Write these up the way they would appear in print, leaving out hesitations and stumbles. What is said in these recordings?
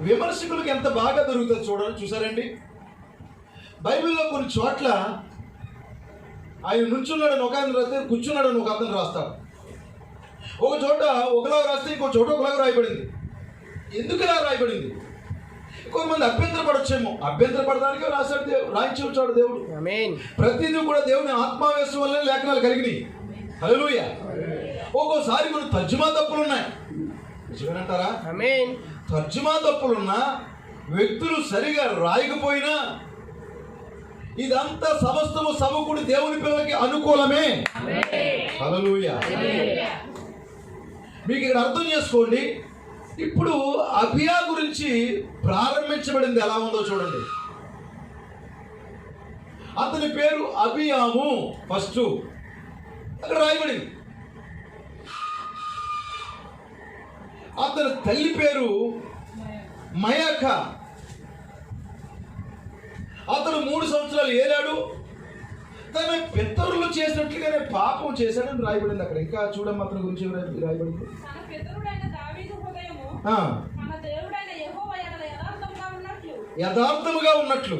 విమర్శకులకు ఎంత బాగా దొరుకుతుంది చూసారండి. బైబిల్లో కొన్ని చోట్ల ఆయన నుంచున్నాడని ఒక ఆయన రాస్తే, కూర్చున్నాడని ఒక అతను రాస్తాడు. ఒక చోట ఒకలాగా రాస్తే ఇంకో చోట ఒకలాగా రాయబడింది. ఎందుకు ఇలా రాయబడింది? కొంతమంది అభ్యంతరపడొచ్చేమో, అభ్యంతరపడడానికి రాశాడు రాయించి వచ్చాడు దేవుడు. ప్రతిదీ కూడా దేవుని ఆత్మావేశం వల్ల లేఖనాలు కలిగినాయి. హల్లెలూయా. ఒక్కోసారి మన తర్జుమా తప్పులు ఉన్నాయి, నిజమేనంటారా? తర్జుమా తప్పులున్నా, వ్యక్తులు సరిగా రాయకపోయినా ఇదంతా సమస్తము సమకూడి దేవుని పిల్లలకి అనుకూలమే. హల్లెలూయా. మీకు ఇక్కడ అర్థం చేసుకోండి. ఇప్పుడు అబియా గురించి ప్రారంభించబడింది ఎలా ఉందో చూడండి. అతని పేరు అబియాము. ఫస్ట్ అక్కడ రాయబడింది. అతని తల్లి పేరు మయక. అతను 3 సంవత్సరాలు ఏలాడు. తన పితరులు చేసినట్లుగానే పాపం చేశాడని రాయబడింది అక్కడ. ఇంకా చూడమ్మా, అతని గురించి రాయబడింది. యథార్థముగా ఉన్నట్లు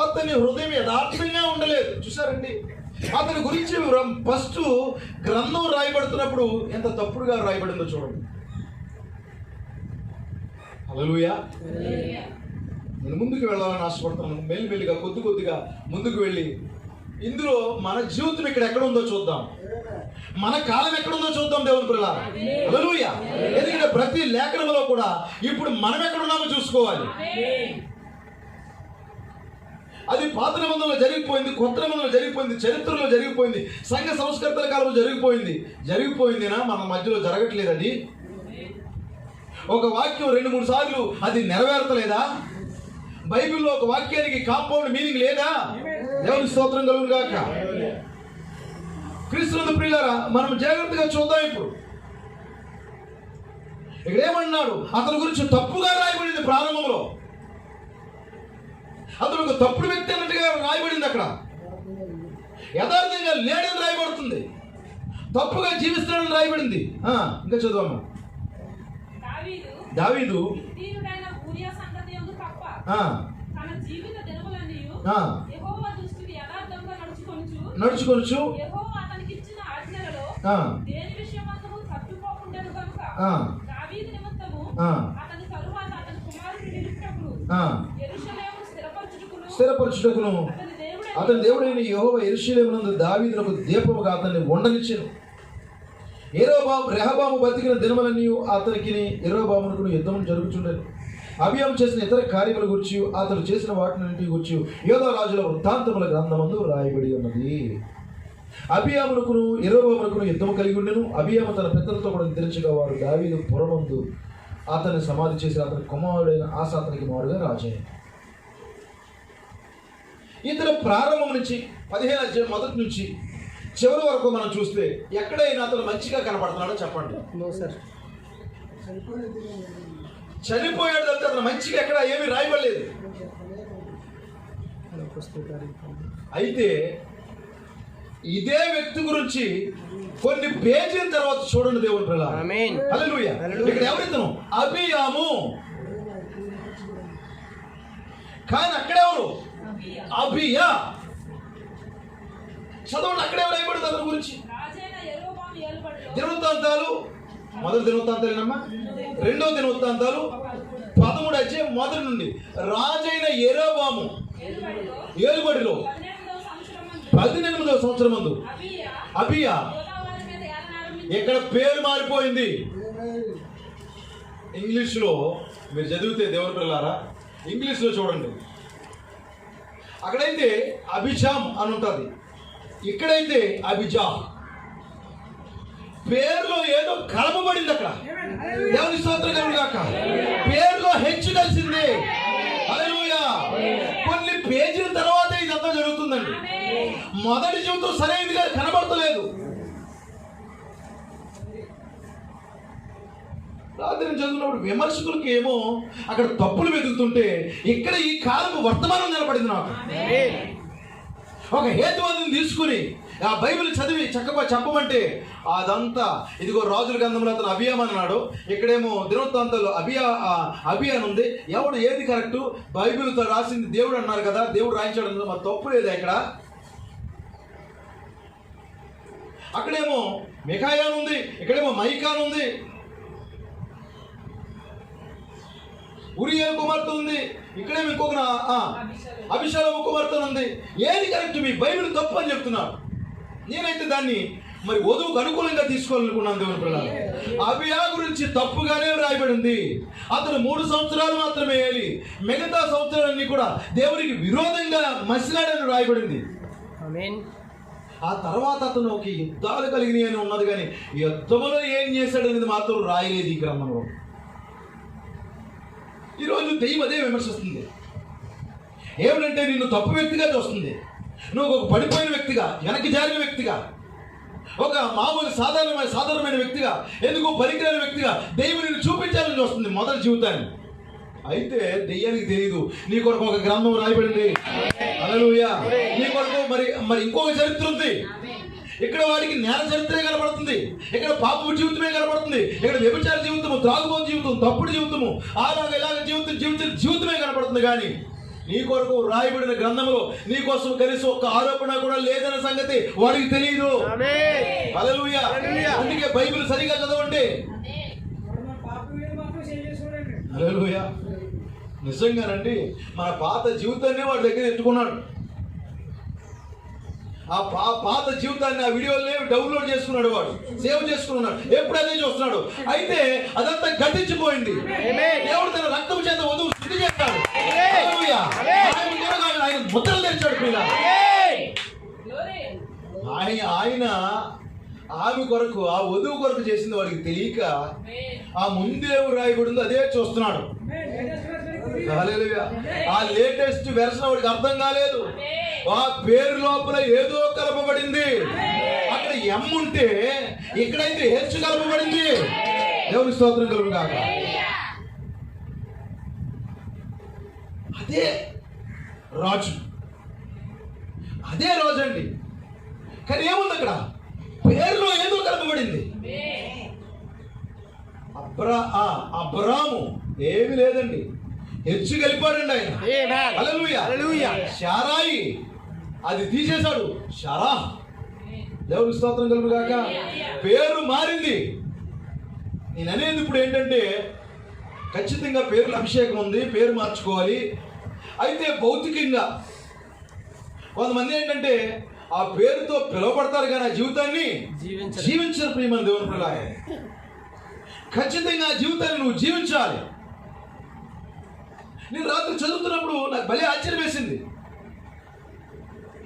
అతని హృదయం యథార్థంగా ఉండలేదు. చూసారండి, అతని గురించి ఫస్ట్ గ్రంథం రాయబడుతున్నప్పుడు ఎంత తప్పుడుగా రాయబడిందో చూడండి. హల్లెలూయా. నేను ముందుకు వెళ్ళాలని ఆశపడుతున్నాను. మెల్లిమెల్లిగా కొద్దిగా ముందుకు వెళ్ళి ఇందులో మన జీవితం ఇక్కడ ఎక్కడ ఉందో చూద్దాం, మన కాలం ఎక్కడుందో చూద్దాం దేవుని పిల్లలారా. హల్లెలూయా. ఎందుకంటే ప్రతి లేఖనంలో కూడా ఇప్పుడు మనం ఎక్కడున్నామో చూసుకోవాలి. అది పాత నిబంధనలో జరిగిపోయింది, కొత్త నిబంధనలో జరిగిపోయింది, చరిత్రలో జరిగిపోయింది, సంఘ సంస్కర్తల కాలంలో జరిగిపోయిందినా మన మధ్యలో జరగట్లేదు. అది ఒక వాక్యం 2-3 సార్లు అది నెరవేరతలేదా? బైబిల్లో ఒక వాక్యానికి కాంపౌండ్ మీనింగ్ లేదా? దేవుని స్తోత్రం కలుగును గాక. క్రీస్తునందు ప్రియులారా, మనం జాగ్రత్తగా చూద్దాం. ఇప్పుడు ఇక్కడ ఏమన్నాడు? అతని గురించి తప్పుగా రాయబడింది. ప్రారంభంలో అతను ఒక తప్పుడు వ్యక్తి అన్నట్టుగా రాయబడింది. అక్కడ యథార్థంగా లేడని రాయబడుతుంది, తప్పుగా జీవిస్తాడని రాయబడింది. ఇంకా చదువమ్మా. దావీదు నడుచుకొనుచు స్థిరపరచుటకును అతని దేవుడైన యెహోవా యెరూషలేమునందు దావీదునకు దీపముగా అతన్ని ఉండనిచ్చెను. రెహబాము బతికిన దినములన్నీ అతనికి యెరోబామునకు యుద్ధం జరుగుచుండెను. అబియాము చేసిన ఇతర కార్యముల గురించి, అతడు చేసిన వాటిని గురించి యోధా రాజుల వృత్తాంతముల గ్రంథమందు రాయబడి ఉన్నది. అబియామునకును యెరోబామునకును యుద్ధము కలిగి ఉండెను. అబియాము తన పితరులతో కూడా నిద్రించగా వారు దావీదు పురమందు అతన్ని సమాధి చేసి అతని కుమారుడైన ఆసా అతనికి మారుగా రాజయ్యాడు. ఇతర ప్రారంభం నుంచి 15వ అధ్యాయం మొదటి నుంచి చివరి వరకు మనం చూస్తే ఎక్కడైనా అతను మంచిగా కనపడుతున్నాడో చెప్పండి. చనిపోయాడు తప్పితే అతను మంచిగా ఎక్కడ ఏమీ రాయబడలేదు. అయితే ఇదే వ్యక్తి గురించి కొన్ని పేజీల తర్వాత చూడండి దేవుని పిల్లలారా. హల్లెలూయా. ఇక్కడ ఎవరితను? అబియాము. కానీ అక్కడెవరు? అబియా. చదవండి, అక్కడే రాయబడింది అతని గురించి. దినవృత్తాంతాలు, మొదటి దినవృత్తాంతాలేనమ్మా, 2వ దినవృత్తాంతాలు 13వ అధ్యాయం మొదటి నుండి. రాజైన యెరోబాము ఏలుబడిలో 18వ సంవత్సరమందు అబియా. ఇక్కడ పేరు మారిపోయింది. ఇంగ్లీష్లో మీరు చదివితే దేవుని పిల్లలారా, ఇంగ్లీష్లో చూడండి, అక్కడైతే అభిషామ్ అని ఉంటుంది, ఇక్కడైతే అభిజా. పేరులో ఏదో కలపబడింది అక్కడ. దేవుని స్తోత్రం కలుగును గాక. పేరులో హెచ్చు కలిసింది. హల్లెలూయా. కొన్ని పేజీల తర్వాత ఇదంతా జరుగుతుందండి. మొదటి జీవితం సరైనదిగా కనబడతలేదు. రాత్రి చదువుకున్నప్పుడు విమర్శకులకి ఏమో అక్కడ తప్పులు వెతుకుతుంటే ఇక్కడ ఈ కాలం వర్తమానం నిలబడింది. నాకు ఒక హేతువాదిని తీసుకుని ఆ బైబిల్ చదివి చెప్పమంటే అదంతా ఇదిగో రాజుల గ్రంథంలో అతను అభియామ్ అన్నాడు, ఇక్కడేమో దినవృత్తాంతాల్లో అభియా అని ఉంది. ఎవడు ఏది కరెక్టు? బైబిల్తో రాసింది దేవుడు అన్నారు కదా, దేవుడు రాయించాడు, మరి తప్పు లేదా ఇక్కడ? అక్కడేమో మిఖాయా ఉంది, ఇక్కడేమో మైకాన్ ఉంది, ఉరియల్ కుమార్తె ఉంది, ఇక్కడేమో ఇంకొక అభిషాలోము కుమార్తె ఉంది. ఏది కరెక్ట్? మీ బైబిల్ తప్పు అని చెప్తున్నారు. నేనైతే దాన్ని మరి వధువుకు అనుకూలంగా తీసుకోవాలనుకున్నాను. దేవుని పిల్లలు, అభియా గురించి తప్పుగానే రాయబడి ఉంది. అతను 3 సంవత్సరాలు మాత్రమే ఏలి, మిగతా సంవత్సరాలన్నీ కూడా దేవునికి విరోధంగా మసిలాడని రాయబడింది. ఆ తర్వాత అతనుకి యుద్ధాలు కలిగినాయి అని ఉన్నది, కానీ యుద్ధంలో ఏం చేశాడనేది మాత్రం రాయలేదు ఈ గ్రంథంలో. ఈరోజు దెయ్యం అదే విమర్శిస్తుంది. ఏమిటంటే నిన్ను తప్పు వ్యక్తిగా చూస్తుంది, నువ్వు ఒక పడిపోయిన వ్యక్తిగా, వెనక్కి జారిన వ్యక్తిగా, ఒక మామూలు సాధారణమైన వ్యక్తిగా, ఎందుకు పనికిరాని వ్యక్తిగా దెయ్యం నిన్ను చూపించాలని చూస్తుంది మొదటి జీవితాన్ని. అయితే దెయ్యానికి తెలియదు నీ కొరకు ఒక గ్రంథం రాయబడింది. హల్లెలూయా. నీ కొరకు మరి ఇంకొక చరిత్ర ఉంది. ఇక్కడ వాడికి నేర చరిత్రే కనబడుతుంది, ఇక్కడ పాపపు జీవితమే కనబడుతుంది, ఇక్కడ వ్యభిచార జీవితము, త్రాగుబోతు జీవితం, తప్పుడు జీవితము, ఇలాగ జీవితమే కనబడుతుంది. కానీ నీ కొరకు రాయబడిన గ్రంథంలో నీ కోసం కనీసం ఒక్క ఆరోపణ కూడా లేదన్న సంగతి వాడికి తెలియదు. హల్లెలూయా. అందుకే బైబిల్ సరిగా చదవండి. హల్లెలూయా. నిజంగానండి, మన పాత జీవితాన్ని వాడి దగ్గర ఎత్తుకున్నాడు. ఆ పాత జీవితాన్ని, ఆ వీడియోలనే డౌన్లోడ్ చేసుకున్నాడు, వాడు సేవ్ చేసుకున్నాడు, ఎప్పుడు అదే చూస్తున్నాడు. అయితే అదంతా గతించిపోయింది. దేవుడు తన రక్తం చేత వధువు శుద్ధి చేస్తాడు. ఆయన ముద్రలు తెరిచాడు. ఆయన ఆమె కొరకు, ఆ వధువు కొరకు చేసింది వాడికి తెలియక ఆ ముందే రాయబడింది అదే చూస్తున్నాడు. ఆ లేటెస్ట్ వెర్షన్ వాడికి అర్థం కాలేదు. ఆ పేరు లోపల ఏదో కలపబడింది. అక్కడ ఎం ఉంటే ఇక్కడైతే హెచ్ కలపబడింది. దేవుని స్తోత్రం కలుగును గాక. అదే రాజు, అదే రాజు అండి. కానీ ఏముంది అక్కడ? పేరులో ఏదో కలపబడింది. అబ్రాము ఏమి లేదండి, హెచ్చు కలిపాడండి ఆయన. హల్లెలూయా. శారాయి అది తీసేశాడు, శారా. దేవుని స్తోత్రం కలుగును గాక. పేరు మారింది. నేను అనేది ఇప్పుడు ఏంటంటే, ఖచ్చితంగా పేర్ల అభిషేకం ఉంది, పేరు మార్చుకోవాలి. అయితే భౌతికంగా కొంతమంది ఏంటంటే ఆ పేరుతో పిలువబడతారు, కానీ ఆ జీవితాన్ని జీవించరు. ప్రియమైన దేవుని పిల్లలారా, ఖచ్చితంగా ఆ జీవితాన్ని నువ్వు జీవించాలి. నేను రాత్రి చదువుతున్నప్పుడు నాకు భలే ఆశ్చర్యం వేసింది.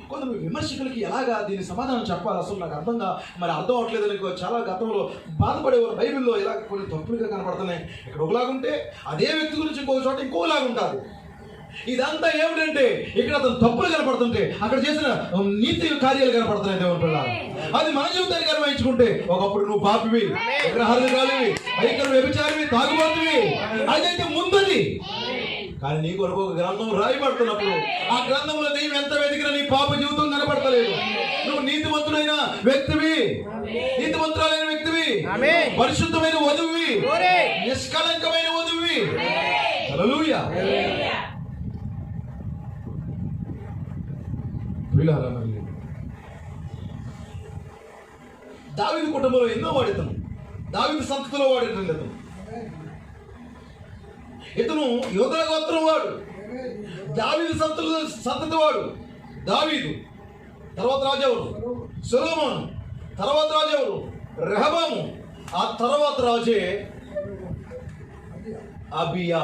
కొంతమంది విమర్శకులకి ఎలాగా దీని సమాధానం చెప్పాలి అసలు నాకు అర్థం అవట్లేదు అని చాలా గతంలో బాధపడేవారు. బైబిల్లో ఇలా కొన్ని తప్పులుగా కనపడుతున్నాయి. ఇక్కడ ఒకలాగుంటే అదే వ్యక్తి గురించి ఇంకొక చోట ఇంకోలాగా ఉంటుంది. ఇదంతా ఏమిటంటే ఇక్కడ అతను తప్పులు కనపడుతుంటే అక్కడ చేసిన నీతి కార్యాలు కనపడుతున్నాయి. దేవుని పిల్లలు, అది మన జీవితానికి అన్వయించుకుంటే ఒకప్పుడు నువ్వు పాపివి, విగ్రహాలుగాలివి, భయంకర వ్యభిచారివి, తాగుబోతువి, అదైతే ముందుది. కానీ నీ కొరకు ఒక గ్రంథం రాయబడుతున్నప్పుడు ఆ గ్రంథంలో నీవు ఎంత వెతికినా నీ పాప జీవితం కనపడతలేదు. నువ్వు నీతిమంతుడైన వ్యక్తివి, నీతిమంతురాలైన వ్యక్తివి, పరిశుద్ధమైన వధువువి, నిష్కళంకమైన వధువువి. హల్లెలూయా. దావీదు కుటుంబంలో ఎన్నో వాడితను, దావీదు సంతతిలో వాడితను. ఇతను యోధా గోత్రం వాడు, దావీదు సంతతి వాడు. దావీదు తర్వాత రాజు ఎవరు? సొలొమోను. తర్వాత రాజు ఎవరు? రెహబాము. ఆ తర్వాత రాజే అబియా.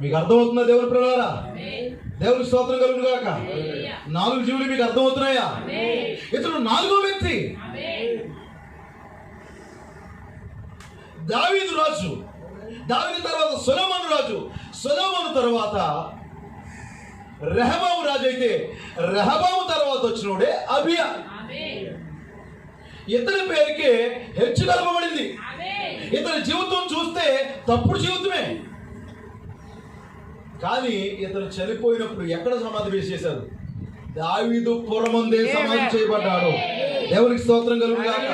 మీకు అర్థమవుతుందా దేవుని పిల్లలారా? దేవుని స్తోత్రం కలుగును గాక. 4 జీవులు మీకు అర్థమవుతున్నాయా? ఇతను 4వ వ్యక్తి. దావీదు రాజు, దావీదు తర్వాత సొలొమోను రాజు, సొలొమోను తర్వాత రెహబాము రాజు. అయితే రెహబాము తర్వాత వచ్చినోడే అబియా. ఇతని పేరుకే హెచ్చు కలపబడింది. ఇతని జీవితం చూస్తే తప్పుడు జీవితమే, కానీ ఇతను చనిపోయినప్పుడు ఎక్కడ సమాధి వేసి చేశారు? దావీదు పురమందే సమాధి చేయబడ్డాడు. దేవునికి స్తోత్రం కలుగుగాక.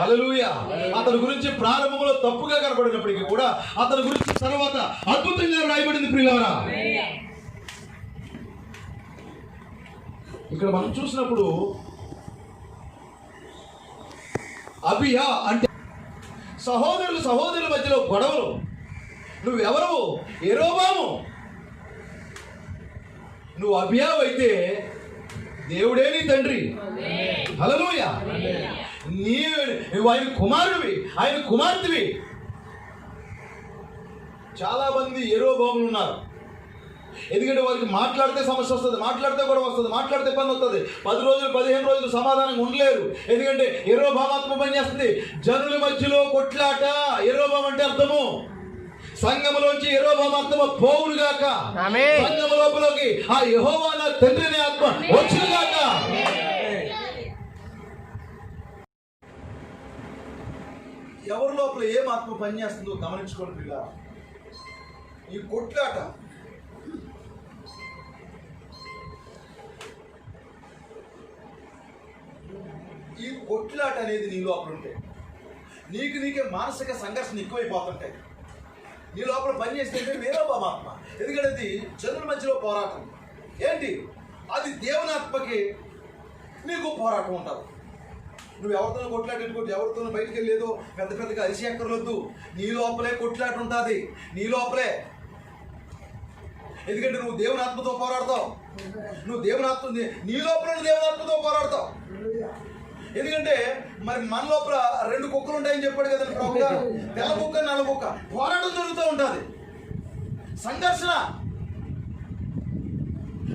హల్లెలూయా. అతని గురించి ప్రారంభంలో తప్పుగా కనబడినప్పటికీ కూడా అతని గురించి తర్వాత అద్భుతంగా రాయబడింది ప్రియులారా. ఇక్కడ మనం చూసినప్పుడు అబియా అంటే సహోదరుల మధ్యలో గొడవలు. నువ్వెవరు? యెరోబాము. నువ్వు అబియావు అయితే దేవుడే నీ తండ్రి. హల్లెలూయా. నువ్వు ఆయన కుమారుడివి, ఆయన కుమార్తెవి. చాలా మంది యెరోబాములు ఉన్నారు. ఎందుకంటే వారికి మాట్లాడితే సమస్య వస్తుంది, మాట్లాడితే గొడవ వస్తుంది, మాట్లాడితే పని వస్తుంది. 10 రోజులు 15 రోజులు సమాధానంగా ఉండలేరు. ఎందుకంటే యెరోబాము ఆత్మ పని చేస్తుంది. జనుల మధ్యలో కొట్లాట. యెరోబాము అంటే అర్థము సంఘములోంచి యెరోబాము ఆత్మ పోవునుగాక. సంఘము లోపలికి ఆ యెహోవా నా తండ్రి అనే ఆత్మ వచ్చునుగాక. ఎవరి లోపల ఏం ఆత్మ పనిచేస్తుందో గమనించుకోండి పిల్ల. ఈ కొట్లాట, ఈ కొట్లాట అనేది నీ లోపల ఉంటే నీకే మానసిక సంఘర్షణ ఎక్కువైపోతుంటాయి. నీ లోపల పనిచేస్తే యెరోబాము ఆత్మ. ఎందుకంటే అది జనుల మధ్యలో పోరాటం. ఏంటి అది? దేవుని ఆత్మకి నీకు పోరాటం ఉంటుంది. నువ్వు ఎవరితోనూ కొట్లాడేట్టుకోవద్దు, ఎవరితోనూ బయటికి వెళ్ళేదో పెద్దగా అరిసి ఎక్కర్లొద్దు. నీ లోపలే కొట్లాట ఉంటుంది, నీ లోపలే. ఎందుకంటే నువ్వు దేవుని ఆత్మతో పోరాడతావు. నువ్వు దేవుని ఆత్మ, నీ లోపల దేవుని ఆత్మతో పోరాడతావు. ఎందుకంటే మరి మన లోపల 2 కుక్కలు ఉంటాయని చెప్పాడు కదండి ప్రభు గారు. తెల్ల కుక్క, నల్ల కుక్క. పోరాటం జరుగుతూ ఉంటుంది, సంఘర్షణ.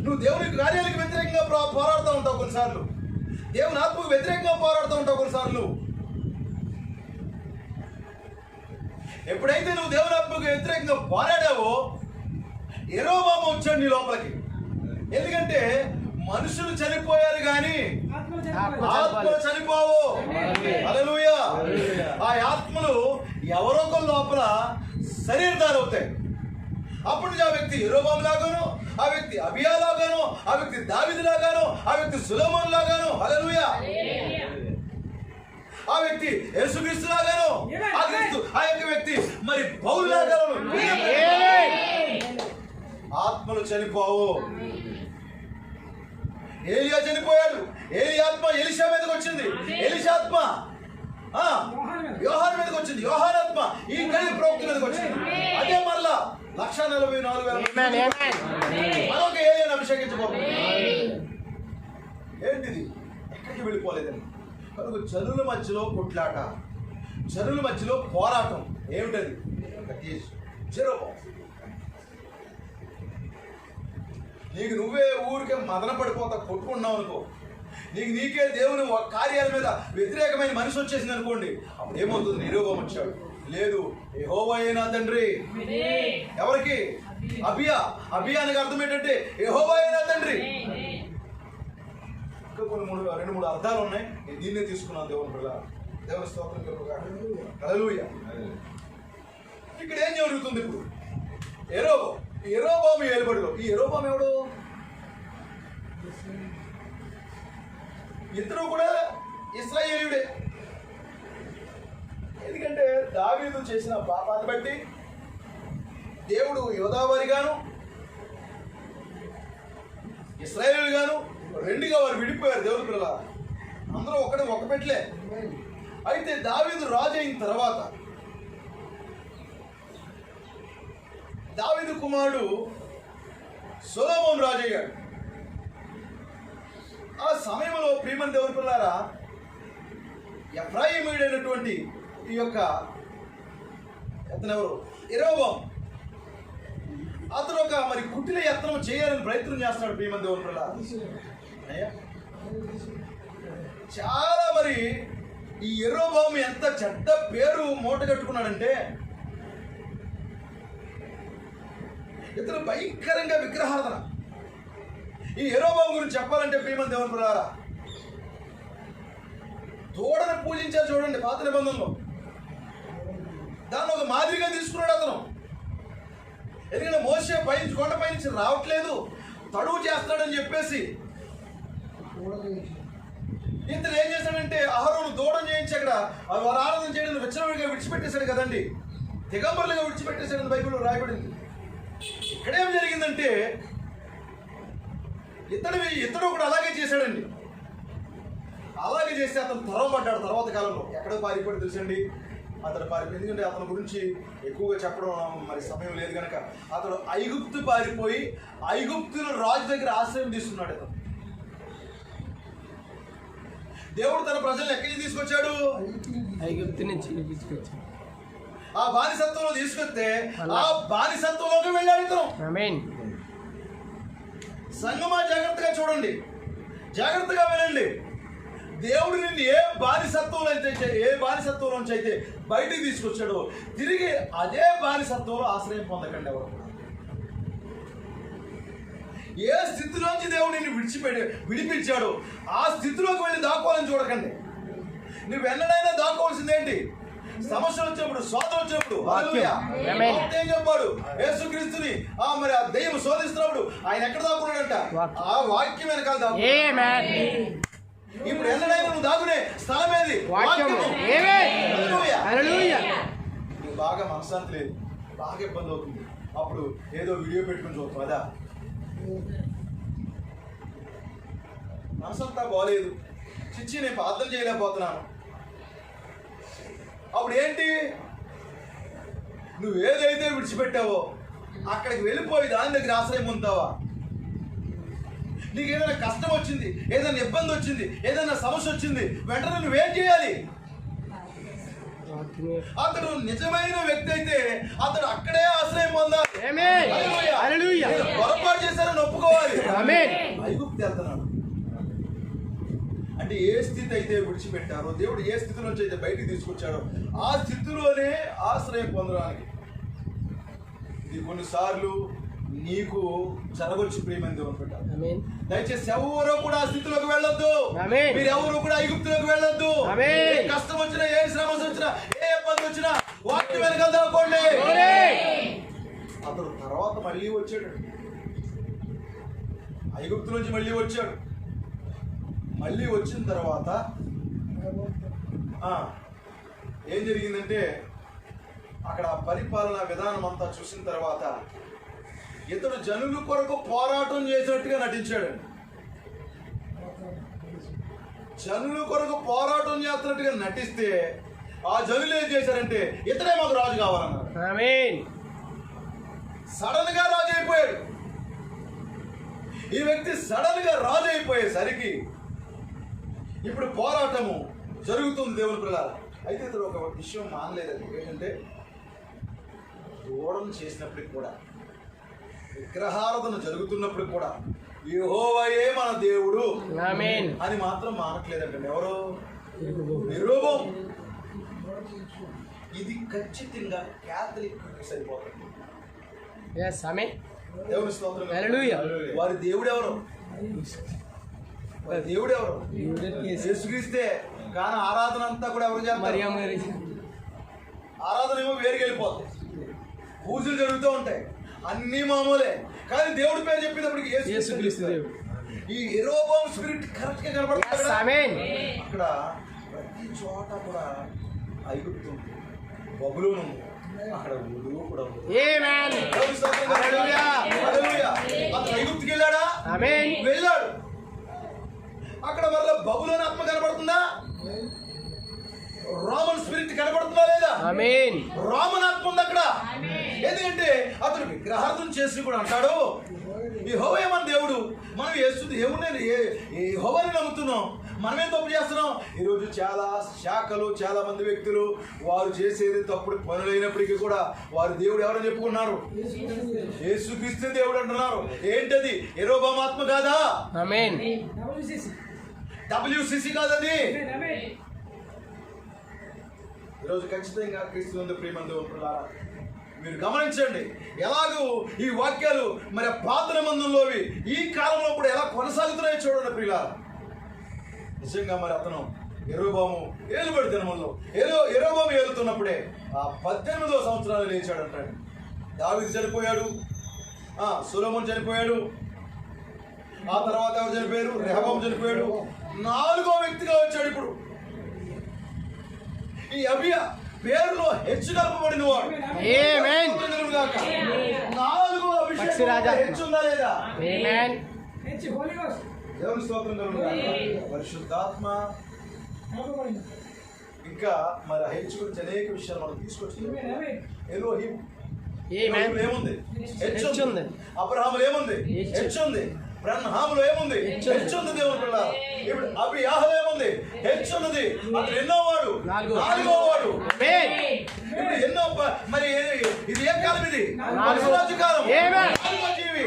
నువ్వు దేవుని కార్యాలకు వ్యతిరేకంగా పోరాడుతూ ఉంటావు కొన్నిసార్లు, దేవుని ఆత్మకు వ్యతిరేకంగా పోరాడుతూ ఉంటావు కొన్నిసార్లు. ఎప్పుడైతే నువ్వు దేవుని ఆత్మకు వ్యతిరేకంగా పోరాడావో యెరోబాము వచ్చాడు నీ లోపలికి. ఎందుకంటే మనుషులు చనిపోయారు కానీ ఆత్మలు చనిపోవు. హల్లెలూయా. ఆ ఆత్మలు ఎవరొక లోపల శరీరధారి అవుతాయి. అప్పుడు ఆ వ్యక్తి యెరోబాము లాగాను, ఆ వ్యక్తి అబియా లాగాను, ఆ వ్యక్తి దావీదు లాగాను, ఆ వ్యక్తి సొలొమోను లాగాను. హల్లెలూయా. ఆ వ్యక్తి యేసుక్రీస్తు లాగాను, ఆ యొక్క వ్యక్తి మరి పౌలు లాగాను. ఆత్మలు చనిపోవు. ఏలియా చనిపోయాడు. ఏలియా ఆత్మ ఎలీషా మీదకి వచ్చింది. ఎలీషా ఆత్మ యోహాను మీదకి వచ్చింది. యోహాను ఆత్మ ఈ కలి ప్రవక్త మీదకి వచ్చింది. అదే మరలా 144,000 మరొక ఏలియాను అభిషేకించబోతుంది. ఏంటిది? ఎక్కడికి వెళ్ళిపోలేదండి. కనుక జనుల మధ్యలో కొట్లాట, జనుల మధ్యలో పోరాటం. ఏమిటది? యెరోబాము. నీకు నువ్వే ఊరికే మదన పడిపోతా కొట్టుకున్నావు అనుకో, నీకే దేవుని కార్యాల మీద వ్యతిరేకమైన మనిషి వచ్చేసింది అనుకోండి, అప్పుడు ఏమవుతుంది? యెరోబాము వచ్చాడు. లేదు, యెహోవాయే నా తండ్రి. ఎవరికి? అబియా. అబియానికి అర్థం ఏంటంటే యెహోవాయే నా తండ్రి. ఇంకా కొన్ని 2-3 అర్థాలు ఉన్నాయి. నేను దీన్నే తీసుకున్నాను. దేవుని స్తోత్రం కలుగుగాక. హల్లెలూయా. ఇక్కడ ఏం జరుగుతుంది ఇప్పుడు? యెరోబాము ఏలుబడిలో. ఈ యెరోబాము ఎవడు? ఇతను కూడా ఇశ్రాయేలీయుడే. ఎందుకంటే దావీదు చేసిన పాపాన్ని బట్టి దేవుడు యోధావారిగాను ఇశ్రాయేలీయులుగాను 2గా వారు విడిపోయారు. దేవుని పిల్లల అందరూ ఒక పెట్టలే. అయితే దావీదు రాజు అయిన తర్వాత దావీదు కుమారుడు సొలొమోను రాజు అయ్యాడు. ఆ సమయంలో ప్రియమైన దేవుని పిల్లారా, ఎఫ్రాయిమీయుడైనటువంటి ఈ యొక్క అతనెవరు? యెరోబాము. అతను ఒక మరి కుటిల యత్నం చేయాలని ప్రయత్నం చేస్తున్నాడు. ప్రియమైన దేవుని పిల్లారా, చాలా మరి ఈ యెరోబాము ఎంత చెడ్డ పేరు మూట కట్టుకున్నాడంటే, ఇతను భయంకరంగా విగ్రహారాధన. ఈ యెరోబాము గురించి చెప్పాలంటే ప్రియమైన దేవుని పిల్లారా, దూడను పూజించారు చూడండి పాత నిబంధనలో. దాన్ని ఒక మాదిరిగా తీసుకున్నాడు అతను. ఎందుకంటే మోషే కొండపై నుంచి రావట్లేదు, తడువు చేస్తాడని చెప్పేసి ఇతను ఏం చేశాడంటే అహరోను దూడం చేయించి అక్కడ వారు ఆరాధన చేయడం విచ్చలవిడిగా విడిచిపెట్టేశాడు కదండి, దిగంబరులుగా విడిచిపెట్టేశాడని బైబిల్లో రాయబడింది. ఇక్కడేం జరిగిందంటే ఇతడు కూడా అలాగే చేశాడండి. అలాగే చేస్తే అతను తరవబడ్డాడు. తర్వాత కాలంలో ఎక్కడ పారిపోయాడు తెలుసండి, అతడు పారిపోయి, ఎందుకంటే అతని గురించి ఎక్కువగా చెప్పడం మరి సమయం లేదు కనుక అతడు ఐగుప్తు పారిపోయి ఐగుప్తుల రాజు దగ్గర ఆశ్రయం తీసుకున్నాడు. అతను దేవుడు తన ప్రజలను ఎక్కడికి తీసుకొచ్చాడు? ఐగుప్తు నుంచి తీసుకొచ్చాడు. ఆ బానిసత్వంలో తీసుకొస్తే ఆ బానిసత్వంలోకి వెళ్ళాడు ఇతను. ఆమేన్. సంగమా జాగ్రత్తగా చూడండి, జాగ్రత్తగా వినండి. దేవుడు నిన్ను ఏ బానిసత్వంలోంచి అయితే బయటికి తీసుకొచ్చాడో తిరిగి అదే బానిసత్వంలో ఆశ్రయం పొందకండి. ఎవరు ఏ స్థితిలోంచి దేవుడు నిన్ను విడిపించాడో ఆ స్థితిలోకి వెళ్ళి దాక్కోవాలని చూడకండి. నువ్వు ఎన్నడైనా దాక్కోవాల్సిందేంటి? సమస్యలు వచ్చినప్పుడు, శోధన వచ్చినప్పుడు ఏం చెప్పాడు? యేసుక్రీస్తుని మరి ఆ దెయ్యం శోధిస్తున్నప్పుడు ఆయన ఎక్కడ దాక్కున్నాడంట? ఆ వాక్యం వెనకాల దాక్కున్నాడు. ఇప్పుడు ఎన్నడైనా నువ్వు దాగునే స్థలం ఏది? నువ్వు బాగా మనశ్శాంతి లేదు, బాగా ఇబ్బంది అవుతుంది, అప్పుడు ఏదో వీడియో పెట్టుకుని చూస్తావు అదా? మనసంతా బాగలేదు, చిచ్చి నేను ప్రార్థన చేయలేకపోతున్నాను. అప్పుడు ఏంటి? నువ్వు ఏదైతే విడిచిపెట్టావో అక్కడికి వెళ్ళిపోయి దాని దగ్గర ఆశ్రయం పొందుతావా? నీకు ఏదైనా కష్టం వచ్చింది, ఏదైనా ఇబ్బంది వచ్చింది, ఏదైనా సమస్య వచ్చింది, వెంటనే నువ్వేం చేయాలి? అతడు నిజమైన వ్యక్తి అయితే అతడు అక్కడే ఆశ్రయం పొందాలి. పొరపాటు చేశారని ఒప్పుకోవాలి. ఐగుప్తు వెళ్తున్నాడు అంటే ఏ స్థితి అయితే విడిచిపెట్టారో, దేవుడు ఏ స్థితి నుంచి అయితే బయటికి తీసుకొచ్చాడో ఆ స్థితిలోనే ఆశ్రయం పొందడానికి. ఇది కొన్నిసార్లు నీకు జరగొచ్చు ప్రియమైన దేవుని బిడ్డ. దయచేసి ఎవరు కూడా ఆ స్థితిలోకి వెళ్ళొద్దు. మీరు ఎవరు కూడా ఐగుప్తులోకి వెళ్ళొద్దు. ఏ కష్టం వచ్చినా, ఏ శ్రమ వచ్చినా, ఏ ఇబ్బంది వచ్చినా వాటి వెనకాల దాక్కోండి. అతడు తర్వాత మళ్ళీ వచ్చాడు, ఐగుప్తు నుంచి మళ్ళీ వచ్చాడు. మళ్ళీ వచ్చిన తర్వాత ఏం జరిగిందంటే అక్కడ పరిపాలన విధానం అంతా చూసిన తర్వాత ఇతడు జనుల కొరకు పోరాటం చేసినట్టుగా నటించాడు. జనుల కొరకు పోరాటం చేస్తున్నట్టుగా నటిస్తే ఆ జనులు ఏం చేశారంటే ఇతడే మాకు రాజు కావాలన్నారు. సడన్ గా రాజు అయిపోయాడు. ఈ వ్యక్తి సడన్ గా రాజు అయిపోయేసరికి ఇప్పుడు పోరాటము జరుగుతుంది దేవుని పిల్లలు. అయితే ఇతడు ఒక విషయం మానలేదండి. ఏంటంటే దూడం చేసినప్పటికి కూడా, విగ్రహారాధన జరుగుతున్నప్పుడు కూడా యెహోవాయే మన దేవుడు అని మాత్రం మానట్లేదండి. ఎవరు? నిరూపం. ఇది ఖచ్చితంగా క్యాథలిక్ సరిపోతుంది. దేవుని స్తోత్రం. వారి దేవుడు ఎవరు? దేవుడు ఎవరు? యేసుక్రీస్తే. కానీ ఆరాధన అంతా కూడా ఎవరు చేస్తారు? ఆరాధన ఏమో వేరుగా వెళ్ళిపోతాయి, పూజలు జరుగుతూ ఉంటాయి, అన్ని మామూలే. కానీ దేవుడి పేరు చెప్పినప్పటికి యేసుక్రీస్తు దేవుడు. ఈ యెరోబాము స్పిరిట్ కరెక్ట్ గా కనబడుతుంది అక్కడ. ప్రతి చోట కూడా ఐగుప్తు ఉంది, బబులోను ఉంది, అక్కడ ఊరు కూడా ఉంది. అతను ఐగుప్తుకి వెళ్ళాడా? వెళ్ళాడు. అక్కడ వల్ల బబులోను ఆత్మ కనబడుతుందా? రోమన్ స్పిరిట్ కనబడుతుందా లేదా? రోమన్ ఆత్మ ఉంది అక్కడ. ఎందుకంటే అతను విగ్రహార్థం చేసి కూడా అంటాడు యెహోవా మన దేవుడు, మనం యెహోవాని నమ్ముతున్నాం, మనమే తప్పు చేస్తున్నాం. ఈరోజు చాలా శాఖలు, చాలా మంది వ్యక్తులు వారు చేసేది తప్పుడు పనులైనప్పటికీ కూడా వారు దేవుడు ఎవరని చెప్పుకున్నారు? యేసుక్రీస్తు దేవుడు అంటున్నారు. ఏంటది? యెరోబాము ఆత్మ కాదా? WCC కాదది. ఈరోజు ఖచ్చితంగా క్రీస్తు ప్రియమందు మీరు గమనించండి, ఎలాగూ ఈ వాక్యాలు మరి పాత నిబంధనలోవి ఈ కాలంలో కూడా ఎలా కొనసాగుతున్నాయో చూడండి ప్రియులారా. నిజంగా మరి అతను యెరోబాము ఏలుబడి దినములో యెరోబాము ఏలుతున్నప్పుడే ఆ 18వ సంవత్సరాలు లేచాడు అంటాడు. దావీదు చనిపోయాడు, సొలొమోను చనిపోయాడు. ఆ తర్వాత ఎవరు చనిపోయారు? రెహబాము చనిపోయాడు. 4వ వ్యక్తిగా వచ్చాడు ఇప్పుడు ఈ అబియా, పేరులో హెచ్చు కలపబడిన వాడు. ఆమేన్. 4వ అభిషేకం హెచ్చు ఉందా లేదా? ఆమేన్. దేవుని స్తోత్రం కలుగును. పరిశుద్ధాత్మ ఇంకా మరి హెచ్చు గురించి అనేక విషయాలు మనం తీసుకొచ్చి ఎలోహిం ఏముంది? హెచ్చు ఉంది. అబ్రహాములో ఏముంది? హెచ్చు ఉంది. బ్రహ్మాములో ఏముంది? హెచ్చు ఉంది. దేవుని పిల్లల ఇప్పుడు అబియాహలో ఏముంది? హెచ్చు ఉన్నది. అతను ఎన్నో వాడు? 4వ వాడు. ఇప్పుడు ఎన్నో మరి ఇది ఏ కాలం? ఇది పరశురాజు కాలం. 4వ జీవి.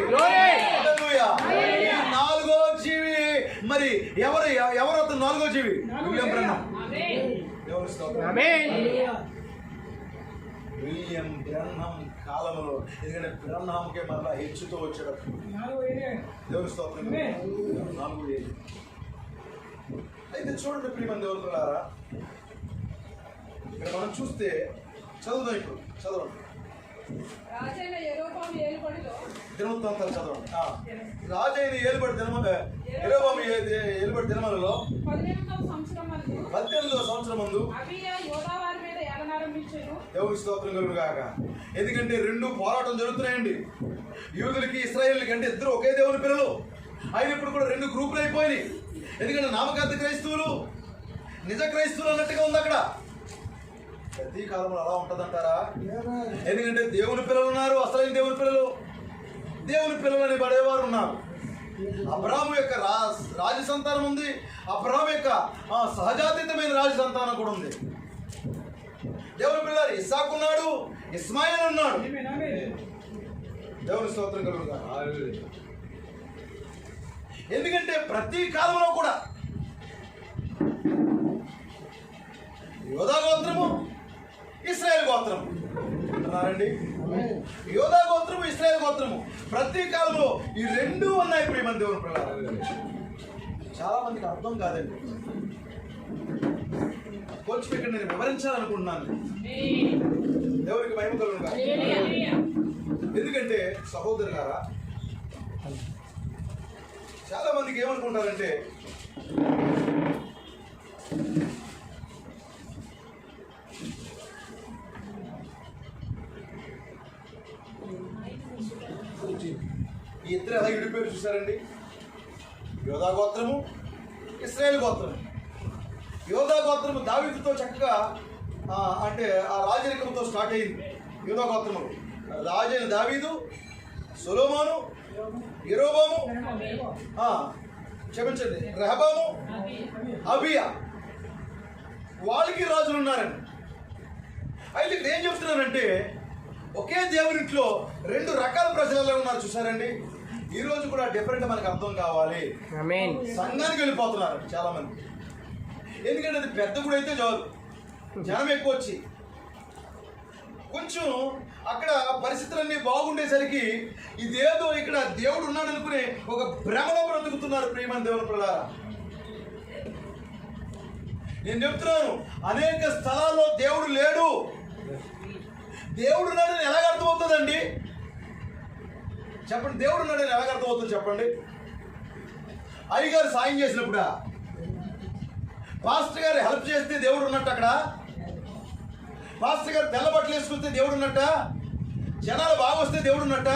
హల్లెలూయా. ఈ 4వ జీవి మరి ఎవరు అతను 4వ జీవి? విలియం బ్రహ్మం. దేవుని స్తోత్రం. ఆమేన్. విలియం బ్రహ్మం కాలంలో, ఎందుకంటే బ్రహ్మంకే మళ్ళా హెచ్చుతో వచ్చాడు. దేవుని స్తోత్రం. 4 ఏళ్ళు. అయితే చూడండి ప్రియమైన దేవుని పిల్లారా, ఇక్కడ మనం చూస్తే చదువుదాం. ఇప్పుడు చదవండి. దినవృత్తాంతాలు చదవండి. రాజైన ఏలుబడి యెరొబెయాము ఏలుబడి దినములలో 18వ సంవత్సరం మందు దేవుని స్తోత్రం కలుగును గాక. ఎందుకంటే 2 పోరాటం జరుగుతున్నాయండి. యూదులకి ఇశ్రాయేలుకి, అంటే ఇద్దరు ఒకే దేవుని పిల్లలు అయినప్పుడు కూడా 2 గ్రూపులు అయిపోయినాయి. ఎందుకంటే నామకార్థ క్రైస్తవులు, నిజ క్రైస్తవులు అన్నట్టుగా ఉంది అక్కడ. ప్రతి కాలంలో అలా ఉంటుందంటారా? ఎందుకంటే దేవుని పిల్లలు ఉన్నారు, అసలైన దేవుని పిల్లలు, దేవుని పిల్లలు అని పడేవారు ఉన్నారు. అబ్రాహాము యొక్క రాజ సంతానం ఉంది. అబ్రాహాము యొక్క సహజాతీతమైన రాజ సంతానం కూడా ఉంది. దేవుని పిల్లలు ఇస్సాకు ఉన్నాడు, ఇస్మాయిల్ ఉన్నాడు. దేవుని స్తోత్రం కలుగుగా. ఎందుకంటే ప్రతి కాలంలో కూడా యోధా గోత్రము, ఇశ్రాయేల్ గోత్రము అంటున్నారండి. యోధా గోత్రము, ఇశ్రాయేల్ గోత్రము ప్రతి కాలంలో ఈ 2 ఉన్నాయి. ప్రియమైన దేవుని పిల్లలు, చాలా మందికి అర్థం కాదండి. కొంచెం ఇక్కడ నేను వివరించాలనుకుంటున్నాను. దేవునికి మహిమ కలుగునుగా. ఎందుకంటే సహోదరులారా, చాలా మందికి ఏమనుకుంటారంటే ఈ ఇద్దరు ఎలా విడిపోయారు చూసారండి? యోధా గోత్రము, ఇశ్రాయేల్ గోత్రము. యోధా గోత్రము దావీదుతో చక్కగా అంటే ఆ రాజరికంతో స్టార్ట్ అయింది. యోధా గోత్రము రాజైన దావీదు, సొలొమోను, యెరొబెయాము, క్షమించండి, రెహబాము, అబియా, వాళ్ళకి రాజులు ఉన్నారండి. అయితే ఇక్కడ ఏం చెప్తున్నానంటే ఒకే దేవునిట్లో 2 రకాల ప్రజలు ఎలా ఉన్నారు చూసారండి? ఈ రోజు కూడా డిఫరెంట్ మనకు అర్థం కావాలి. సంఘానికి వెళ్ళిపోతున్నారు చాలా మంది. ఎందుకంటే అది పెద్ద గుడి అయితే చాలు, జనం ఎక్కువ వచ్చి కొంచెం అక్కడ పరిస్థితులన్నీ బాగుండేసరికి ఇదేదో ఇక్కడ దేవుడు ఉన్నాడు అనుకుని ఒక భ్రమలో బ్రతుకుతున్నారు. ప్రియమైన దేవుని పిల్లలారా, నేను చెప్తున్నాను, అనేక స్థలాల్లో దేవుడు లేడు. దేవుడు ఉన్నాడని ఎలాగ అర్థమవుతుందండి? చెప్పండి. దేవుడు ఉన్నాడని ఎలాగ అర్థమవుతుంది చెప్పండి? అయ్యగారు సాయం చేసినప్పుడా? పాస్టర్ గారు హెల్ప్ చేస్తే దేవుడు ఉన్నట్టు అక్కడ? పాస్టర్ గారు తెల్ల బట్టలు వేసుకుంటే దేవుడు ఉన్నట్ట? జనాలు బాగా వస్తే దేవుడు ఉన్నట్ట?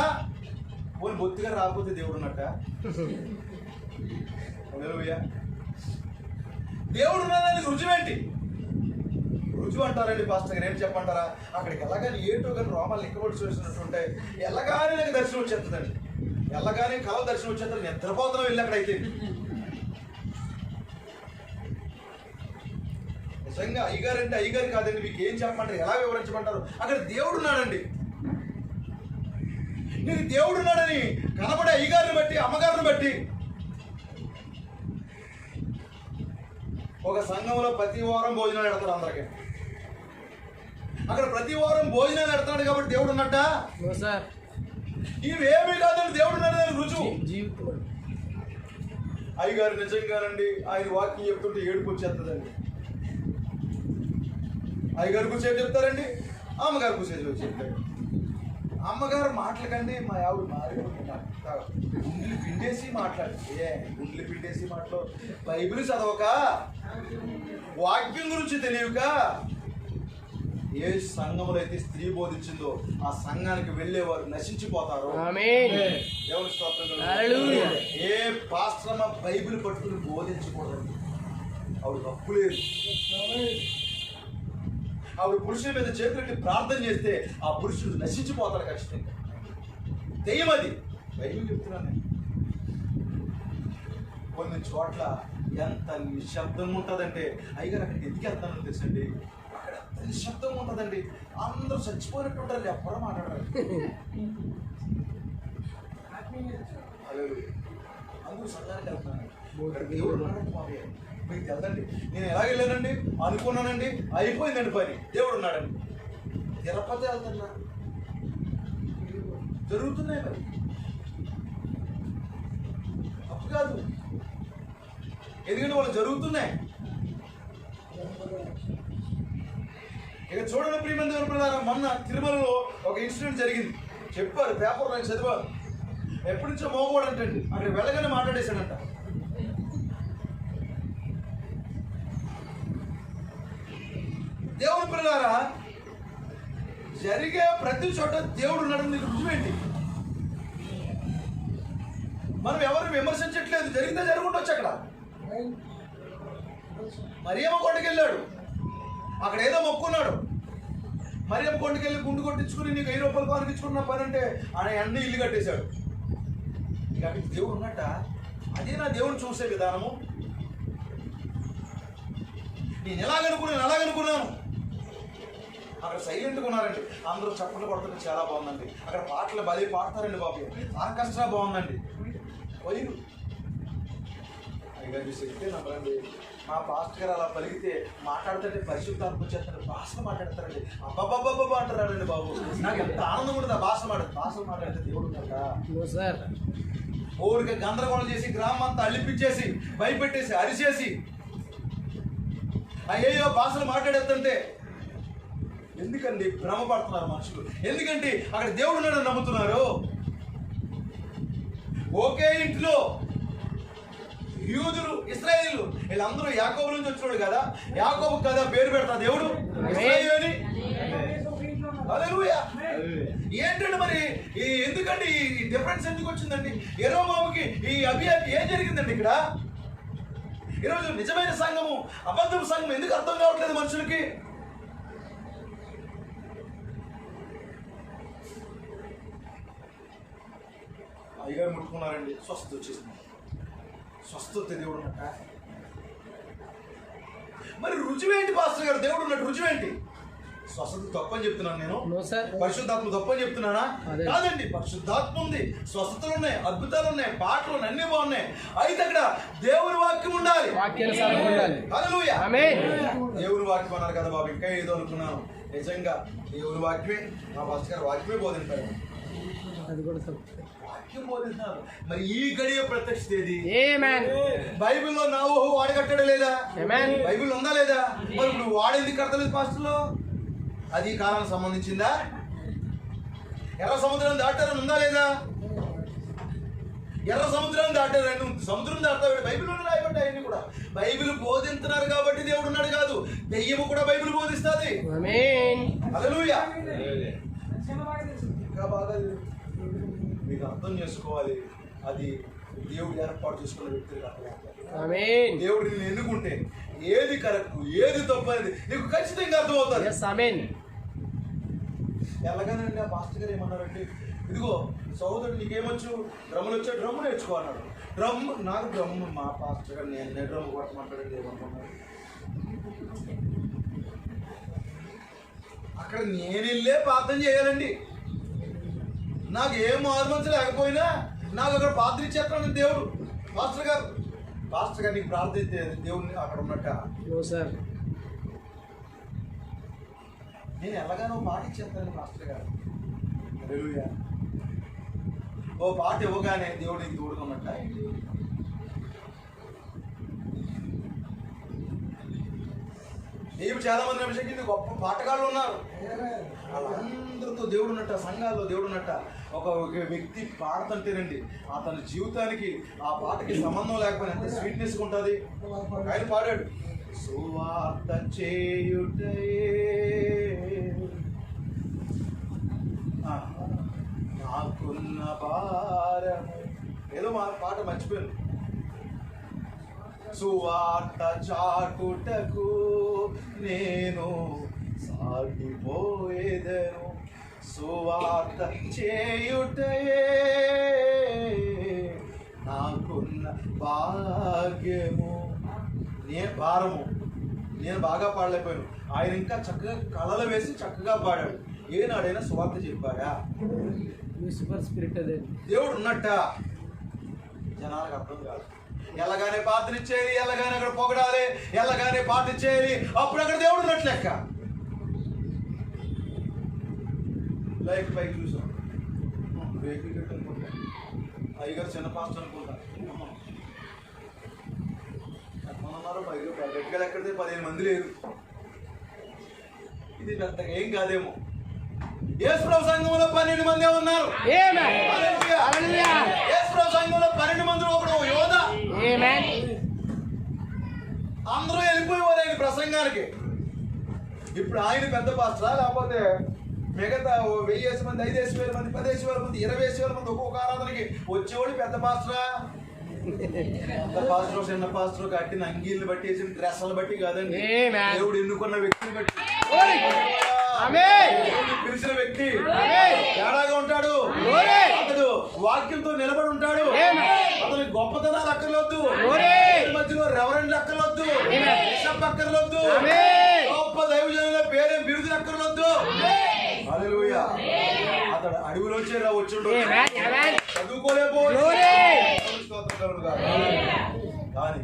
పోనీ బొత్తిగా రాకపోతే దేవుడు ఉన్నట్ట? దేవుడు ఉన్నదానికి రుజువేంటి? రుజువు అంటారండి పాస్టర్ గారు, ఏం చెప్పంటారా? అక్కడికి వెళ్ళగానే ఏటో కానీ రోమాలు ఎక్కబడి చూసినట్టుంటే వెళ్ళగానే నాకు దర్శనం వచ్చేస్తుందండి. వెళ్ళగానే కళ దర్శనం వచ్చేస్తుంది. నిద్రపోతున్నాం వెళ్ళి అక్కడైతే. నిజంగా అయ్యగారు అంటే అయ్యగారు కాదండి, మీకు ఏం చెప్పమంటారు, ఎలా వివరించమంటారు? అక్కడ దేవుడు ఉన్నాడండి. నీకు దేవుడు ఉన్నాడని కనబడే అయ్యగారిని బట్టి, అమ్మగారిని బట్టి ఒక సంఘంలో ప్రతి వారం భోజనాలు పెడతారు అందరికి. అక్కడ ప్రతి వారం భోజనాలు పెడతాడు కాబట్టి దేవుడు ఉన్నట్ట? ఇవేమీ కాదండి, దేవుడు ఉన్నాడని రుజువు. అయ్యగారు నిజంగానండి ఆయన వాక్యం చెప్తుంటే ఏడుపు వచ్చేస్తుందండి. అయ్యగారు కూర్చేది చెప్తారండి, అమ్మగారు కూర్చేది చెప్తారు. అమ్మగారు మాటలకండి మా ఆవిడ మారిపోతున్నారు. గుండెలు పిండేసి మాట్లాడు. గుండెలు పిండేసి మాట్లాడు. బైబిల్ చదవక, వాక్యం గురించి తెలియక, ఏ సంఘములో అయితే స్త్రీ బోధించిందో ఆ సంఘానికి వెళ్ళేవారు నశించిపోతారు. దేవుని స్తోత్రం. హల్లెలూయా. ఏ పాస్టరమ్మ బైబిల్ పట్టుకుని బోధించకూడదు. ఆవిడ తప్పు లేదు. ఆవిడ పురుషుల మీద చేతులెత్తి ప్రార్థన చేస్తే ఆ పురుషుడు నశించిపోతాడు ఖచ్చితంగా. దెయ్యం అది. బైబిల్ చెప్తున్నాను నేను. కొన్ని చోట్ల ఎంత నిశ్శబ్దం ఉంటుందంటే, అయ్యగారు అక్కడికి ఎందుకు వెళ్తానో తెలుసండి, అక్కడ ఎంత నిశ్శబ్దం ఉంటుందండి. అందరూ చచ్చిపోయినట్టు ఉంటారు, ఎవ్వరూ మాట్లాడరు. అందరూ సంఘానికి వెళ్తున్నాను. దేవుడు ఉన్నాడండి మామయ్య, మీకు తెలదండి. నేను ఎలా వెళ్ళానండి అనుకున్నానండి, అయిపోయిందండి పని. దేవుడు ఉన్నాడండి. తిరుపతి వెళ్తున్నా, జరుగుతున్నాయి మరి. తప్పు కాదు, ఎందుకంటే వాళ్ళు జరుగుతున్నాయి. ఇక చూడండి ప్రియమైన దేవుని ప్రకారం, మొన్న తిరుమలలో ఒక ఇన్సిడెంట్ జరిగింది. చెప్పారు పేపర్లో, నేను చదివాను. ఎప్పటి నుంచో మోగవాడంటండి, అక్కడ వెళ్ళగానే మాట్లాడేశాడంట. దేవుని పిల్లలారా, జరిగే ప్రతి చోట దేవుడు ఉన్నాడని రుజువేంటి? మనం ఎవరు విమర్శించట్లేదు, జరిగితే జరుగుండొచ్చు. అక్కడ మరియమ్మ కొండకి వెళ్ళాడు, అక్కడ ఏదో మొక్కున్నాడు. మరియమ్మ కొండకి వెళ్ళి గుండు కొట్టించుకుని నీకు 1000 రూపాయలు కానిపించుకున్న పని అంటే ఆయన అన్ని ఇల్లు కట్టేశాడు. ఇక అక్కడ దేవుడు ఉన్నట్ట. అదే నా దేవుని చూసే విధానము. నేను అలాగనుకున్నాను. అక్కడ సైలెంట్గా ఉన్నారండి, అందరూ చప్పట్లు కొడుతుంటే చాలా బాగుందండి. అక్కడ పాటలు బలి పాడతారండి బాబు, ఆర్కెస్ట్రా బాగుందండి. వైరు అయ్యగారు చెప్తే నమ్మరండి, మా పాస్టర్ గారు అలా పలికితే మాట్లాడుతుంటే పరిశుద్ధాత్మ వచ్చేస్తారు, భాషలు మాట్లాడతారండి. అబ్బాబ్బాబ్బా అంటారండి బాబు. నాకు ఎంత ఆనందం ఉంటుంది ఆ భాషలు మాట్లాడితే. దేవుడు ఉన్నాడా? ఊరికి గందరగోళం చేసి, గ్రామం అంతా అల్లిపించేసి, భయపెట్టేసి, అరిచేసి, అయ్యో భాషలు మాట్లాడేస్తుంటే ఎందుకండి భ్రమపడుతున్నారు మనుషులు? ఎందుకంటే అక్కడ దేవుడు ఉన్నాడని నమ్ముతున్నారు. ఒకే ఇంట్లో యూదులు, ఇశ్రాయేలీలు వీళ్ళందరూ యాకోబు నుంచి వచ్చినాడు కదా. యాకోబు కదా పేరు పెడతా దేవుడు ఇశ్రాయేలు అని. హల్లెలూయా. ఏంటంటే మరి ఎందుకండి ఈ డిఫరెన్స్ ఎందుకు వచ్చిందండి? యెరోబాముకి ఈ అభియాకి ఏం జరిగిందండి ఇక్కడ? ఈరోజు నిజమైన సంఘము, అబద్ధపు సంఘం ఎందుకు అర్థం కావట్లేదు మనుషులకి? అయ్యగారు ముట్టుకున్నారండి, స్వస్థత వచ్చేసింది. స్వస్థత దేవుడు ఉన్నట్ట. మరి రుజువేంటి పాస్టర్ గారు? దేవుడు ఉన్నట్టు రుజువేంటి? స్వస్థత తప్పని చెప్తున్నాను నేను? పరిశుద్ధాత్మ తప్పని చెప్తున్నానా? కాదండి, పరిశుద్ధాత్మ ఉంది, స్వస్థతలు ఉన్నాయి, అద్భుతాలు ఉన్నాయి, పాటలు ఉన్నాయి, అన్ని బాగున్నాయి. అయితే అక్కడ దేవుని వాక్యం ఉండాలి. హల్లెలూయా. దేవుని వాక్యం అన్నారు కదా బాబు, ఇంకా ఏదో అనుకున్నాను. నిజంగా దేవుని వాక్యమే, మా పాస్టర్ గారు వాక్యమే బోధింటారు. వాక్యం బోధిస్తున్నారు. మరి ఈ గడియ ప్రత్యక్షత ఏది? బైబిల్లో నావు వాడు కట్టాడు లేదా? బైబిల్ ఉందా లేదా? మరి ఇప్పుడు వాడు ఎందుకు కడతలేదు పాస్టర్లో? అది కాలానికి సంబంధించిందా? ఎర్ర సముద్రం దాటారని ఉందా లేదా? ఎర్ర సముద్రం దాటారు, సముద్రం దాటారు. బైబిల్లోనే రాయబడ్డాయి అన్ని కూడా. బైబిల్ బోధిస్తున్నారు కాబట్టి దేవుడు ఉన్నాడు కాదు, దెయ్యము కూడా బైబిల్ బోధిస్తుంది. హల్లెలూయా. ఇంకా బాగా మీకు అర్థం చేసుకోవాలి, అది దేవుడు ఏర్పాటు చేసుకున్న వ్యక్తులు కాదు. దేవుడు నిన్ను ఎన్నుకుంటే ఏది కరెక్ట్, ఏది తప్పు అనేది నీకు ఖచ్చితంగా అర్థమవుతుంది. ఎలాగనండి ఆ పాస్టర్ గారు ఏమన్నారంటే, ఇదిగో సహోదరుడు నీకేమొచ్చు, డ్రమ్ములు వచ్చా, డ్రమ్ము నేర్చుకో అన్నాడు. నాకు డ్రమ్ము, మా పాస్టర్ గారు నేను డ్రమ్ము కొట్టమంటాడండి ఏమనుకున్నాడు. అక్కడ నేను వెళ్ళే ప్రార్థన చేయాలండి. నాకు ఏం మారుమనసు లేకపోయినా నాకు అక్కడ ప్రార్థన ఇచ్చేస్తాను దేవుడు. పాస్టర్ గారు నీకు ప్రార్థిస్తే దేవుడిని అక్కడ ఉన్నట్ట. నేను ఎలాగానో పాట ఇచ్చేస్తాను పాస్టర్ గారు. హల్లెలూయా. ఓ పాట ఇవ్వగానే దేవుడు నీకు తోడుగా ఉన్నట్ట. నీవు చాలా మందిని అభిషేకించి గొప్ప పాటగాళ్ళు ఉన్నారు. వాళ్ళందరితో దేవుడు ఉన్నట్ట, సంఘాల్లో దేవుడు ఉన్నట్ట. ఒక వ్యక్తి పాడుతుంటేనండి అతని జీవితానికి ఆ పాటకి సంబంధం లేకపోయినా ఎంత స్వీట్నెస్ ఉంటుంది. ఆయన పాడాడు, సువార్త చేయుటయే నాకున్న భారము, ఏదో మా పాట మర్చిపోయాను. సువార్త చాటుటకు నేను సాగిపోయేదను, సువార్త చేయుటయే నాకున్న భాగ్యము. భారము నేను బాగా పాడలేకపోయాను. ఆయన ఇంకా చక్కగా కళలు వేసి చక్కగా పాడాడు. ఏనాడైనా సువార్త చెప్పాడా? సూపర్ స్పిరిట్ అదే దేవుడు ఉన్నట్ట జనాలకు అర్థం కాదు. ఎలాగానే పాత్రిచ్చేది, ఎలాగానే అక్కడ పొగడాలి, ఎలాగానే పాటించేది, అప్పుడు అక్కడ దేవుడు ఉన్నట్టు లెక్క. లైక్ పైకి చూసాం, వెహికల్ గట్టి అనుకుంటా, అయ్యగారు చిన్న పాస్టర్ అనుకుంటా. ఎంతమంది గట్టిగా ఎక్కడితే 15 మంది లేరు. ఇది పెద్దగా ఏం కాదేమో. యేసుప్రభు సంఘంలో 12 మంది ఉన్నారు. యేసుప్రభు సంఘంలో 12 మందిలో ఒకడు యోధ. అందరూ వెళ్ళిపోయేవారు ఆయన ప్రసంగానికి. ఇప్పుడు ఆయన పెద్ద పాస్టరా, లేకపోతే మిగతా 1000 మంది, 5000 మంది, 10,000 మంది, 20,000 మంది ఒక్కొక్క ఆరాధనకి వచ్చేవాడు పెద్ద పాస్టరా? పెద్ద పాస్టర్, చిన్న పాస్టర్ కట్టిన అంగీలను బట్టి, వేసిన డ్రెస్సులు బట్టి కాదండి, దేవుడు ఎన్నుకున్న వ్యక్తిని బట్టి, పిలిచిన వ్యక్తి తేడాగా ఉంటాడు. అతడు వాక్యంతో నిలబడి ఉంటాడు. అతని గొప్పతనాలు అక్కర్లొద్దు, మధ్యలో రెవరెండ్లు అక్కర్లొద్దు, బిషప్ అక్కర్లొద్దు, గొప్ప దైవజనుల పేరే బిరుదులు అక్కర్లొద్దు. హల్లెలూయా. అతడు అడవిలోంచి వచ్చుండు, చదువుకోలేకపోవచ్చు కానీ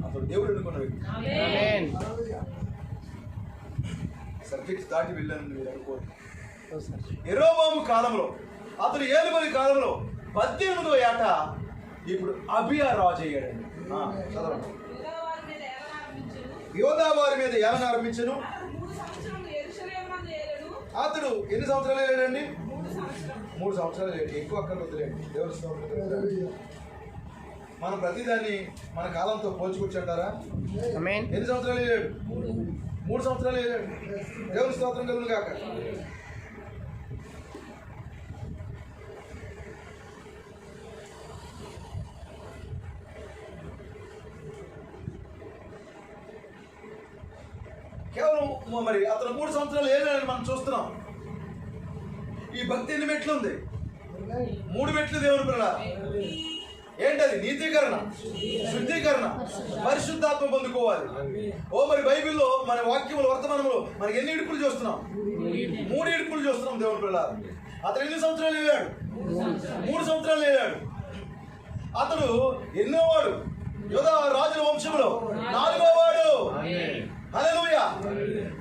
అతడు దేవుడు ఎన్నుకున్న వ్యక్తి. సబ్జెక్ట్స్ దాటి వెళ్ళాను మీరు అనుకోండి. యెరోబాము కాలంలో, అతను ఏలుబడి కాలంలో 18వ ఏట ఇప్పుడు అబియా రాజు అయ్యాడండి. చదవండి. యోధా వారి మీద ఏలన ఆరంభించను. అతడు ఎన్ని సంవత్సరాలు వెళ్ళాడండి? 3 సంవత్సరాలు లేడు. ఎక్కువ అక్కడ వదిలేండి. దేవుని మనం ప్రతిదాన్ని మన కాలంతో పోల్చుకొచ్చారా? ఎన్ని సంవత్సరాలు వెళ్ళాడు? 3 సంవత్సరాలు వెళ్ళాడు. దేవుని స్తోత్రం కలుగును గాక. కేవలం మరి అతను 3 సంవత్సరాలు వెళ్ళాడని మనం చూస్తున్నాం. ఈ భక్తి ఎన్ని మెట్లు ఉంది? 3 మెట్లు దేవుని పిల్లల. ఏంటది? నీతీకరణ, శుద్ధీకరణ, పరిశుద్ధాత్మ పొందుకోవాలి. మరి బైబిల్లో మన వాక్యములు వర్తమానంలో మనకి ఎన్ని ఇడుపులు చూస్తున్నాం? 3 ఇడుపులు చూస్తున్నాం దేవుని పిల్లల. అతను ఎన్ని సంవత్సరాలు వెళ్ళాడు? 3 సంవత్సరాలు వెళ్ళాడు. అతడు ఎన్నోవాడు? యోధా రాజుల వంశంలో 4వ వాడు. హల్లెలూయా.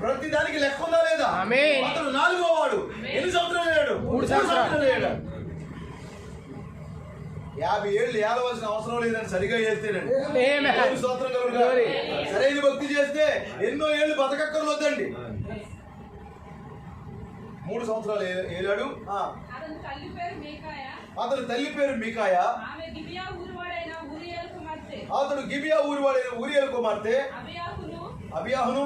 ప్రతి దానికి లెక్క ఉందా లేదా? అతడు 4వ వాడు. ఎన్ని సంవత్సరాలు వెళ్ళాడు? 3 సంవత్సరాలు వెళ్ళాడు. 50 ఏళ్ళు ఏలవలసిన అవసరం లేదని సరిగా చేస్తేనండి. స్తోత్రం కలుగును. సరైన భక్తి చేస్తే ఎన్నో ఏళ్ళు బతకక్కర్లొద్దండి. 3 సంవత్సరాలు ఏలాడు. అతని తల్లి పేరు మీకాయ. అతడు గిబియా ఊరివాడైన ఊరియలు కుమార్తె అబియాహును,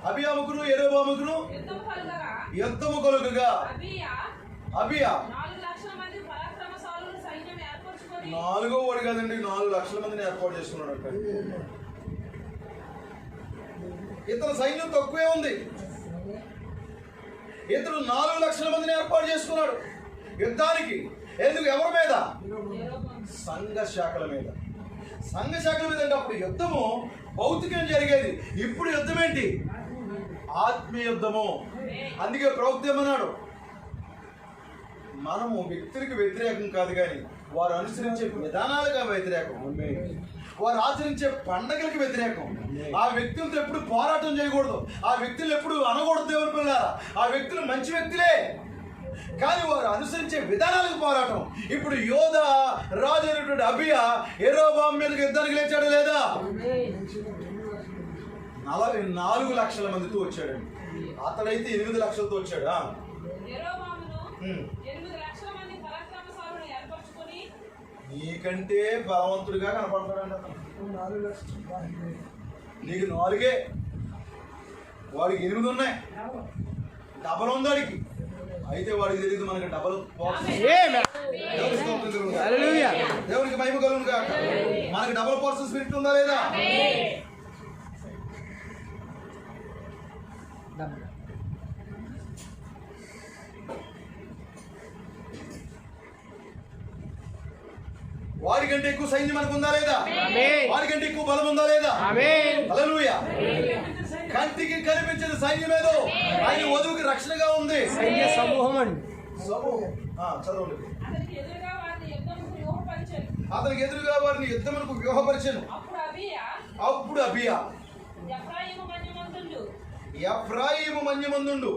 అబియాముకును, యెరోబాముకును యుద్ధము కలుగగా అబియా 4వ వాడు కదండి, 4 లక్షల మందిని ఏర్పాటు చేసుకున్నాడు. అక్కడ ఇతను సైన్యం తక్కువే ఉంది. ఇతడు 4 లక్షల మందిని ఏర్పాటు చేసుకున్నాడు యుద్ధానికి. ఎందుకు? ఎవరి మీద? సంఘ శాఖల మీద. సంఘ శాఖల మీద అంటే అప్పుడు యుద్ధము భౌతికం జరిగేది. ఇప్పుడు యుద్ధం ఏంటి? ఆత్మీయ యుద్ధము. అందుకే ప్రవక్త ఏమన్నాడు? మనము వ్యక్తులకు వ్యతిరేకం కాదు, కానీ వారు అనుసరించే విధానాలుగా వ్యతిరేకం, వారు ఆచరించే పండగలకు వ్యతిరేకం. ఆ వ్యక్తులతో ఎప్పుడు పోరాటం చేయకూడదు, ఆ వ్యక్తులు ఎప్పుడు అనకూడదు. దేవుని పిల్లారా, ఆ వ్యక్తులు మంచి వ్యక్తులే, కానీ వారు అనుసరించే విధానాలకు పోరాటం. ఇప్పుడు యోధా రాజు అయినటువంటి అబియా యెరోబాము మీదకి యుద్ధానికి లేచాడు లేదా? 44 లక్షల మందితో వచ్చాడండి. అతడైతే 8 లక్షలతో వచ్చాడు. యెరోబామును 8 లక్షల మంది పరాక్రమశాలులను ఏర్పరచుకొని నీకంటే బలవంతుడిగా కనపడతాడండి అతను. 4 లక్షలు నీకు 4, వాడికి 8 ఉన్నాయి. డబల్ ఉంది వాడికి. అయితే వాడికి తెలియదు మనకి డబల్. దేవునికి మహిమ కలుగును కాక. మనకి డబల్ పర్సన్ స్పిరిట్ ఉందా లేదా? వాడికంటే ఎక్కువ సైన్యం మనకు ఉందా లేదా? వాడికంటే ఎక్కువ బలం ఉందా లేదా? హల్లెలూయా. కంటికి కనిపించిన సైన్యమేదో ఆయన వధువుకి రక్షణగా ఉంది. సమూహం అండి. చదవండి. అతనికి ఎదురుగా వారిని యుద్ధమునకు వ్యూహపరిచెను. అతనికి ఎదురుగా వారిని యుద్ధమునకు వ్యూహపరిచెను. అప్పుడు అబియా ఎఫ్రాయిము మన్యమందుండు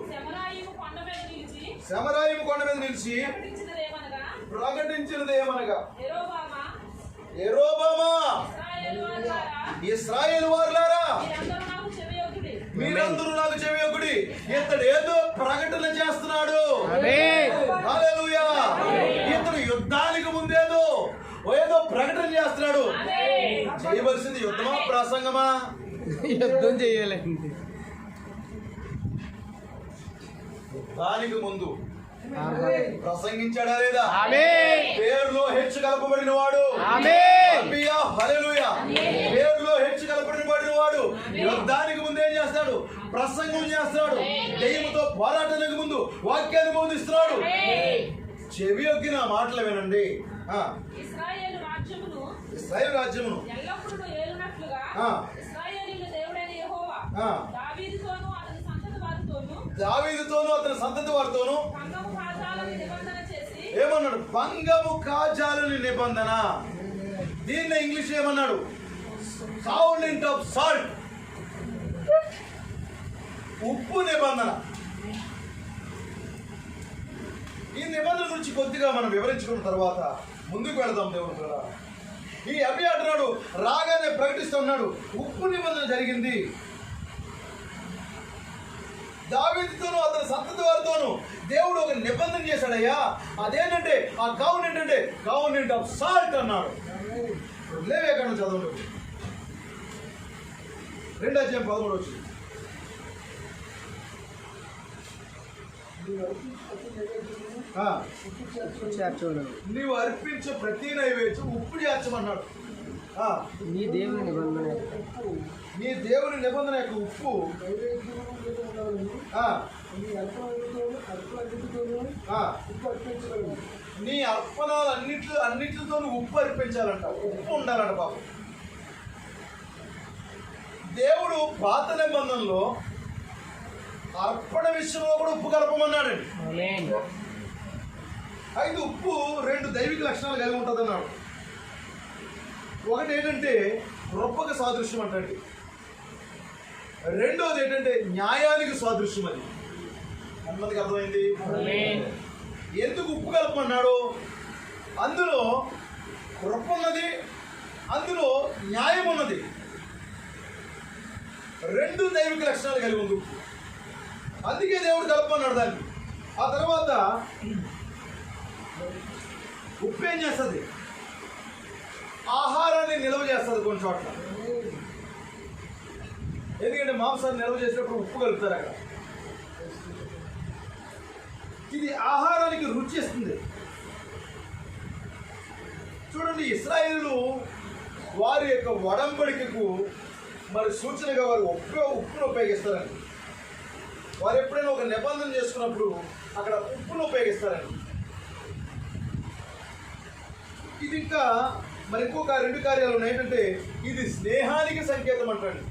శమరాయిము కొండ మీద నిలిచి ప్రకటించినదేమనగా యెరోబామా ఇశ్రాయేలు వారులారా మీరందరూ నాకు చెవియొగ్గుడి. ఇతడు ఏదో ప్రకటన చేస్తున్నాడు. హల్లెలూయా. ఇతడు యుద్ధానికి ముందేదో ఏదో ప్రకటన చేస్తున్నాడు. చేయవలసింది యుద్ధమా ప్రసంగమా? యుద్ధం చేయాలండి. దానికి ముందు ప్రసంగించాడా లేదా? పేరులో హెచ్చు కలపబడిన వాడు. హల్లెలూయా. పేరులో హెచ్చు కలపబడిన వాడు యుద్ధానికి ముందు ఏం చేస్తాడు? ప్రసంగం చేస్తాడు. దెయ్యముతో పోరాటానికి ముందు వాక్యాన్ని బోధిస్తున్నాడు. చెవి యొగ్గిన మాటలు వినండి. ఇశ్రాయేలు రాజ్యమును ఎల్లప్పుడూ ఏలునట్లుగా ఇశ్రాయేలీయుల దేవుడైన యెహోవా దావీదుతోనూ అతని సంతతి వారితోనూ భంగము కాజాలని నిబంధన చేసి ఏమన్నాడు? భంగము కాజాలని నిబంధన. దీన్ని ఇంగ్లీష్ ఏమన్నాడు? Covenant of salt. ఉప్పు నిబంధన. ఈ నిబంధన గురించి కొద్దిగా మనం వివరించుకున్న తర్వాత ముందుకు వెళదాం. దేవుడు కూడా ఈ అబియా అంటున్నాడు, రాగానే ప్రకటిస్తున్నాడు ఉప్పు నిబంధన జరిగింది. దావీదుతోనూ అతని సంతతి వారితోనూ దేవుడు ఒక నిబంధన చేశాడయ్యా. అదేంటంటే ఆ కౌనెంట్ అంటే కౌనెంట్ ఆఫ్ సాల్ట్ అన్నాడు. లేవేకన్నా చదవండి. 2:13 నీవు అర్పించే ప్రతి నైవేద్యం ఉప్పు చేర్చమన్నాడు. నీ దేవుని నిబంధన యొక్క ఉప్పు నీ అర్పణాలు అన్నిటితో ఉప్పు అర్పించాలంట. ఉప్పు ఉండాలంట పాపం. దేవుడు పాత నిబంధనలో అర్పణ విషయంలో కూడా ఉప్పు కలపమన్నాడండి. అయితే ఉప్పు 2 దైవిక లక్షణాలు కలిగి ఉంటుంది అన్నాడు. ఒకటి ఏంటంటే కృపకు సాదృశ్యం అంటండి. రెండోది ఏంటంటే న్యాయానికి సాదృశ్యం. అది ఎంతమందికి అర్థమైంది? ఎందుకు ఉప్పు కలపమన్నాడు? అందులో కృప ఉన్నది, అందులో న్యాయం ఉన్నది. 2 దైవిక లక్షణాలు కలిగి ఉంది ఉప్పు. అందుకే దేవుడు కలపమన్నాడు దాన్ని. ఆ తర్వాత ఉప్పు ఏం చేస్తుంది? ఆహారాన్ని నిల్వ చేస్తుంది కొన్ని చోట్ల. ఎందుకంటే మాంసాన్ని నిల్వ చేసినప్పుడు ఉప్పు కలుపుతారు అక్కడ. ఇది ఆహారానికి రుచి ఇస్తుంది. చూడండి, ఇశ్రాయేలు వారి యొక్క ఒడంబడికకు మరి సూచనగా వారు ఉప్పును ఉపయోగిస్తారండి. వారు ఎప్పుడైనా ఒక నిబంధన చేసుకున్నప్పుడు అక్కడ ఉప్పును ఉపయోగిస్తారండి. ఇది ఇంకా మరి ఇంకొక 2 కార్యాలు ఉన్నాయి. ఏంటంటే ఇది స్నేహానికి సంకేతం అంటండి.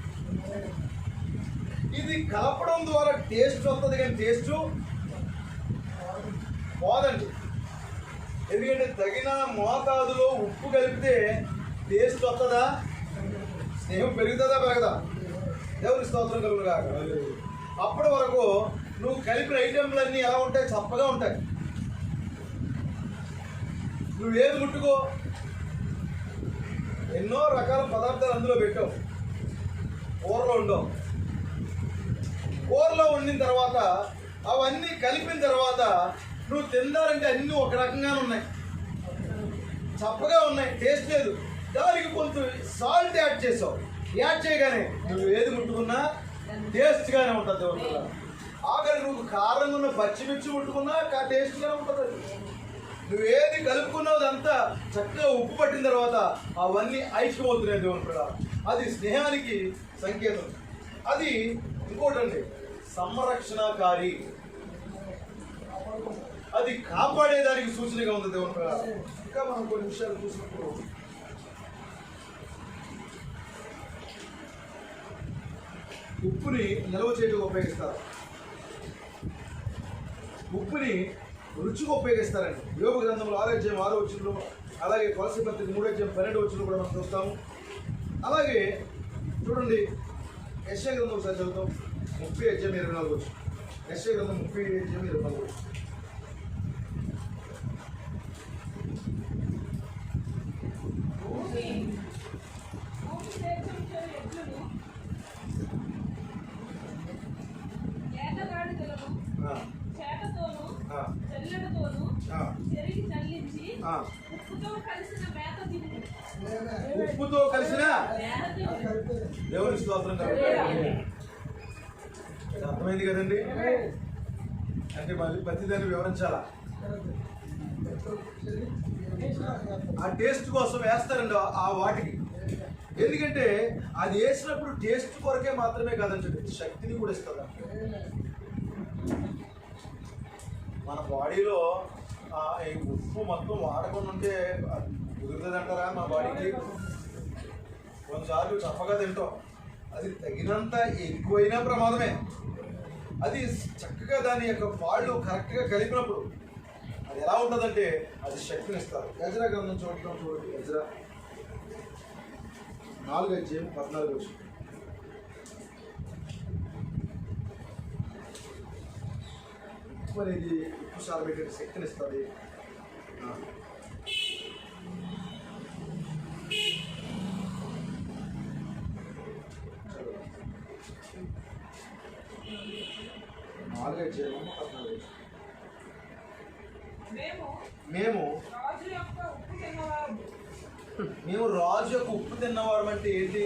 ఇది కలపడం ద్వారా టేస్ట్ వస్తుంది, కానీ టేస్ట్ పోదండి. ఎందుకంటే తగిన మోతాదులో ఉప్పు కలిపితే టేస్ట్ వస్తుందా? స్నేహం పెరుగుతుందా పెరగదా? దేవుని స్తోత్రం కలుగును కాక. అప్పటి వరకు నువ్వు కలిపిన ఐటెంలన్నీ ఎలా ఉంటాయి? చప్పగా ఉంటాయి. నువ్వేది ముట్టుకో, ఎన్నో రకాల పదార్థాలు అందులో పెట్టావు, కూరలో ఉండవు. కూరలో వండిన తర్వాత అవన్నీ కలిపిన తర్వాత నువ్వు తిందారంటే అన్నీ ఒక రకంగానే ఉన్నాయి, చప్పగా ఉన్నాయి, టేస్ట్ లేదు. దానికి కొంచెం సాల్ట్ యాడ్ చేసావు. యాడ్ చేయగానే నువ్వు ఏది ముట్టుకున్నా టేస్ట్గానే ఉంటుంది దేవుని. ఆఖరి నువ్వు కారంగా ఉన్న పచ్చిమిర్చి ముట్టుకున్నా టేస్ట్గానే ఉంటుంది. అది నువ్వు ఏది కలుపుకున్నావు అదంతా చక్కగా ఉప్పు పట్టిన తర్వాత అవన్నీ ఐక్యమవుతున్నాయి దేవుని ప్రకారం. అది స్నేహానికి సంకేతం. అది ఇంకోటండి, సంరక్షణకారి, అది కాపాడేదానికి సూచనగా ఉంది దేవుని ప్రకారం. ఇంకా మనం కొన్ని విషయాలు చూసినప్పుడు ఉప్పుని నిల్వ చేయడానికి ఉపయోగిస్తారు, ఉప్పుని రుచిగా ఉపయోగిస్తారండి. యోగ గ్రంథంలో 6:6 అలాగే కొలసీ పత్రిక 3:12 కూడా మనం చూస్తాము. అలాగే చూడండి, యెషయా గ్రంథం ఒకసారి చదువుతాం, 30:24. యెషయా గ్రంథం 30:24. భూమి చేర్చుంచే ఎద్దులను, ఏటగాడిదలను చేటతోనూ చెల్లెడతోనూ చెరిగి చల్లించి ఉప్పుతో కలిసిన మేత తిని. ఉప్పుతో కలిసిన దేవుని స్తోత్రం కలుగుతుంది. అర్థమైంది కదండి? అంటే మళ్ళీ ప్రతిదాన్ని వివరించాలా? ఆ టేస్ట్ కోసం వేస్తారండి ఆ వాటికి. ఎందుకంటే అది వేసినప్పుడు టేస్ట్ కొరకే మాత్రమే కాదండి, శక్తిని కూడా ఇస్తుంది. మన బాడీలో ఈ ఉప్పు మొత్తం వాడకుండా ఉంటే కుదురుతుంది అంటారా? మన బాడీకి కొన్నిసార్లు చప్పగా తింటాం, అది తగినంత ఎక్కువైనా ప్రమాదమే. అది చక్కగా దాని యొక్క పాళ్ళు కరెక్ట్గా కలిపినప్పుడు అది ఎలా ఉంటుందంటే అది శక్తిని ఇస్తారు. ఎజ్రా గ్రంథం చూడండి, ఎజ్రా 4:14. ఉప్పు అనేది ఉప్పు సారబెట్టే శక్తిని ఇస్తుంది. మేము రాజు యొక్క ఉప్పు తిన్నవారు అంటే ఏంటి?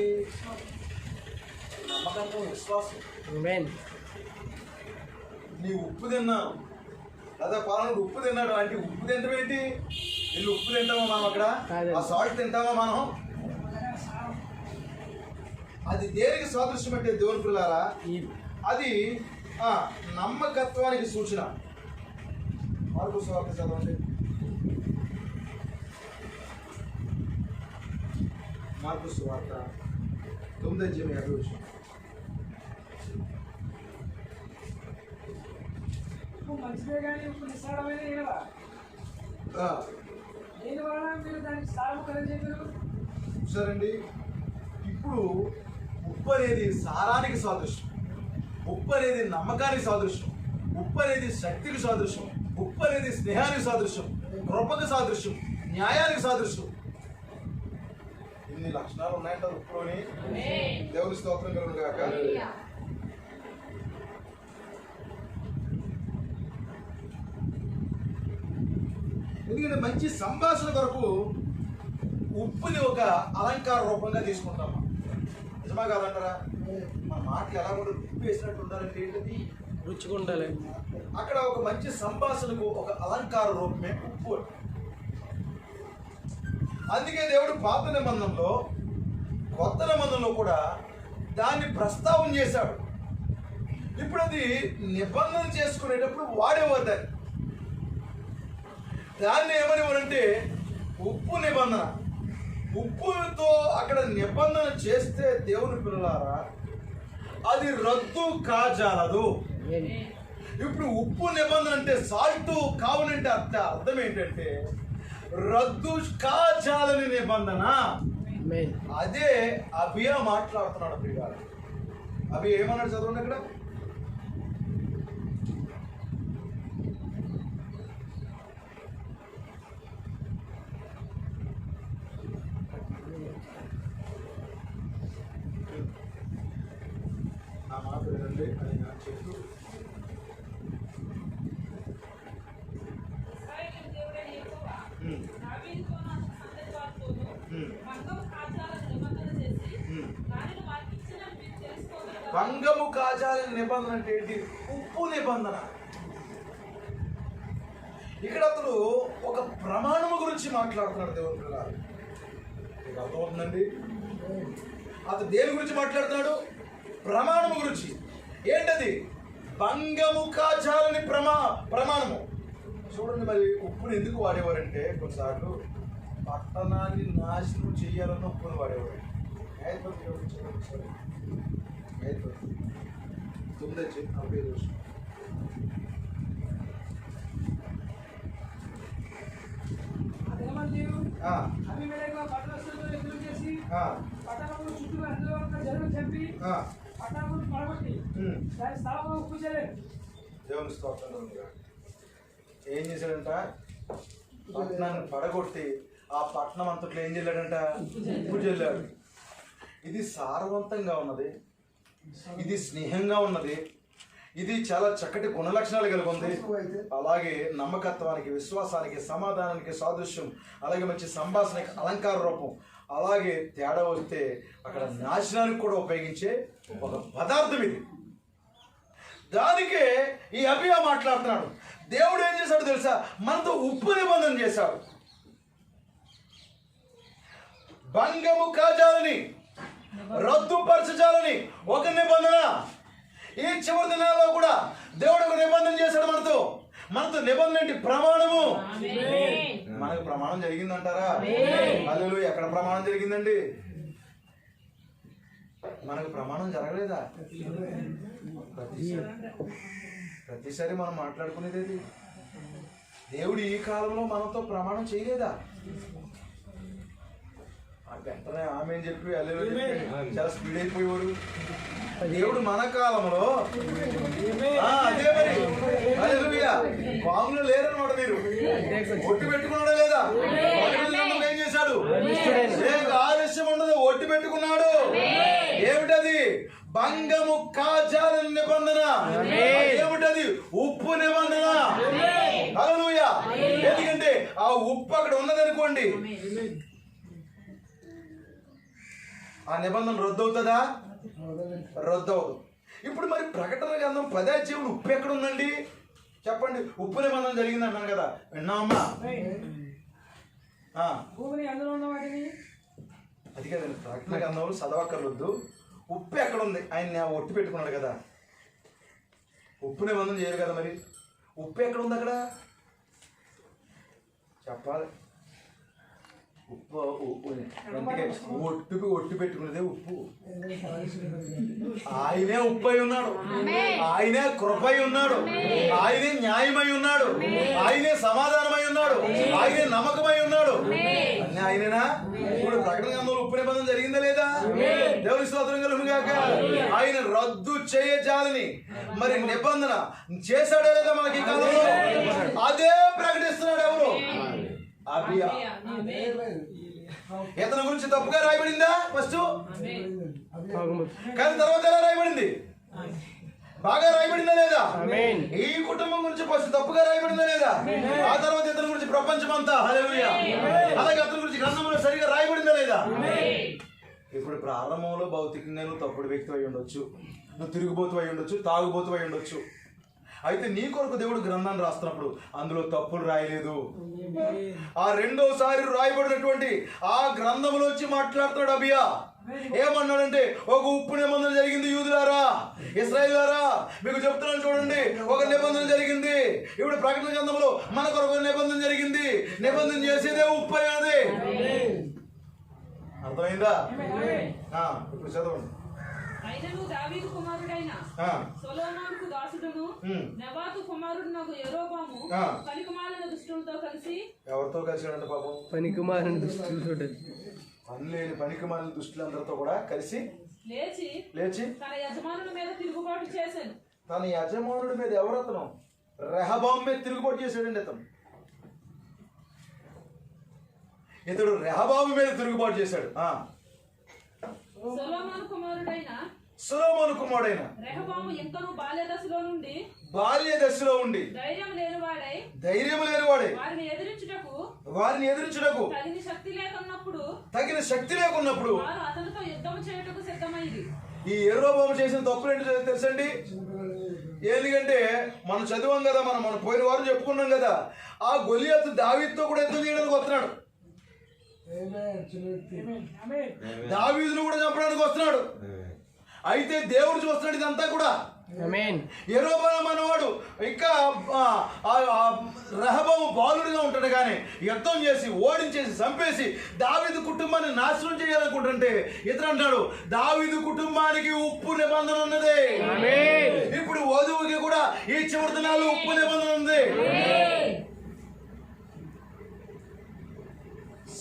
నమ్మకంతో విశ్వాసం. నీ ఉప్పు తిన్నాను లేదా పలానా ఉప్పు తిన్నాడు అంటే ఉప్పు తింటాం ఏంటి? వీళ్ళు ఉప్పు తింటామా మనం? అక్కడ ఆ సాల్ట్ తింటామా మనం? అది దేనికి సాదృశ్యం అంటే దేవుని పిల్లారా, అది నమ్మకత్వానికి సూచన. మార్కు సువార్త చదవండి. మార్కు సువార్త 9:50. మంచిదే కానీ ఇప్పుడు నిస్సారమైన ఏవా దేని వలన మీరు దానికి సారం కలిగేరు? సరేండి, ఇప్పుడు ఉప్పు అనేది సారానికి సాదృశ్యం, ఉప్పు అనేది నమ్మకానికి సాదృశ్యం, ఉప్పు అనేది శక్తికి సాదృశ్యం, ఉప్పు అనేది స్నేహానికి సాదృశ్యం, కృపకు సాదృశ్యం, న్యాయానికి సాదృశ్యం. ఇన్ని లక్షణాలు ఉన్నాయంటారు ఉప్పులోని. దేవుని స్తోత్రం కలుగును గాక. ఎందుకంటే మంచి సంభాషణ కొరకు ఉప్పుని ఒక అలంకార రూపంగా తీసుకుంటాం. నిజమా కాదంటారా? మన మాటలు ఎలా కూడా ఉప్పు వేసినట్టు ఉండాలంటే ఏంటది? రుచిగా ఉండాలి. అక్కడ ఒక మంచి సంభాషణకు ఒక అలంకార రూపమే ఉప్పు. అందుకే దేవుడు పాత నిబంధనలో కొత్త నిబంధనలో కూడా దాన్ని ప్రస్తావన చేశాడు. ఇప్పుడు అది నిబంధన చేసుకునేటప్పుడు వాడేవారు దాన్ని ఏమనివ్వరంటే ఉప్పు నిబంధన. ఉప్పుతో అక్కడ నిబంధన చేస్తే దేవుని పిల్లలారా అది రద్దు కాజాలదు. ఇప్పుడు ఉప్పు నిబంధన అంటే సాల్ట్ కావునంటే అర్థం ఏంటంటే రద్దు కాజాలని నిబంధన. అదే అభియా మాట్లాడుతున్నాడు. అభి ఏమన్నాడు చదవండి అక్కడ. నా మాట వినండి అని చెప్పి భంగము కాజాలని నిబంధన అంటే ఏంటి? ఉప్పు నిబంధన. ఇక్కడ అతను ఒక ప్రమాణము గురించి మాట్లాడుతున్నాడు. దేవుని పిల్లలు, మీకు అర్థమవుతుందండి? అతను దేని గురించి మాట్లాడుతున్నాడు? ప్రమాణము గురించి. ఏంటది? భంగము కాజాలని ప్రమాణము. చూడండి, మరి ఉప్పుని ఎందుకు వాడేవారంటే కొన్నిసార్లు పట్టణాన్ని నాశనం చేయాలన్న ఉప్పుని వాడేవారు. అదేమంటే అభిమేలకుగా పట్టణస్థులతో ఎదురు చేసి పట్టణంలో చుట్టూ అందులో ఉన్న జనులను చంపి పట్టణం పడగొట్టి దాని స్థలంలో ఉప్పు చేయలేదు. దేవుని స్తోత్రం. ఏం చేశాడంట? పట్టణాన్ని పడగొట్టి ఆ పట్టణం అంతట్లో ఏం చేయాడంట? ఉప్పు చల్లాడు. ఇది సారవంతంగా ఉన్నది, ఇది స్నేహంగా ఉన్నది, ఇది చాలా చక్కటి గుణలక్షణాలు కలిగి ఉంది. అలాగే నమ్మకత్వానికి, విశ్వాసానికి, సమాధానానికి సాదృశ్యం, అలాగే మంచి సంభాషణకి అలంకార రూపం. అలాగే తేడా వస్తే అక్కడ నాశనానికి కూడా ఉపయోగించే ఒక పదార్థం ఇది. దానికే ఈ అభియా మాట్లాడుతున్నాడు. దేవుడు ఏం చేశాడు తెలుసా? మనతో ఉప్పు నిబంధన చేశాడు. భంగము కాజాలని, రద్దుపరచాలని ఒక నిబంధన. ఈ చివరి దినాల్లో కూడా దేవుడు ఒక నిబంధన చేశాడు మనతో నిబంధన ఏంటి? ప్రమాణము. మనకు ప్రమాణం జరిగిందంటారా? హల్లెలూయా. ఎక్కడ ప్రమాణం జరిగిందండి? మనకు ప్రమాణం జరగలేదా? ప్రతిసారి మనం మాట్లాడుకునేది ఏది? దేవుడు ఈ కాలంలో మనతో ప్రమాణం చేయలేదా? వెంటనే ఆమె అని చెప్పి చాలా స్పీడ్ అయిపోయేవారు. దేవుడు మన కాలంలో అదే మరి హల్లెలూయా. పాములు లేరన్నమాట. మీరు ఒట్టి పెట్టుకున్నాడా లేదా? ఏం చేశాడు? ఆలస్యం ఉండదు, ఒట్టి పెట్టుకున్నాడు. ఏమిటది? భంగము కాజాలని నిబంధన. ఏమిటది? ఉప్పు నిబంధన. హల్లెలూయా. ఎందుకంటే ఆ ఉప్పు అక్కడ ఉన్నదనుకోండి, ఆ నిబంధన రద్దవుతుందా? రద్దవదు. ఇప్పుడు మరి ప్రకటన గ్రంథం 10వ అధ్యాయంలో ఉప్పు ఎక్కడ ఉందండి? చెప్పండి. ఉప్పు నిబంధన జరిగింది అన్నాను కదా, విన్నామా? భూమిని అందులో ఉన్న వాటిని అది కదండి. ప్రకటన గ్రంథంలో చదవక్కర్లొద్దు. ఉప్పు ఎక్కడ ఉంది? ఆయన ఒట్టి పెట్టుకున్నాడు కదా, ఉప్పు నిబంధన చేయరు కదా. మరి ఉప్పు ఎక్కడ ఉంది? అక్కడ చెప్పాలి. ఉప్పు ఒట్టి పెట్టుకున్నదే ఉప్పు. ఆయనే ఉప్పు అయి ఉన్నాడు, ఆయనే కృపై ఉన్నాడు, ఆయనే న్యాయమై ఉన్నాడు, ఆయనే సమాధానమై ఉన్నాడు, ఆయనే నమ్మకమై ఉన్నాడు. అన్నీ ఆయనేనా? ఇప్పుడు ప్రకటన గ్రంథంలో ఉప్పు నిబంధన జరిగిందా లేదా? దేవుని స్తోత్రం కలుగుగాక. ఆయన రద్దు చేయజాలని మరి నిబంధన చేశాడా లేదా మనకి ఈ కాలంలో? అదే ప్రకటిస్తున్నాడు. ఎవరు? అభియా. ఇతని గురించి తప్పుగా రాయబడిందా ఫస్ట్? కానీ తర్వాత ఎలా రాయబడింది? బాగా రాయబడిందా లేదా? ఈ కుటుంబం గురించి ఫస్ట్ తప్పుగా రాయబడిందా లేదా? ఆ తర్వాత ఇతని గురించి ప్రపంచం అంతా హల్లెలూయా. అలాగే అతని గురించి గ్రంథంలో సరిగా రాయబడిందా లేదా? ఇప్పుడు ప్రారంభంలో భౌతికంగా నువ్వు తప్పుడు వ్యక్తి అయి ఉండొచ్చు, నువ్వు తిరుగుబోతు అయి ఉండొచ్చు, తాగుబోతు అయి ఉండొచ్చు. అయితే నీ కొరకు దేవుడు గ్రంథాన్ని రాస్తున్నప్పుడు అందులో తప్పులు రాయలేదు. ఆ రెండోసారి రాయబడినటువంటి ఆ గ్రంథంలోంచి మాట్లాడుతున్నాడు అభియా. ఏమన్నాడంటే, ఒక ఉప్పు నిబంధన జరిగింది యూదులారా, ఇశ్రాయేలులారా, మీకు చెప్తున్నాను చూడండి, ఒక నిబంధన జరిగింది. ఇప్పుడు ప్రకటన గ్రంథంలో మన కొరకు నిబంధన జరిగింది. నిబంధన చేసేదే ఉప్పు అనేది. అర్థమైందా? ఇప్పుడు చదవండి. అయినను దావీదు కుమారుడైన సొలొమోనుకు దాసుడును నెబాతు కుమారుడు నాకు యెరోబాము పనికిమాలిన దుష్టులతో కలిసి. ఎవరితో కలిసాడంటే పాపం? పనికిమాలిన దుష్టులతో. పనిలేని పనికిమాలిన దుష్టులందరితో కూడా కలిసి లేచి తన యజమానుడి మీద తిరుగుబాటు చేశాను. తన యజమానుడి మీద ఎవరతను? రెహబాము మీద తిరుగుబాటు చేశాడండి ఇతను. ఇతడు రెహబాము మీద తిరుగుబాటు చేశాడు. సొలొమోను కుమారుడైన రెహబాము ఇంకను బాల్య దశలో ఉండి ధైర్యం లేనివాడే వారిని ఎదిరించుటకు తగిన శక్తి లేకున్నప్పుడు అతనితో ఈ యెరోబాము చేసిన తప్పులు ఏంటో తెలుసండి. ఎందుకంటే మనం చదివాం కదా, మనం పోయిన వారం చెప్పుకున్నాం కదా, ఆ గొలియాతు దావీదుతో కూడా యుద్ధం చేయడానికి వస్తున్నాడు. దావీదును కూడా చంపడానికి వస్తున్నాడు. అయితే దేవుడు చూస్తున్నాడు ఇదంతా కూడా. యెరోబాము అనేవాడు ఇంకా రెహబాము బాలుడిగా ఉంటాడు, కానీ యుద్ధం చేసి ఓడించేసి చంపేసి దావీదు కుటుంబాన్ని నాశనం చేయాలనుకుంటుంటే ఇతను అంటాడు దావీదు కుటుంబానికి ఉప్పు నిబంధన ఉన్నది. ఇప్పుడు వధువుకి కూడా ఈ చివరి దినాల్లో ఉప్పు నిబంధన ఉంది.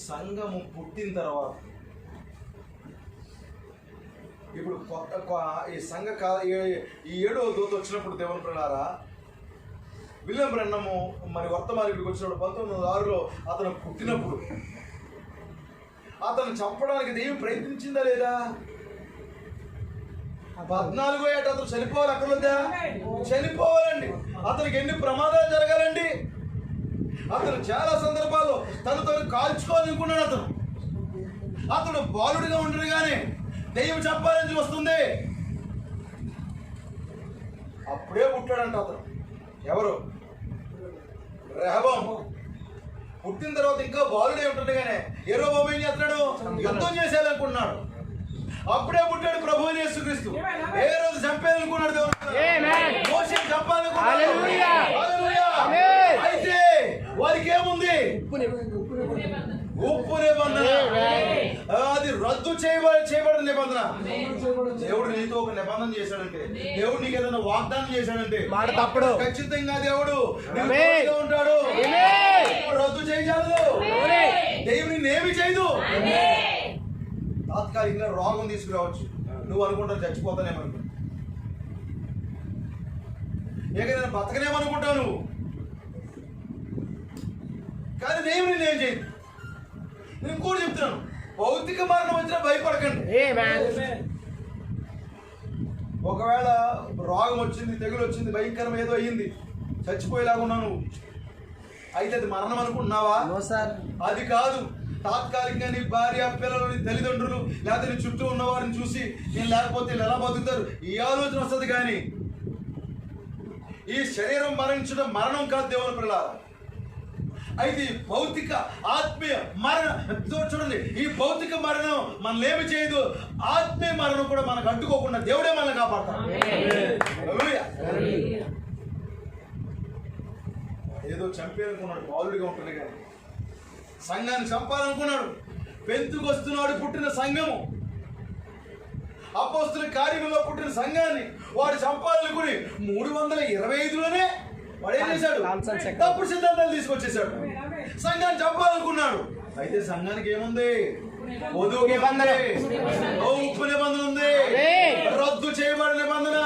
సంఘము పుట్టిన తర్వాత ఇప్పుడు కొత్త ఈ సంఘ ఈ 7వ దూత వచ్చినప్పుడు దేవుని పిల్లారా, విలియం బ్రెన్నము మరి వర్తమానికి వచ్చినప్పుడు 1906లో అతను పుట్టినప్పుడు అతను చంపడానికి దెయ్యం ప్రయత్నించిందా లేదా? 14వ ఏట అతను చనిపోవాలి, అక్కర్లేదా? చనిపోవాలండి. అతనికి ఎన్ని ప్రమాదాలు జరగాలండి. అతను చాలా సందర్భాల్లో తను కాల్చుకోవాలనుకున్నాడు. అతను బాలుడిగా ఉండడు, కానీ దెయ్యం చంపాలని వస్తుంది. అప్పుడే పుట్టాడంట అతను. ఎవరు? రెహబాము. పుట్టిన తర్వాత ఇంకా బాలుడే ఉంటుంది, కానీ యెరోబాము ఏం చేస్తున్నాడు? యుద్ధం చేసేయాలనుకున్నాడు. అప్పుడే పుట్టాడు ప్రభు యేసుక్రీస్తు. ఏ రోజు చంపేయాలనుకున్నాడు దేవుడు? మోషేని చంపాలనుకున్నాడు. అయితే వారికి ఏముంది? ఉప్పు నిబంధన. అది రద్దు చేయబడిన నిబంధన. దేవుడు నీతో ఒక నిబంధన చేశాడంటే, దేవుడు నీకు ఏదైనా వాగ్దానం చేశాడంటే మాట తప్పడు. ఖచ్చితంగా దేవుడు ఉంటాడు. రద్దు చేయగలదు. దేవుని నేమి చేయదు. తాత్కాలికంగా రోగం తీసుకురావచ్చు. నువ్వు అనుకుంటావు చచ్చిపోతానేమనుకో, ఏదైనా బతకనేమనుకుంటావు నువ్వు, కానీ దేవుని నేను చేయదు. నేను ఇంకోటి చెప్తున్నాను, భౌతిక మరణం వచ్చినా భయపడకండి. ఒకవేళ రోగం వచ్చింది, తెగులు వచ్చింది, భయంకరం ఏదో అయ్యింది, చచ్చిపోయేలాగా ఉన్నావు నువ్వు, అయితే అది మరణం అనుకుంటున్నావా? అది కాదు. తాత్కాలికంగా నీ భార్య, పిల్లలు, నీ తల్లిదండ్రులు, లేకపోతే నీ చుట్టూ ఉన్న వారిని చూసి నేను లేకపోతే వీళ్ళు ఎలా బతుకుతారు ఈ ఆలోచన వస్తుంది, కానీ ఈ శరీరం మరణించడం మరణం కాదు దేవుని పిల్లలారా. అయితే ఈ భౌతిక ఆత్మీయ మరణం చూడండి, ఈ భౌతిక మరణం మనల్ని ఏమి చేయదు, ఆత్మీయ మరణం కూడా మనకు అంటుకోకుండా దేవుడే మనల్ని కాపాడతాడు. ఏదో చంపేయాలనుకున్నాడు, బాలుడిగా ఉంటుంది, కానీ సంఘాన్ని చంపాలనుకున్నాడు. పెంతుకొస్తున్నాడు పుట్టిన సంఘము, అపోస్తుల కార్యములో పుట్టిన సంఘాన్ని వాడు చంపాలనుకుని 325లోనే వాడు ఏం చేశాడు? తప్పుడు సిద్ధాంతాలు తీసుకొచ్చేసాడు. సంఘాన్ని చంపాలనుకున్నాడు. అయితే సంఘానికి ఏముంది? ఉప్పు నిబంధన ఉంది. రద్దు చేయబడిన నిబంధన,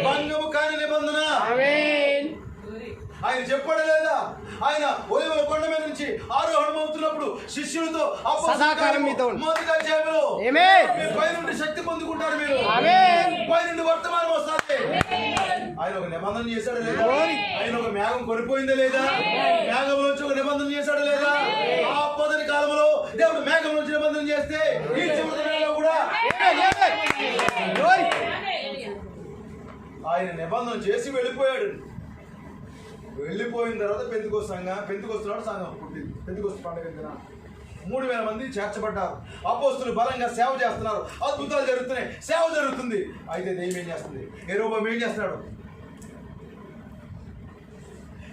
భంగము కాని నిబంధన. ఆయన చెప్పాడు లేదా? ఆయన ఒలివల కొండ మీద నుంచి ఆరోహణం అవుతున్నప్పుడు శిష్యులతో మొదటి అధ్యాయంలో పైనుండి శక్తి పొందుకుంటారు, మీరు పైనుండి వర్తమానం వస్తుంది. ఆయన ఒక నిబంధన చేశాడు లేదా? ఆయన ఒక మేఘం కొనిపోయిందా లేదా? మేఘం నుంచి ఒక నిబంధన చేశాడు లేదా? ఆ మొదటి కాలంలో దేవుడు మేఘం నుంచి నిబంధన చేస్తే ఈ చివరి దినాల్లో కూడా ఆయన నిబంధన చేసి వెళ్ళిపోయాడు. వెళ్ళిపోయిన తర్వాత పెంతుకొస్తున్నాడు సంఘం పుట్టింది. పెంతుకొస్తు పండుగ 3000 మంది చేర్చబడ్డారు. అపోస్తులు బలంగా సేవ చేస్తున్నారు, అద్భుతాలు జరుగుతున్నాయి, సేవ జరుగుతుంది. అయితే దెయ్యం ఏం చేస్తుంది? యెరోబాము ఏం చేస్తున్నాడు?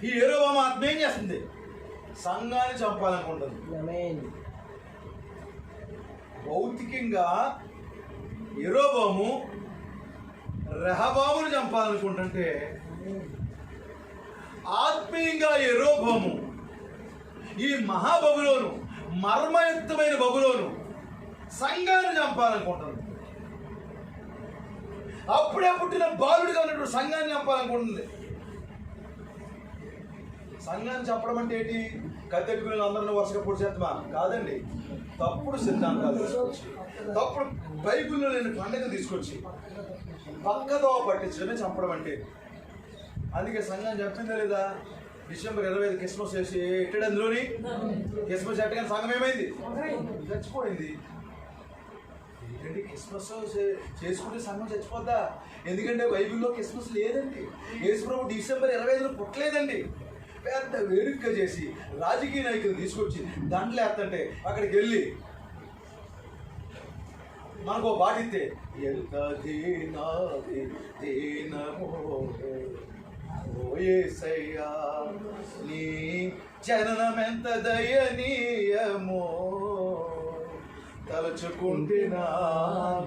ఈ యెరోబాము ఆత్మ ఏం చేస్తుంది? సంఘాన్ని చంపాలనుకుంటుంది. భౌతికంగా యెరోబాము రెహబామును చంపాలనుకుంటుంటే, ఆత్మీయంగా యెరోబాము ఈ మహాబబులోను, మర్మయుక్తమైన బబులోను సంఘాన్ని చంపాలనుకుంటుంది. అప్పుడే పుట్టిన బాలుడిగా ఉన్నటువంటి సంఘాన్ని చంపాలనుకుంటుంది. సంఘాన్ని చంపడం అంటే ఏంటి? కత్తెట్టుకుని అందరిని వరుసగా పొడి చేద్దామా? కాదండి. తప్పుడు సిద్ధాంతాలు తీసుకొచ్చి, తప్పుడు బైబిల్లో లేని పండుగ తీసుకొచ్చి పక్కదో పట్టించడమే చంపడం అంటే. అందుకే సంఘం చెప్పిందా లేదా? డిసెంబర్ 25 క్రిస్మస్ చేసి ఎట్టాడు అందులోని క్రిస్మస్ ఎట్టగానే సంఘం ఏమైంది? చచ్చిపోయింది. ఏంటంటే క్రిస్మస్ చేసుకుంటే సంఘం చచ్చిపోద్దా? ఎందుకంటే బైబిల్లో క్రిస్మస్ లేదండి. యేసుప్రభు డిసెంబర్ 25 పుట్టలేదండి. పెద్ద వేడుకగా చేసి రాజకీయ నాయకులు తీసుకొచ్చి దండలు వేస్తుంటే అక్కడికి వెళ్ళి మనకు పాటిస్తే ఎంత దీనాది దీనమో ఓ యేసయ్యా నీ జననమెంత దయనీయమో తలచుకుంటే నా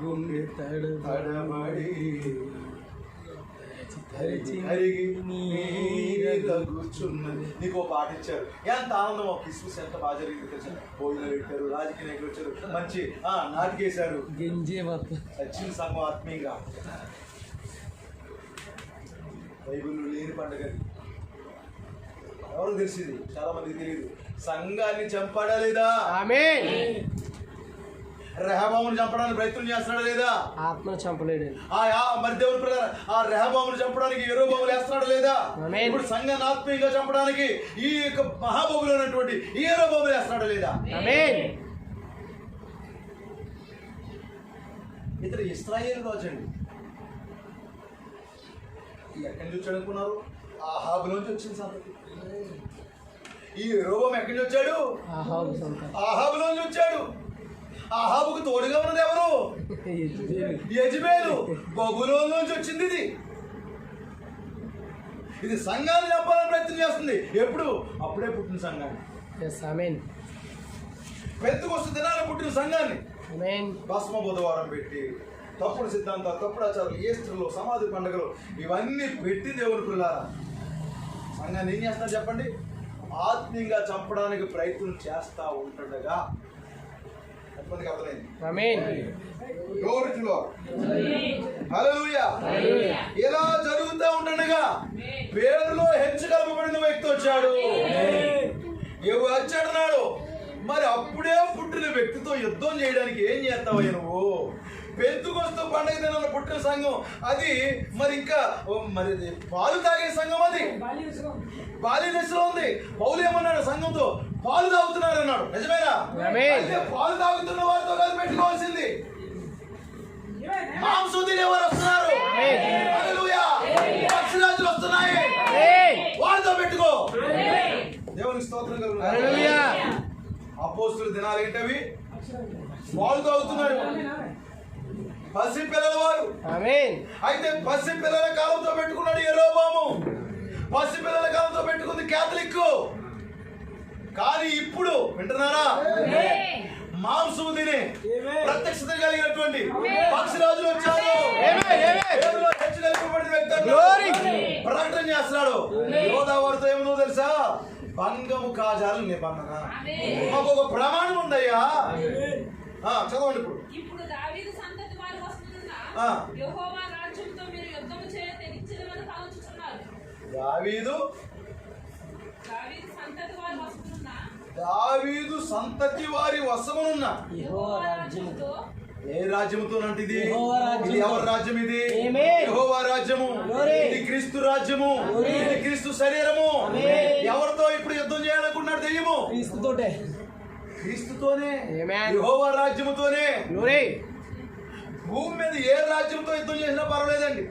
గుండె తడబడి కరిగి కూర్చున్నది. నీకు పాటించారు, ఎంత ఆనందం. క్రిస్మస్ ఎంత బాగా జరిగింది తెలుసా? భోజనం పెట్టారు, రాజకీయ నాయకులు వచ్చారు, మంచి నాటికేశారు, వచ్చిన సంఘం ఆత్మీయంగా. బైబిల్లో లేని పండుగ ఎవరు తెలిసింది? చాలా మందికి తెలియదు. సంఘాన్ని చంపాడా లేదా? రెహబామును చంపడానికి ప్రయత్నం చేస్తున్నాడా లేదా? ఆత్మను చంపలేడు. మరి దేవుని ప్రకారం ఆ రెహబామును చంపడానికి యెరోబాములు వేస్తున్నాడా లేదా? ఇప్పుడు సంఘాన్ని ఆత్మీయంగా చంపడానికి ఈ యొక్క మహాబాబులు ఉన్నటువంటి ఈ యెరోబాములు వేస్తున్నాడా లేదా? ఇతడు ఇశ్రాయేలు రాజు అండి. ఎక్కడి నుంచి వచ్చాడు అనుకున్నారు? ఆహాబులోంచి వచ్చిన సంగతి. ఈ యెరోబాము ఎక్కడి నుంచి వచ్చాడు? ఆహాబులోంచి వచ్చాడు. ఆహాబుకు తోడుగా ఉన్నది ఎవరు? యెజబేలు. బబులోను నుంచి వచ్చింది ఇది. ఇది సంఘాన్ని చంపాలని ప్రయత్నం చేస్తుంది. ఎప్పుడు? అప్పుడే పుట్టిన సంఘాన్ని. పెద్దకొస్తు దినాన్ని పుట్టిన సంఘాన్ని భస్మ బుధవారం పెట్టి తప్పుడు సిద్ధాంతాలు, తప్పుడు ఆచారాలు, ఈస్టర్లు, సమాధి పండుగలు ఇవన్నీ పెట్టి దేవుని పిల్లారా సంఘాన్ని ఏం చేస్తారు చెప్పండి? ఆత్మీయంగా చంపడానికి ప్రయత్నం చేస్తా ఉంటుండగా ఇలా జరుగుతూ ఉంటుండగా పేరులో హెచ్చు కలపబడిన వ్యక్తి వచ్చాడు. వచ్చాడన్నాడు. మరి అప్పుడే పుట్టిన వ్యక్తితో యుద్ధం చేయడానికి ఏం చేస్తావయ్య నువ్వు? పెంతుకొస్తూ పండగ దినాల్లో పుట్టిన సంఘం అది. మరి ఇంకా మరి పాలు తాగే సంఘం అది బాల్య దశలో ఉంది. పౌలు ఏమన్నాడు? సంఘంతో పాలు తాగుతున్నారు అన్నాడు. నిజమేనా? అయితే పాలు తాగుతున్న వారితో కలిసి పెట్టుకోవాల్సింది. మాంసం తినేవారు వస్తున్నారు, పక్షిరాజులు వస్తున్నాయి, వారితో పెట్టుకో. దేవునికి స్తోత్రం కలుగును. అపోస్తుల దినాలు ఏంటవి? పాలు తాగుతున్నారు పసి పిల్లల వారు. అయితే పసి పిల్లల కాలంతో పెట్టుకున్నాడు యెరోబాము. పసి పిల్లల కాలంతో పెట్టుకుంది క్యాథలిక్. కానీ ఇప్పుడు వింటున్నారా? మాంసం తినే ప్రత్యక్షత కలిగినటువంటి పక్షిరాజులు వచ్చారు. ప్రకటన చేస్తున్నాడు. యోధావారితో ఏమో తెలుసా? భంగము కాజాలు నిబంధన. మాకు ఒక ప్రమాణం ఉందయ్యా. చదవండి. ఇప్పుడు దావీదు సంతతి వారు వస్తున్న యెహోవా రాజ్యంతో మీరు యుద్ధము చేయ తెగించలేమని తలంచుచున్నారు. దావీదు సంతతి వారు వస్తున్న దావీదు సంతతి వారి వశమునున్న యెహోవా రాజ్యంతో. ఏ రాజ్యముతో ఇది? ఇది ఎవరి రాజ్యం? ఇది యెహోవా రాజ్యము. ఇది క్రీస్తు రాజ్యము. ఇది క్రీస్తు శరీరము. ఎవరితో ఇప్పుడు యుద్ధం చేయాలనుకున్నాడు? దెయ్యము. క్రీస్తుతోనే, యెహోవా రాజ్యముతోనే. భూమి మీద ఏ రాజ్యంతో యుద్ధం చేసినా పర్వాలేదండి.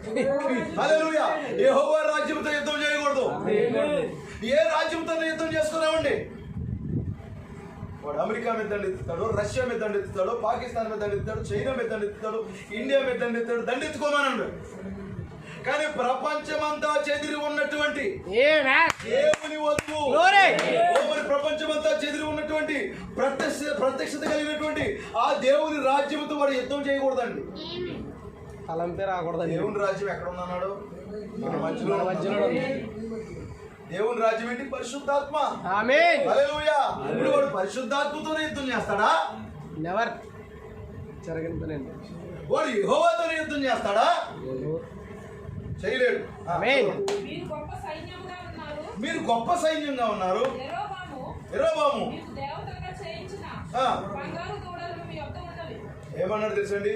హల్లెలూయా. యెహోవా రాజ్యంతో యుద్ధం చేయకూడదు. ఏ రాజ్యంతో యుద్ధం చేసుకున్నామండి? వాడు అమెరికా మీద దండెత్తుతాడు, రష్యా మీద దండెత్తుతాడు, పాకిస్తాన్ మీద దండెత్తాడు, చైనా మీద దండెత్తాడు, ఇండియా మీద దండెత్తాడు. దండెత్తుకోమన్నాడు. కానీ ప్రపంచమంతా చెదిరి ఉన్నటువంటి దేవుని వధువు, ప్రపంచమంతా చెదిరి ఉన్నటువంటి ప్రత్యక్షత కలిగినటువంటి ఆ దేవుని రాజ్యంతో వాడు యుద్ధం చేయకూడదండి. తలంపే రాకూడదు. దేవుని రాజ్యం ఎక్కడ ఉన్నాడు? మన మధ్యలో. దేవుని రాజ్యం ఏంటి? పరిశుద్ధాత్మ. హల్లెలూయా. ఇప్పుడు వాడు పరిశుద్ధాత్మతోనే యుద్ధం చేస్తాడా? నెవర్ జరగని. వాడు యెహోవాతోనే యుద్ధం చేస్తాడా? చేయలేడు. మీరు గొప్ప సైన్యంగా ఉన్నారు. యెరోబాము ఏమన్నాడు తెలుసండి?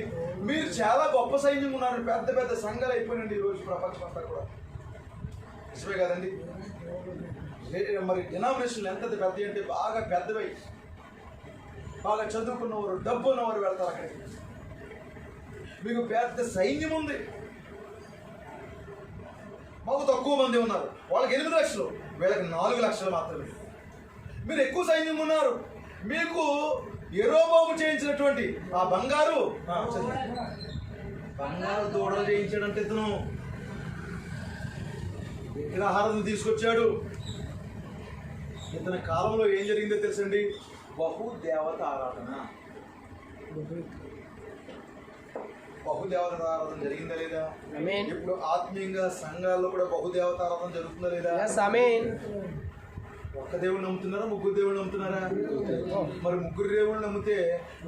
మీరు చాలా గొప్ప సైన్యం ఉన్నారు. పెద్ద పెద్ద సంఘాలు అయిపోయినండి ఈ రోజు ప్రపంచం అంతా కూడా. నిజమే కదండి? మరి డినామినేషన్లు ఎంత పెద్ద అంటే బాగా పెద్దవై బాగా చదువుకున్నవారు, డబ్బు ఉన్నవారు వెళ్తారు అక్కడికి. మీకు పెద్ద సైన్యం ఉంది. మాకు తక్కువ మంది ఉన్నారు, వాళ్ళకి 8 లక్షలు, వీళ్ళకి 4 లక్షలు మాత్రమే. మీరు ఎక్కువ సైన్యం ఉన్నారు. మీకు యెరోబాము చేయించినటువంటి ఆ బంగారు దూడలు చేయించాడంటే ఇతను విగ్రహారాధన తీసుకొచ్చాడు. ఇతని కాలంలో ఏం జరిగిందో తెలుసండి? బహుదేవత ఆరాధన. బహుదేవత ఆరాధన జరిగిందా లేదా? ఇప్పుడు ఆత్మీయంగా సంఘాల్లో కూడా బహుదేవత ఆరాధన జరుగుతుందా లేదా? ఒక్క దేవుడు నమ్ముతున్నారా, ముగ్గురు దేవుడు నమ్ముతున్నారా? మరి ముగ్గురు దేవుడు నమ్మితే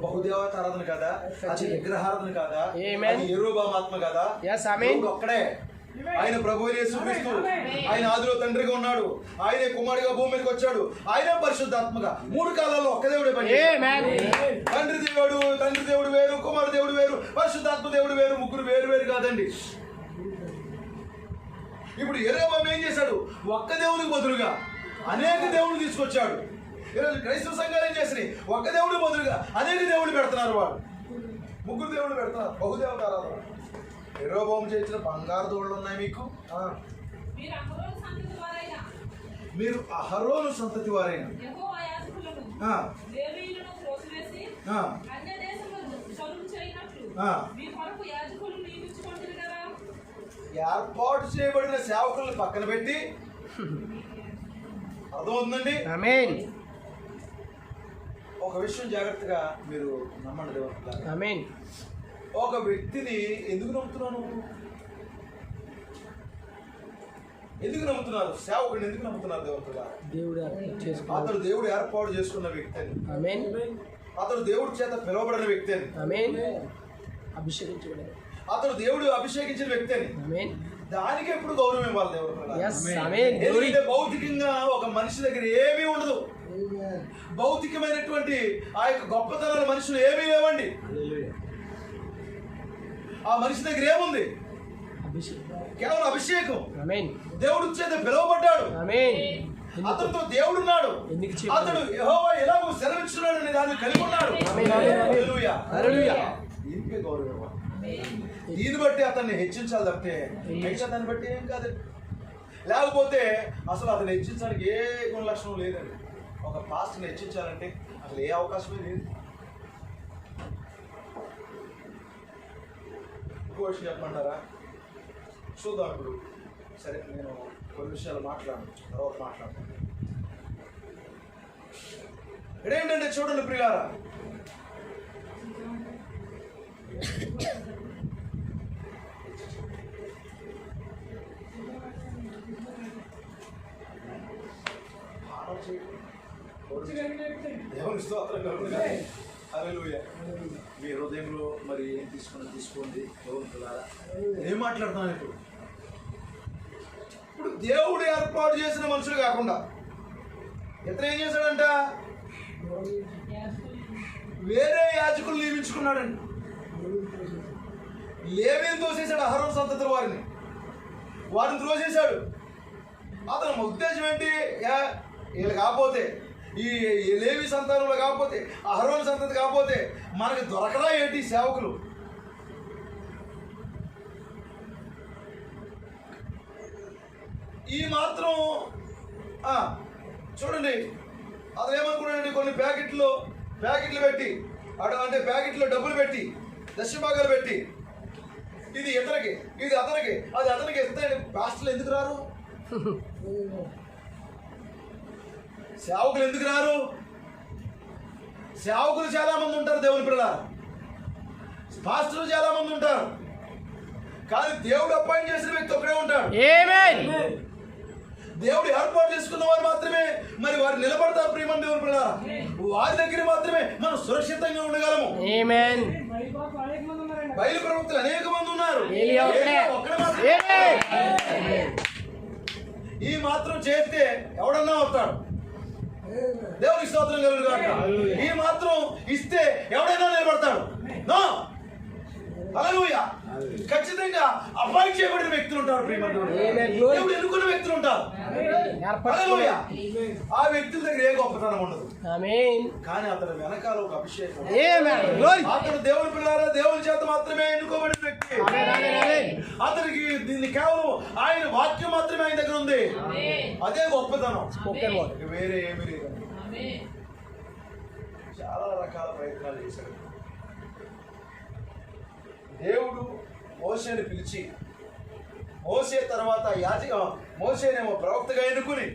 బహుదేవత ఆరాధన కాదా? అది విగ్రహారాధన కాదా? అది యెరోబాము ఆత్మ కాదా? ఒక్కడే ఆయన ప్రభువైన యేసుక్రీస్తు. ఆయన ఆదిలో తండ్రిగా ఉన్నాడు, ఆయనే కుమారుడిగా భూమి మీదకి వచ్చాడు, ఆయనే పరిశుద్ధాత్మగా 3 కాలాల్లో ఒక్క దేవుడే పని. తండ్రి దేవుడు వేరు, కుమారుడు దేవుడు వేరు, పరిశుద్ధాత్మ దేవుడు వేరు, ముగ్గురు వేరు వేరు కాదండి. ఇప్పుడు యెరోబాము ఏం చేశాడు? ఒక్క దేవునికి బదులుగా అనేక దేవుళ్ళు తీసుకొచ్చాడు. ఈరోజు క్రైస్తవ సంఘాలు ఏం చేసినాయి? ఒక్క దేవుడు బదులుగా అనేక దేవుళ్ళు పెడుతున్నారు. వాళ్ళు ముగ్గురు దేవుళ్ళు పెడుతున్నారు. బహుదేవత ఆరాధన. యెరోబాము చేసిన బంగారు దూడలు ఉన్నాయి మీకు. మీరు అహరోను సంతతి వారైన ఏర్పాటు చేయబడిన సేవకులను పక్కన పెట్టి, అర్థమవుతుందండి? ఒక విషయం జాగ్రత్తగా మీరు నమ్మండి దేవుడు. ఒక వ్యక్తిని ఎందుకు నమ్ముతున్నావు? ఎందుకు నమ్ముతున్నారు? సేవకుడిని ఎందుకు నమ్ముతున్నారు? అతడు దేవుడు ఏర్పాటు చేసుకున్న వ్యక్తి అని, అతడు దేవుడి చేత పిలువబడిన వ్యక్తి అని, అతడు దేవుడు అభిషేకించిన వ్యక్తి అని, దానికి ఎప్పుడు గౌరవం ఇవ్వాలి దేవుడు. ఎందుకంటే భౌతికంగా ఒక మనిషి దగ్గర ఏమీ ఉండదు. భౌతికమైనటువంటి ఆ యొక్క గొప్పతనాల మనుషులు ఏమీ లేవండి. ఆ మనిషి దగ్గర ఏముంది? కేవలం అభిషేకం. దేవుడు చేత పిలువబడ్డాడు, అతనితో దేవుడున్నాడు, అతడు యెహోవా ఎలాగో సెలవిస్తున్నాడు అనే దాన్ని కలిగి ఉన్నాడు. దీనికే గౌరవం ఇవ్వాలి. దీన్ని బట్టి అతన్ని హెచ్చించాలి తప్పితే మిగతా దాన్ని బట్టి ఏం కాదు. లేకపోతే అసలు అతను హెచ్చించడానికి ఏ గుణ లక్షణం లేదండి. ఒక పాస్టర్ని హెచ్చించాలంటే అసలు ఏ అవకాశమే లేదు. ఇంకో విషయం చెప్పమంటారా? చూద్దాం ఇప్పుడు. సరే, నేను కొన్ని విషయాలు తర్వాత మాట్లాడతాను. ఇదేంటంటే చూడండి ప్రియులారా, దేవుని స్తోత్రం కలుగును. హల్లెలూయా. మీ హృదయంలో మరి ఏం తీసుకోండి దేవునిలారా. ఏం మాట్లాడుతున్నాను ఇప్పుడు? దేవుడు ఏర్పాటు చేసిన మనుషులు కాకుండా ఇతను ఏం చేశాడంట? వేరే యాజకులు నియమించుకున్నాడండి. లేవీని తోసేశాడు. అహరోను సంతతి వారిని త్రోసేశాడు. అతను ఉద్దేశం ఏంటి? వీళ్ళు కాకపోతే, ఈ లేవి సంతానంలో కాకపోతే, అహరోను సంతతి కాకపోతే మనకి దొరకదా ఏంటి సేవకులు? ఈ మాత్రం చూడండి, అతను ఏమనుకున్నాడండి? కొన్ని ప్యాకెట్లు పెట్టి అంటే ప్యాకెట్లో డబ్బులు పెట్టి, దశభాగాలు పెట్టి, ఇది ఇతనికి, ఇది అతనికి, అది అతనికి ఇస్తాడు. పాస్టర్లు ఎందుకు రారు? సేవకులు ఎందుకు రారు? సేవకులు చాలా మంది ఉంటారు, దేవుని పిల్లలు, పాస్టర్లు చాలా మంది ఉంటారు, కానీ దేవుడు అపాయింట్ చేసిన వ్యక్తి ఒకడే ఉంటాడు. దేవుడు ఏర్పాటు చేసుకున్న వారు మాత్రమే మరి వారు నిలబడతారు. ప్రియమైన దేవుని పిల్లలారా, వారి దగ్గర మాత్రమే మనం సురక్షితంగా ఉండగలము. బయలు ప్రవక్తలు అనేక మంది ఉన్నారు, ఈ మాత్రం చేస్తే ఎవడన్నా వస్తాడు. దేవునికి స్తోత్రం కలుగును గాక. ఈ మాత్రం ఇస్తే ఎవడైనా నిలబడతాడు. హల్లెలూయా. ఖచ్చితంగా అపాయింట్ చేయబడిన వ్యక్తులు ఉంటారు, దేవుడు ఎన్నుకున్న వ్యక్తులు ఉంటారు. హల్లెలూయా. ఆ వ్యక్తుల దగ్గర ఏ గొప్పతనం ఉండదు, కానీ అతని వెనకాల ఒక అభిషేకం. అతను దేవుని పిల్లారా, దేవుని చేత మాత్రమే ఎన్నుకోబడిన వ్యక్తి. అతనికి దీన్ని కేవలం ఆయన వాక్యం మాత్రమే ఆయన దగ్గర ఉంది, అదే గొప్పతనం, వేరే ఏమీ లేదు. చాలా రకాల ప్రయత్నాలు చేశాడు. దేవుడు మోషేని పిలిచి, మోషే తర్వాత మోషేనేమో ప్రవక్తగా ఎన్నుకుని,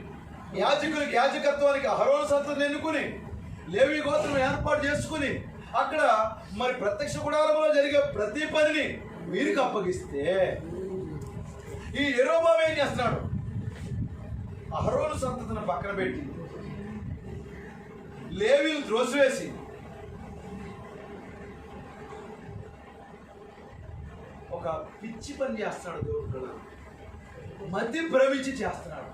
యాజకునికి యాజకత్వానికి అహరోను సంతతిని ఎన్నుకుని, లేవి గోత్రం ఏర్పాటు చేసుకుని, అక్కడ మరి ప్రత్యక్ష గుడారంలో జరిగే ప్రతి పనిని వీరికి అప్పగిస్తే, ఈ యెరోబాము ఏం చేస్తున్నాడు? అహరోను సంతతిని పక్కన పెట్టి లేవీలు త్రోసివేసి ఒక పిచ్చి పని చేస్తున్నాడు. దేవుడు మధ్య భ్రమించి చేస్తున్నాడు.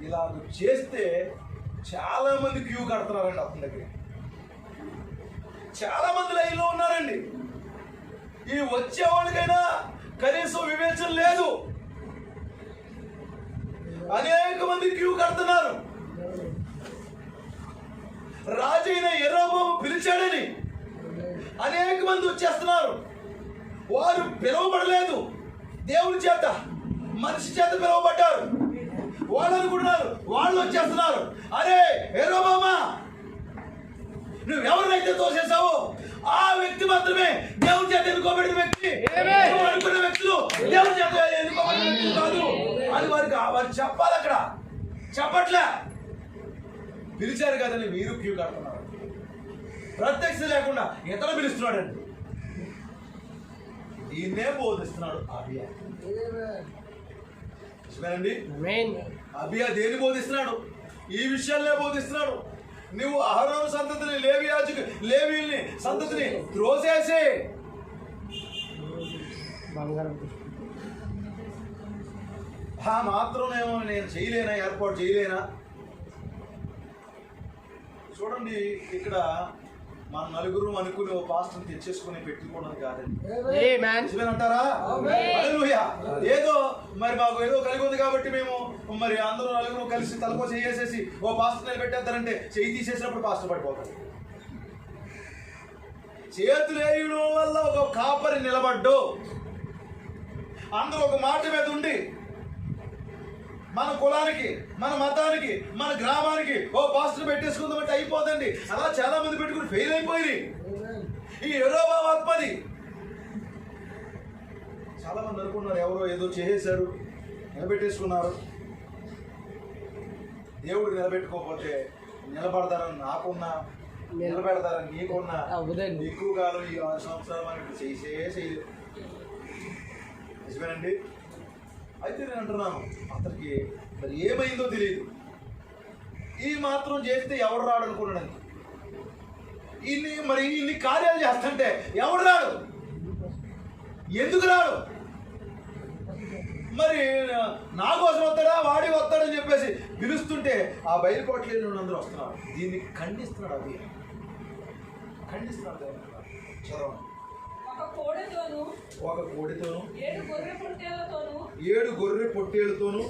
ఇలా చేస్తే చాలా మంది క్యూ కడుతున్నారండి అతని దగ్గర. చాలా మంది లైన్లో ఉన్నారండి. ఈ వచ్చేవాళ్ళకైనా కనీసం వివేచన లేదు. అనేక మంది క్యూ కడుతున్నారు. రాజైన యెరోబాము పిలిచాడని అనేక మంది వచ్చేస్తున్నారు. వారు పిలువబడలేదు, దేవుని చేత మనిషి చేత పిలువబడ్డారు. వాళ్ళు అనుకుంటున్నారు వాళ్ళు వచ్చేస్తున్నారు. అరే యెరోబామా, నువ్వెవరినైతే తోసేసావో ఆ వ్యక్తి మాత్రమే దేవుని చేత ఎన్నుకోబడిన వ్యక్తి. అనుకున్న వ్యక్తులు దేవుని చేత ఎన్నుకోబడిన వ్యక్తులు కాదు అని వారు చెప్పాలి. అక్కడ చెప్పట్లే. పిలిచారు కదని వీరు క్యూ కడుతున్నారు. ప్రత్యక్ష లేకుండా ఇతర పిలుస్తున్నాడండి. దీన్నే బోధిస్తున్నాడు అబియా. అబియా దేని బోధిస్తున్నాడు? ఈ విషయాలనే బోధిస్తున్నాడు. నువ్వు అహరోను సంతతిని, లేవీల్ని సంతతిని త్రోసేసి మాత్రమేమో నేను చేయలేనా, ఏర్పాటు చేయలేనా? చూడండి, ఇక్కడ మన నలుగురు అనుకుని ఓ పాస్టర్ తెచ్చేసుకుని పెట్టుకోవడం కాదండి. అంటారా? ఏదో మరి మాకు ఏదో కలిగి ఉంది కాబట్టి మేము మరి అందరూ నలుగురు కలిసి తలకో చేసేసి ఓ పాస్టర్ నిలబెట్టేస్తారంటే చెయ్యి తీసేసినప్పుడు పాస్టర్ పడిపోతాడు. చేతులు వేయడం వల్ల ఒక కాపరి నిలబడ్డు. అందరూ ఒక మాట మీద ఉండి మన కులానికి, మన మతానికి, మన గ్రామానికి ఓ పాస్టర్ పెట్టేసుకుందామంటే అయిపోదండి. అలా చాలా మంది పెట్టుకుని ఫెయిల్ అయిపోయింది. ఈ యెరోబాము ఆత్మది. చాలా మంది అనుకున్నారు ఎవరో ఏదో చేసేశారు, నిలబెట్టేసుకున్నారు. దేవుడు నిలబెట్టుకోకపోతే నిలబడతారని నాకున్నా, నిలబెడతారని నీకున్నా, ఎక్కువ కాలం ఈ 6 సంవత్సరాలు మనకి చేయలేదు. నిజమేనండి. అయితే నేను అంటున్నాను, అతనికి మరి ఏమైందో తెలియదు. ఈ మాత్రం చేస్తే ఎవడు రాడు అనుకున్నాడు. ఇన్ని కార్యాలు చేస్తుంటే ఎవడు రాడు? ఎందుకు రాడు? మరి నా కోసం వస్తాడా, వాడి వస్తాడని చెప్పేసి పిలుస్తుంటే ఆ బయలుకోవట్లేదు అందరూ వస్తున్నారు. దీన్ని ఖండిస్తున్నాడు. అది ఖండిస్తున్నాడు. చదవండి. ఒక కోడితోను 7 గొర్రె పొట్టేళ్లతోను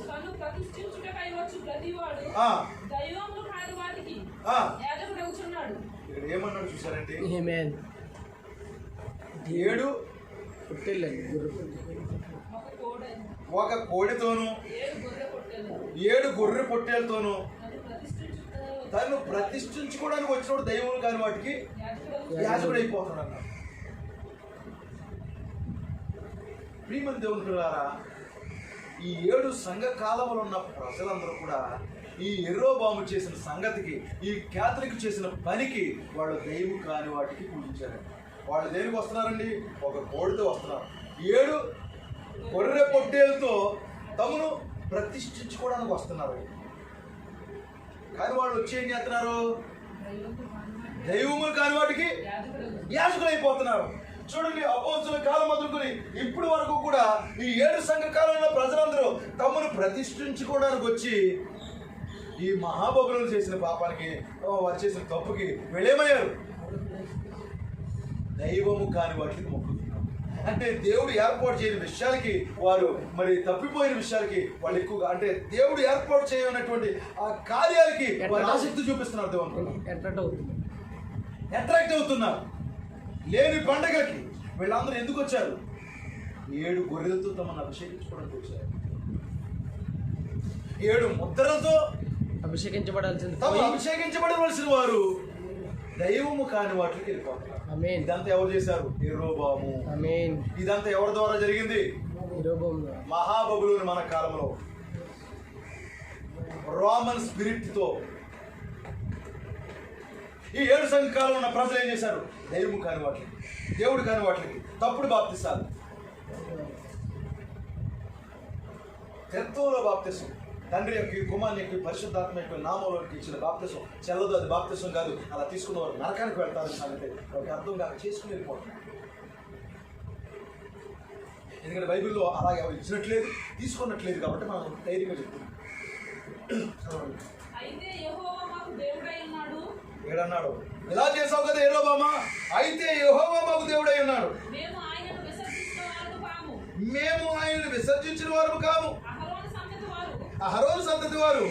ఇక్కడ ఏమన్నాడు చూసారంటే, 7 ఒక కోడితోను 7 గొర్రె పొట్టేళ్లతోను తను ప్రతిష్ఠించుకోవడానికి వచ్చినప్పుడు దైవం కాని వాటికి యాజకుడు అయిపోతున్నాడు అన్నాడు. ప్రియమైన దేవుని పిల్లారా, ఈ 7 సంఘ కాలంలో ఉన్న ప్రజలందరూ కూడా ఈ యెరోబాము చేసిన సంగతికి, ఈ క్యాథలిక్ చేసిన పనికి వాళ్ళు దైవం కాని వాటికి పూజించారండి. వాళ్ళు దేనికి వస్తున్నారండి? ఒక కోడితో వస్తున్నారు. 7 గొర్రె పొట్టేలతో తమను ప్రతిష్ఠించుకోవడానికి వస్తున్నారు. కానీ వాళ్ళు వచ్చి ఏం చేస్తున్నారు? దైవములు కాని వాటికి యాజకులు అయిపోతున్నారు. చూడండి, అపోస్తుల కాలం మొదలుకొని ఇప్పటి వరకు కూడా ఈ 7 సంఘ కాలంలో ప్రజలందరూ తమను ప్రతిష్ఠించుకోవడానికి వచ్చి ఈ మహాబబులు చేసిన పాపానికి, వారు చేసిన తప్పుకి వెళ్ళేమయ్యారు. దైవము కాని వాటికి మొక్కుతున్నారు. అంటే దేవుడు ఏర్పాటు చేయని విషయాలకి వారు మరి తప్పిపోయిన విషయాలకి వాళ్ళు ఎక్కువగా అంటే దేవుడు ఏర్పాటు చేయనటువంటి ఆ కార్యాలకి వారు ఆసక్తి చూపిస్తున్నారు. దేవుడు అట్రాక్ట్ అవుతున్నారు. లేని పండగలకి వీళ్ళందరూ ఎందుకు వచ్చారు? 7 గొర్రెలతో తమను అభిషేకించుకోవడానికి వచ్చారు. 7 ముద్రలతో అభిషేకించబడవలసిన వారు దైవము కాని వాటికి వెళ్ళిపోతారు. ఇదంతా ఎవరు చేశారు? యెరోబాము. ఇదంతా ఎవరి ద్వారా జరిగింది? మహాబబులోని మన కాలంలో రోమన్ స్పిరిట్ తో ఈ 7 సంఘకాలంలో ఉన్న ప్రజలు ఏం చేశారు? దైవము కాని వాటికి, దేవుడు కాని వాటికి తప్పుడు బాప్తిసాలు. త్రిత్వంలో బాప్తిసం, తండ్రి యొక్క కుమారుని యొక్క పరిశుద్ధాత్మ యొక్క నామంలోకి ఇచ్చిన బాప్తిసం చెల్లదు. అది బాప్తిసం కాదు. అలా తీసుకున్న వారు నరకానికి వెళ్తారని సంగతి వాళ్ళకి అర్థం కాక చేసుకుని వెళ్ళిపోతారు. ఎందుకంటే బైబిల్లో అలాగే ఎవరు ఇచ్చినట్లేదు, తీసుకున్నట్లేదు కాబట్టి మనం ధైర్యంగా చెప్తున్నాం. ఏడన్నాడు, ఇలా చేసావు కదా యెరోబామా, అయితే యెహోవా మాకు దేవుడై ఉన్నాడు, మేము ఆయనను విసర్జించిన వారు కాము. అహరోను సంతతి వారు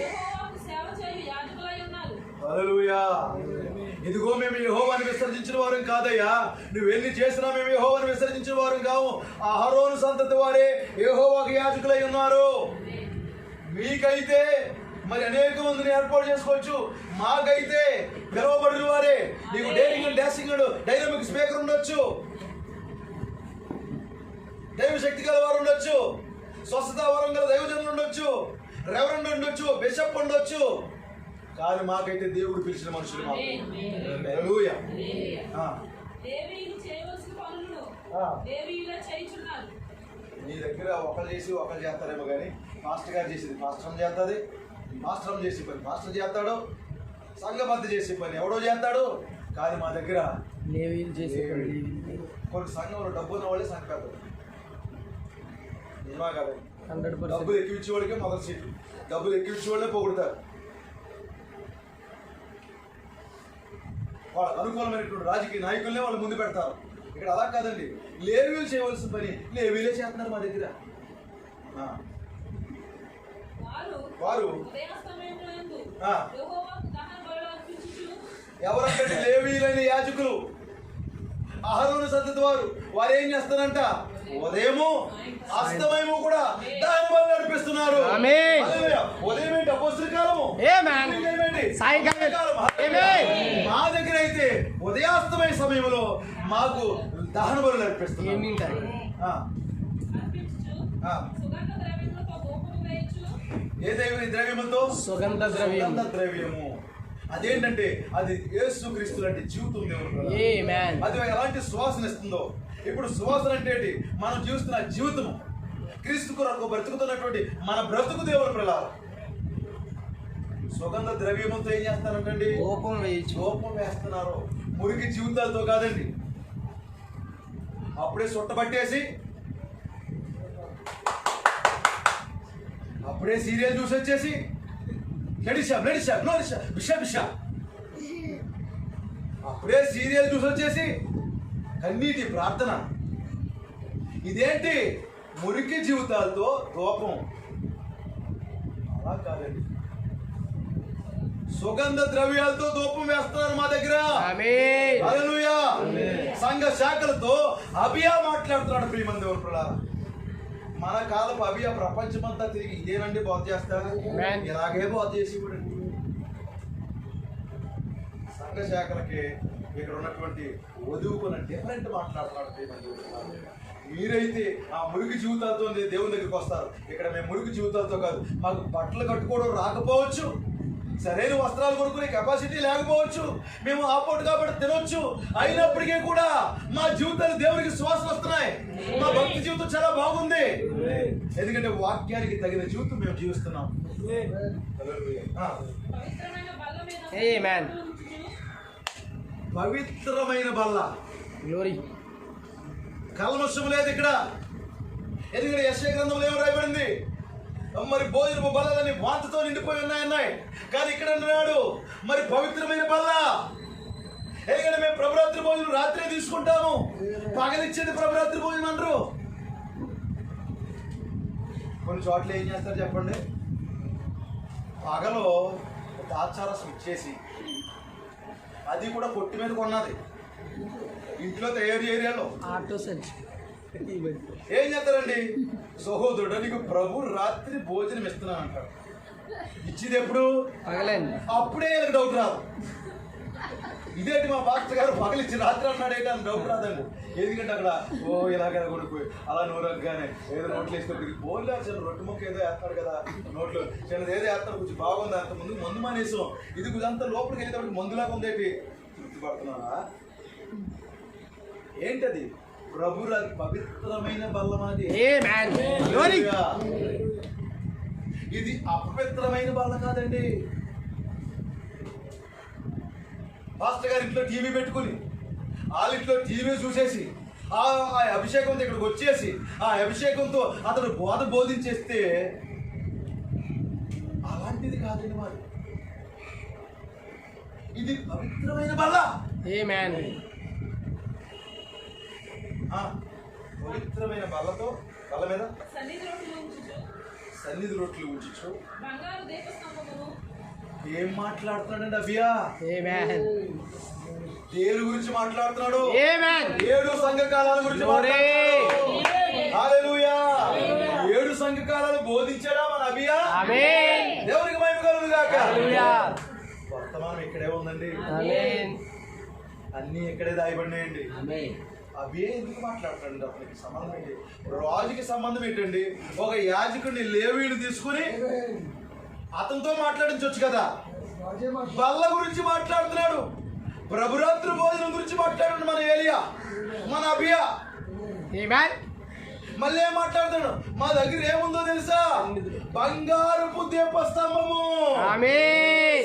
హల్లెలూయా. ఇదిగో మేము యెహోవాను విసర్జించిన వారం కాదయ్యా, నువ్వెన్ని చేసినా మేము యెహోవాను విసర్జించిన వారం కాము. అహరోను సంతతి వారే యెహోవాకు యాజకులై ఉన్నారు. మీకైతే మరి అనేక మందిని ఏర్పాటు చేసుకోవచ్చు, మాకైతే పిలువబడిన వారే. నీకు daring and dashing dynamic speaker ఉండొచ్చు, దైవ శక్తి గల వారు ఉండొచ్చు, స్వస్థత వరం గల దైవజనులు ఉండొచ్చు, రెవరెండ్ ఉండొచ్చు, బిషప్ ఉండొచ్చు, కానీ మాకైతే దేవుడు పిలిచిన మనుషులు. హల్లెలూయా. నీ దగ్గర ఒకళ్ళు చేసి ఒకళ్ళు చేస్తారేమో కానీ మాస్టర్ గారు చేసేది మాస్టర్ చేస్తుంది, మాస్టర్ చేసే పని మాస్టర్ చేస్తాడు, సంఘబద్ధ చేసే పని ఎవడో చేస్తాడు. కానీ మా దగ్గర కొన్ని సంఘంలో డబ్బు ఉన్న వాళ్ళే సంఘ పెద్దలు. నిజమా కదా? డబ్బులు ఎక్కించే వాళ్ళకే మొదటి సీట్లు, డబ్బులు ఎక్కించే వాళ్ళే పొగుడతారు. వాళ్ళ అనుకూలమైనటువంటి రాజకీయ నాయకులనే వాళ్ళు ముందు పెడతారు. ఇక్కడ అలా కాదండి, లేవీలు చేయవలసిన పని లేవీలే చేస్తున్నారు మా దగ్గర. వారు ఎవరంటే లేవీలైన యాజకులు, అహరోను సంతతి వారు. వారు ఏం చేస్తారంట? ఉదయము అస్తమయము కూడా దాని వల్ల నడిపిస్తున్నారు. ఉదయం ఏంటి? అపోస్తల కాలము. మా దగ్గర అయితే ఉదయాస్తమయ సమయంలో మాకు దహన బలు నడిపిస్తున్నారు. ఏ ద్రవ్యములతో? సుగంధ ద్రవ్యము. అదేంటంటే అది యేసుక్రీస్తు లాంటి జీవితం. అది ఎలాంటి సువాసన ఇస్తుందో. ఇప్పుడు సువాసన అంటే ఏంటి? మనం జీవిస్తున్న జీవితము, క్రీస్తు కొరకు బ్రతుకుతున్నటువంటి మన బ్రతుకు దేవుని ప్రలాదం. సుగంధ ద్రవ్యములతో ఏం చేస్తారంటండి? కోపం వేస్తున్నారు. మురికి జీవితాలతో కాదండి. అప్పుడే చుట్టబట్టేసి, అప్పుడే సీరియల్ చూసి వచ్చేసి అప్పుడే సీరియల్ చూసి వచ్చేసి కన్నీటి ప్రార్థన. ఇదేంటి? మురికి జీవితాలతో దూపం. అలా కాదండి, సుగంధ ద్రవ్యాలతో దూపం వేస్తున్నారు మా దగ్గర. హల్లెలూయా. సంఘ శాఖలతో అభియా మాట్లాడుతున్నాడు. ప్రియమైన దేవుని ప్రజలారా, మన కాలపు అభియా ప్రపంచమంతా తిరిగి ఇదేనండి బాధ చేస్తారు, ఇలాగే బాధ చేసి సంఘ శాఖలకి ఇక్కడ ఉన్నటువంటి వధువుకున్న డిఫరెంట్ మాట్లాడుతున్నాడు. ప్రియమైన దేవుని ప్రజలారా, మీరైతే ఆ మురికి జీవితాలతో దేవుని దగ్గరికి వస్తారు. ఇక్కడ మేము మురికి జీవితాలతో కాదు. మాకు బట్టలు కట్టుకోవడం రాకపోవచ్చు, సరైన వస్త్రాలు కొనుక్కునే కెపాసిటీ లేకపోవచ్చు, మేము ఆపోటు కాబట్టి తినొచ్చు, అయినప్పటికీ కూడా మా జీవితాలు దేవునికి శ్వాస వస్తున్నాయి. మా భక్తి జీవితం చాలా బాగుంది. ఎందుకంటే వాక్యానికి తగిన జీవితం మేము జీవిస్తున్నాం. పవిత్రమైన బల్ల, కల్మషం లేదు ఇక్కడ. ఎందుకంటే యెషయా గ్రంథంలో ఏమో రాయబడింది? మరి భోజనపు బల్లలని వాంతితో నిండిపోయి ఉన్నాయన్నాయి. కానీ ఇక్కడ అన్నాడు మరి పవిత్రమైన బల్ల. ఎందుకంటే మేము ప్రభురాత్రి భోజనం రాత్రే తీసుకుంటాము, పగలిచ్చేది ప్రభురాత్రి భోజనం అంటారు. కొన్ని చోట్ల ఏం చేస్తారు చెప్పండి, పగలో దాచారసం ఇచ్చేసి, అది కూడా కొట్టి మీద కొన్నది, ఇంట్లో తయారు ఏరియాలో ఆటో సంచి ఏం చేస్తారండి, సహోదరుడు నీకు ప్రభు రాత్రి భోజనం ఇస్తున్నా అంటాడు. ఇచ్చేది ఎప్పుడు? పగలండి. అప్పుడే వీళ్ళకి డౌట్ రాదు. ఇదేంటి మా పాస్టర్ గారు పగలిచ్చి రాత్రి అన్నాడు ఏంటి అని డౌట్ రాదండి. ఎందుకంటే అక్కడ ఇలాగ కొడుకు అలా నూరగానే ఏదో నోట్లు వేసుకొని పోలే చిన్న రొట్టె మొక్క ఏదో వేస్తాడు కదా నోట్లు, చిన్నది ఏదో వేస్తాడు, కొంచెం బాగుంది, అంత ముందు మందు మానేసాం, ఇది కొంచెంత లోపలికి వెళ్ళేటప్పుడు మందులాగా ఉందేంటి తృప్తిపడుతున్నావా? ఏంటది? ప్రభు పవిత్రమైన బల్లమాది. ఇది అపవిత్రమైన బల్ల కాదండి. పాస్టర్ గారి ఇంట్లో టీవీ పెట్టుకుని వాళ్ళ ఇంట్లో టీవీ చూసేసి ఆ అభిషేకంతో ఇక్కడికి వచ్చేసి ఆ అభిషేకంతో అతడు బోధించేస్తే అలాంటిది కాదండి మరి. ఇది పవిత్రమైన బల్ల. పవిత్రమైన బల్ల మీద సన్నిధి రొట్టెలు ఉంచు. ఏం మాట్లాడుతున్నాడండి అభియా? దేని గురించి మాట్లాడుతున్నాడు? 7 సంఘకాలాల గురించి మాట్లాడుతున్నాడు. హల్లెలూయా. 7 సంఘకాలాలు బోధించాడా మన అభియా? దేవునికి మహిమ కలుగును గాక. వర్తమానం ఇక్కడే ఉందండి, అన్ని ఇక్కడే దాయబడినాయండి. అవి ఎందుకు మాట్లాడతాడండి? అతనికి సంబంధం ఏంటి? రాజుకి సంబంధం ఏంటండి? ఒక యాజకుడిని లేవీని తీసుకుని అతనితో మాట్లాడించవచ్చు కదా. బల్ల గురించి మాట్లాడుతున్నాడు, ప్రభురాత్రి భోజనం గురించి మాట్లాడాడు మన ఏలియా, మన అభియా. మళ్ళీ ఏం మాట్లాడుతాడు? మా దగ్గర ఏముందో తెలుసా? బంగారపు దీపస్తంభము.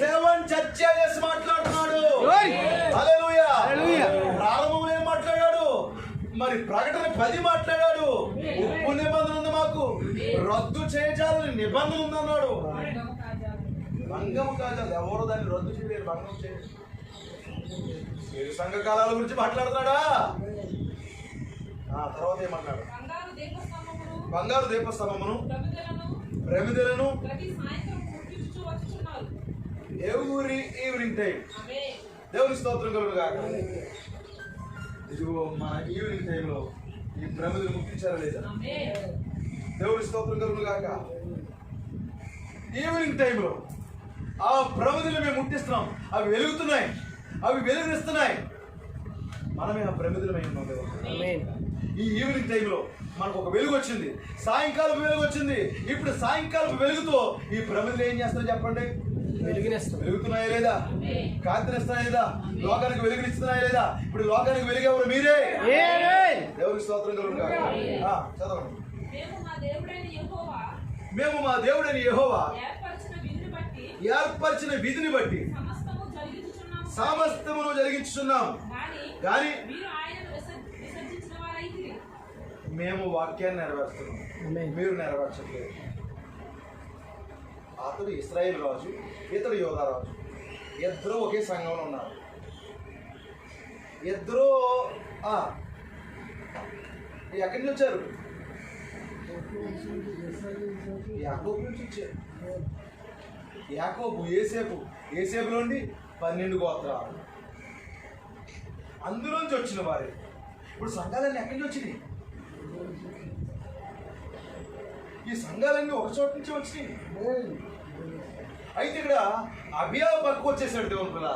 7 చర్చ్ మాట్లాడుతున్నాడు. హల్లెలూయా. ప్రారంభంలో ఏం మాట్లాడాడు? మరి ప్రకటన 10 మాట్లాడాడు. ఉప్పు నిబంధన ఉంది, మాకు రద్దు చేయజాలని నిబంధన ఉందన్నాడు. భంగము కాజాలు ఎవరు దాన్ని రద్దు చేయలేరు, భంగం చేయలేదు. 7 సంఘకాలాల గురించి మాట్లాడుతున్నాడా? తర్వాత ఏమన్నాడు? బంగారు దీపస్తంభమును ప్రమిదలను ఎవరి ఈవినింగ్ టైం. దేవుని స్తోత్రం కలుగును గాక. ఇదిగో మన ఈవినింగ్ టైంలో ఈ ప్రమిదలు ముట్టించారా లేదా? దేవుని స్తోత్రం కలుగును గాక. ఈవినింగ్ టైంలో ఆ ప్రమిదలు మేము ముట్టిస్తున్నాం, అవి వెలుగుతున్నాయి, అవి వెలుగునిస్తున్నాయి. మనమే ఆ ప్రమిదలమై ఉన్నాం కదా. ఈ ఈవినింగ్ టైంలో మనకు ఒక వెలుగు వచ్చింది, సాయంకాలం వెలుగు వచ్చింది. ఇప్పుడు సాయంకాలం వెలుగుతో ఈ ప్రమిదలు ఏం చేస్తారో చెప్పండి? వెలుగుతున్నాయా లేదా? కాంతినిస్తున్నాయా లేదా? లోకానికి వెలుగునిస్తున్నాయా లేదా? ఇప్పుడు లోకానికి వెలుగెవరు? మీరే. దేవునికి స్తోత్రం కలుగును గాక. చదవండి. మేము మా దేవుడైన యెహోవా ఏర్పరిచిన విధిని బట్టి సమస్తమును జరిగించుచున్నాం. కానీ మేము వాక్యాన్ని నెరవేరుస్తున్నాం, మీరు నెరవేర్చట్లేదు. అతడు ఇశ్రాయేలు రాజు, ఇతడు యోధా రాజు. ఇద్దరు ఒకే సంఘంలో ఉన్నారు. ఇద్దరు ఎక్కడి నుంచి వచ్చారు? యాకోబు నుంచి వచ్చారు. యాకోబు ఏసేపులోండి 12 గోత్రాలు, అందులోంచి వచ్చిన వారే. ఇప్పుడు సంఘాలన్నీ ఎక్కడి నుంచి వచ్చినాయి? ఈ సంఘాలన్నీ ఒక చోట నుంచి వచ్చినాయి. అయితే ఇక్కడ అభియా పక్కకు వచ్చేసాడు దేవుని పిల్ల.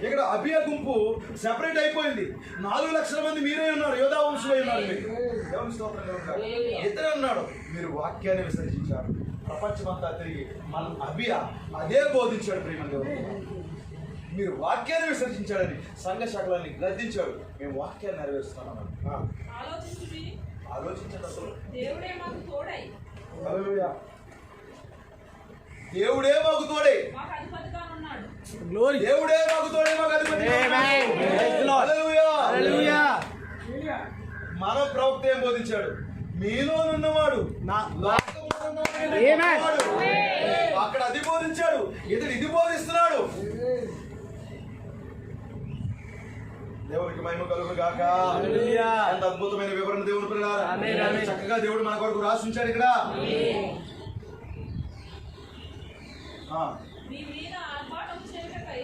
ఇక్కడ అభియా గుంపు సెపరేట్ అయిపోయింది. 4 లక్షల మంది మీరే ఉన్నారు, యోధా వంశంలో ఉన్నారు. మీరు దేవుని స్తోత్రం. ఇద్దరే ఉన్నాడు. మీరు వాక్యాన్ని విసర్జించారు. ప్రపంచమంతా తిరిగి మన అభియా అదే బోధించాడు. ప్రేమ దేవుడు, మీరు వాక్యాన్ని విసర్జించాడని సంఘ శాఖలని గద్దించాడు. మేము వాక్యాన్ని నెరవేరుస్తున్నాం. ఆలోచించండి. అసలు దేవుడే మాకు తోడై, దేవుడే మాకు తోడై, దేవుడే మాకు తోడై, మాకు అధిపతి. మన ప్రవక్త ఏం బోధించాడు? మీలో ఉన్నవాడు అక్కడ అది బోధించాడు, ఇతడు ఇది బోధిస్తున్నాడు. కలుగు గాక. ఎంత అద్భుతమైన వివరణ దేవుని పిల్లలారా. చక్కగా దేవుడు మన కొరకు రాసి ఉంచాడు ఇక్కడ. మీ మీద ఆర్భాటం చేయుటకై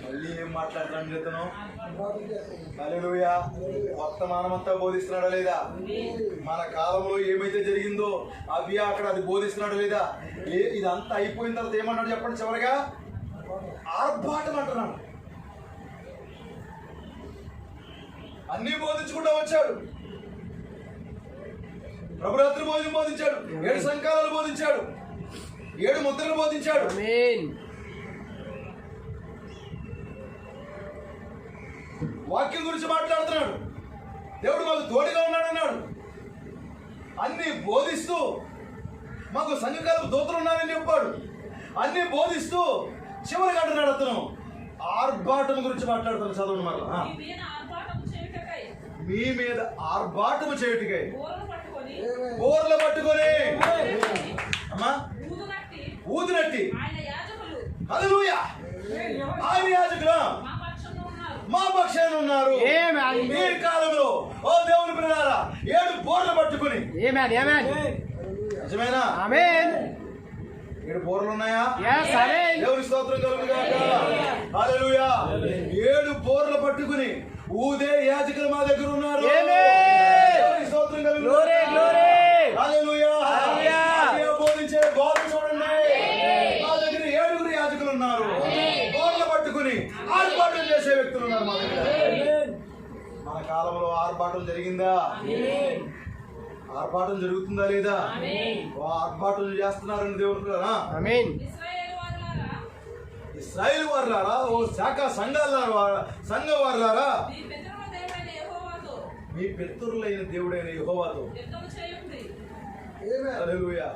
మళ్ళీ ఏం మాట్లాడుతున్నాడు ఇతను? హల్లెలూయా. వర్తమానం అంతా బోధిస్తున్నాడా లేదా? మన కాలంలో ఏమైతే జరిగిందో అవి అక్కడ అది బోధిస్తున్నాడా లేదా? ఇదంతా అయిపోయిన తర్వాత ఏమన్నాడు చెప్పండి? చివరిగా ఆర్భాటం అంటున్నాడు. అన్ని బోధించుకుంటూ వచ్చాడు. ప్రభురాత్రి భోజనం బోధించాడు, 7 సంకాలాలు బోధించాడు, 7 ముద్రలు బోధించాడు. వాక్యం గురించి మాట్లాడుతున్నాడు. దేవుడు మాకు తోడుగా ఉన్నాడు అన్నాడు. అన్ని బోధిస్తూ మాకు సంఘకాలపు దూతలు ఉన్నారని చెప్పాడు. అన్ని బోధిస్తూ చివరికి అంటున్నాడు అతను ఆర్భాటం గురించి మాట్లాడుతున్నాడు. చదవండి మరలా. మీ మీద ఆర్భాటము చేయుటకై బోర్లు పట్టుకొని అమ్మా ఊదినట్టి హల్లెలూయా ఆయన యాజకులు మా పక్షాన ఉన్నారు. ఈ కాలంలో ఓ దేవుని పిల్లలారా 7 బోర్లు పట్టుకుని నిజమేనా? 7 బోర్లు ఉన్నాయా? దేవుని స్తోత్రం కలుగును గాక. హల్లెలూయా. 7 బోర్లు పట్టుకుని ఊదే యాజకులు మా దగ్గర ఉన్నారు. దేవుని స్తోత్రం కలుగును గాక. హల్లెలూయా. బోధించే బోధ చూడండి. మా దగ్గర 7 యాజకులు ఉన్నారు. బోర్లు పట్టుకుని ఆర్భాటం చేసే వ్యక్తులు ఉన్నారు మా దగ్గర. మన కాలంలో ఆర్భాటం జరిగిందా? ఆర్భాటం జరుగుతుందా లేదా? ఆర్భాటం చేస్తున్నారని దేవుడు. ఇశ్రాయేలు వారులారా, ఓ శాఖ సంఘ వారులారా, మీ పితరులైన దేవుడైన యెహోవాతో హల్లెలూయా.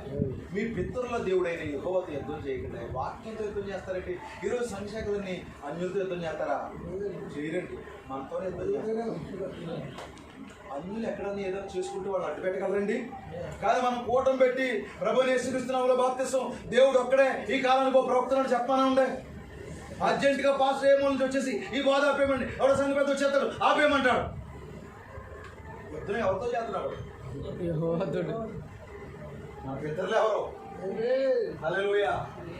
మీ పితరుల దేవుడైన యెహోవాతో యుద్ధం చేయకుండా వాక్యంతో యుద్ధం చేస్తారండి. ఈరోజు సంక్షేకులని అన్యులతో యుద్ధం చేస్తారా? చేయరండి. మనతోనే యుద్ధం చేస్తారు. అన్యులు ఎక్కడన్నా ఏదైనా చేసుకుంటే వాళ్ళు అడ్డు పెట్టగలరండి? కాదు, మనం కూటమి పెట్టి ప్రభువుని యేసుక్రీస్తునామములో బాప్తిసం దేవుడు ఒక్కడే ఈ కాలానికి ప్రవక్తను చెప్పానే ఉండే. అర్జెంటుగా పాస్టర్ ఏమో నుంచి వచ్చేసి ఈ బోధ ఆపేయమండి, ఎవడో సంఘ పెద్ద వచ్చేస్తాడు ఆపేయమంటాడు. యుద్ధం ఎవరితో చేస్తున్నాడు? మన పితరులు ఎవరు? హల్లెలూయా.